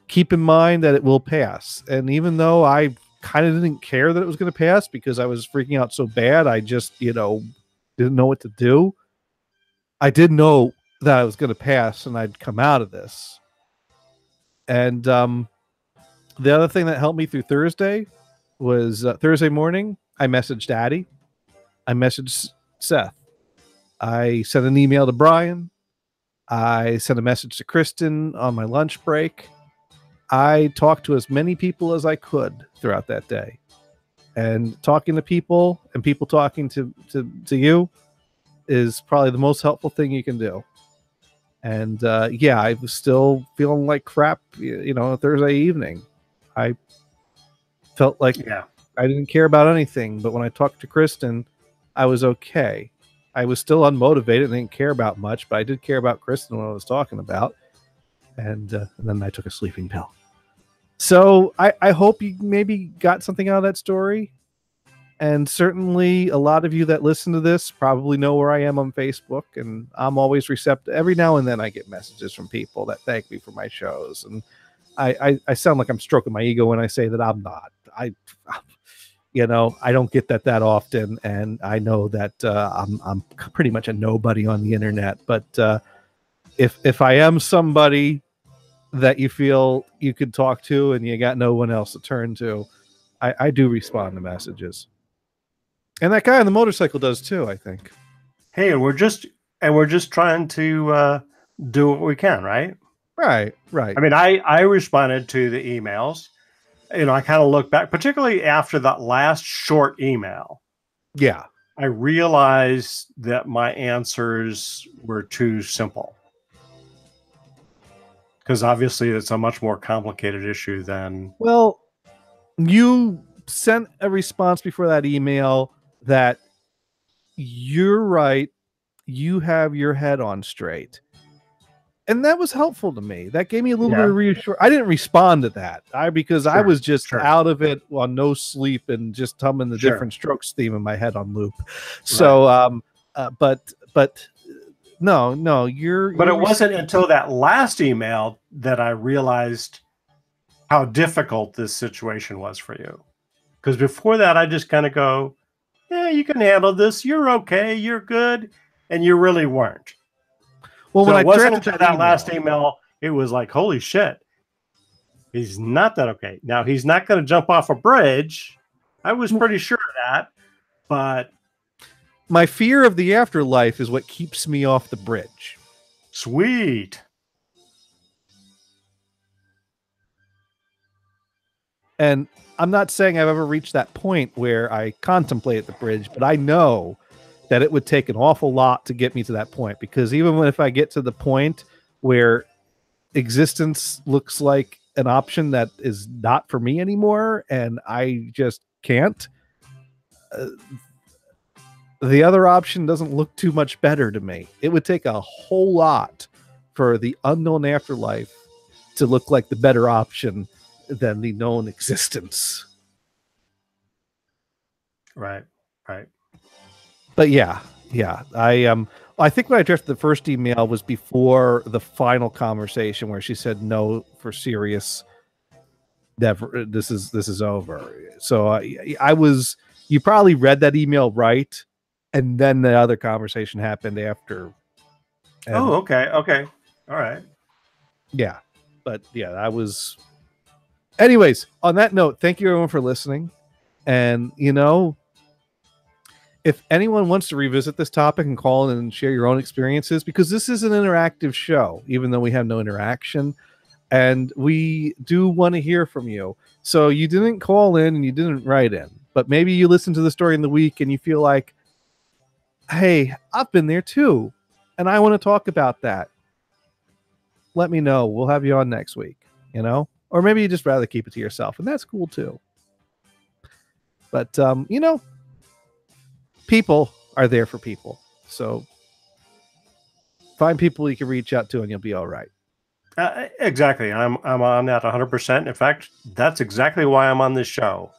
Speaker 2: keep in mind that it will pass. And even though I kind of didn't care that it was going to pass because I was freaking out so bad, I just, didn't know what to do. I did know that I was going to pass and I'd come out of this. And the other thing that helped me through Thursday was Thursday morning, I messaged Addie. I messaged Seth. I sent an email to Brian. I sent a message to Kristen on my lunch break. I talked to as many people as I could throughout that day. And talking to people and people talking to you is probably the most helpful thing you can do. And I was still feeling like crap, Thursday evening. I felt like I didn't care about anything. But when I talked to Kristen, I was okay. I was still unmotivated and didn't care about much, but I did care about Kristen when I was talking about. And then I took a sleeping pill. So I hope you maybe got something out of that story. And certainly a lot of you that listen to this probably know where I am on Facebook. And I'm always receptive. Every now and then I get messages from people that thank me for my shows. And I sound like I'm stroking my ego when I say that I'm not. I don't get that often. And I know that I'm pretty much a nobody on the internet. But if I am somebody that you feel you could talk to and you got no one else to turn to, I do respond to messages. And that guy on the motorcycle does too, I think.
Speaker 1: Hey, we're just trying to do what we can, right?
Speaker 2: Right.
Speaker 1: I mean, I responded to the emails. I kind of look back, particularly after that last short email.
Speaker 2: Yeah.
Speaker 1: I realized that my answers were too simple. Because obviously it's a much more complicated issue than...
Speaker 2: Well, you sent a response before that email that you're right. You have your head on straight. And that was helpful to me. That gave me a little bit of reassurance. I didn't respond to that because I was just out of it on no sleep and just humming the Different Strokes theme in my head on loop. So, but no, you're.
Speaker 1: But it wasn't until that last email that I realized how difficult this situation was for you. Because before that, I just kind of go, yeah, you can handle this. You're okay. You're good. And you really weren't.
Speaker 2: Well,
Speaker 1: so
Speaker 2: when
Speaker 1: it wasn't
Speaker 2: until
Speaker 1: that last email, it was like, holy shit. He's not that okay. Now, he's not going to jump off a bridge. I was pretty sure of that. But
Speaker 2: my fear of the afterlife is what keeps me off the bridge.
Speaker 1: Sweet.
Speaker 2: And I'm not saying I've ever reached that point where I contemplate the bridge, but I know that it would take an awful lot to get me to that point. Because even if I get to the point where existence looks like an option that is not for me anymore, and I just can't, the other option doesn't look too much better to me. It would take a whole lot for the unknown afterlife to look like the better option than the known existence.
Speaker 1: Right.
Speaker 2: But yeah. I think when I drafted the first email was before the final conversation where she said, no, for serious, never, this is over. So I was, you probably read that email right. And then the other conversation happened after.
Speaker 1: Oh, okay. All right.
Speaker 2: Yeah. But yeah, I was. Anyways, on that note, thank you everyone for listening. And, you know, if anyone wants to revisit this topic and call in and share your own experiences, because this is an interactive show, even though we have no interaction, and we do want to hear from you. So you didn't call in and you didn't write in, but maybe you listen to the story in the week and you feel like, hey, I've been there too, and I want to talk about that. Let me know. We'll have you on next week, you know? Or maybe you just rather keep it to yourself, and that's cool too. But, you know, people are there for people. So find people you can reach out to and you'll be all right.
Speaker 1: Exactly. I'm on that 100%. In fact, that's exactly why I'm on this show.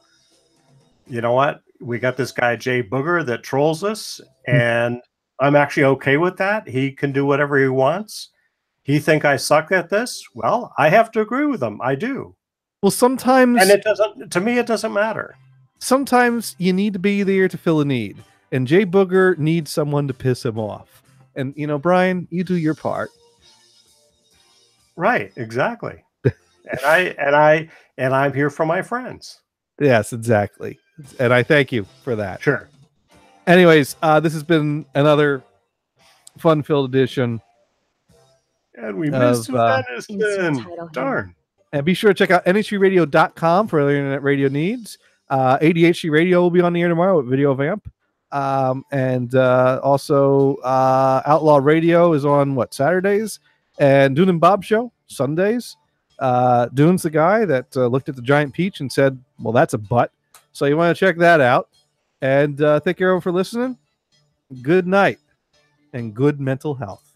Speaker 1: You know what? We got this guy, Jay Booger, that trolls us, and I'm actually okay with that. He can do whatever he wants. He think I suck at this? Well, I have to agree with him. I do.
Speaker 2: Well, sometimes...
Speaker 1: And it doesn't, to me, it doesn't matter.
Speaker 2: Sometimes you need to be there to fill a need. And Jay Booger needs someone to piss him off. And, you know, Brian, you do your part.
Speaker 1: Right, exactly. and I'm here for my friends.
Speaker 2: Yes, exactly. And I thank you for that.
Speaker 1: Sure.
Speaker 2: Anyways, this has been another fun-filled edition.
Speaker 1: And we missed Venison. Darn.
Speaker 2: And be sure to check out nhtradio.com for other internet radio needs. ADHD Radio will be on the air tomorrow with Video Vamp. And also Outlaw Radio is on, Saturdays? And Dune and Bob Show, Sundays. Dune's the guy that looked at the giant peach and said, well, that's a butt. So you want to check that out. And thank you everyone for listening. Good night and good mental health.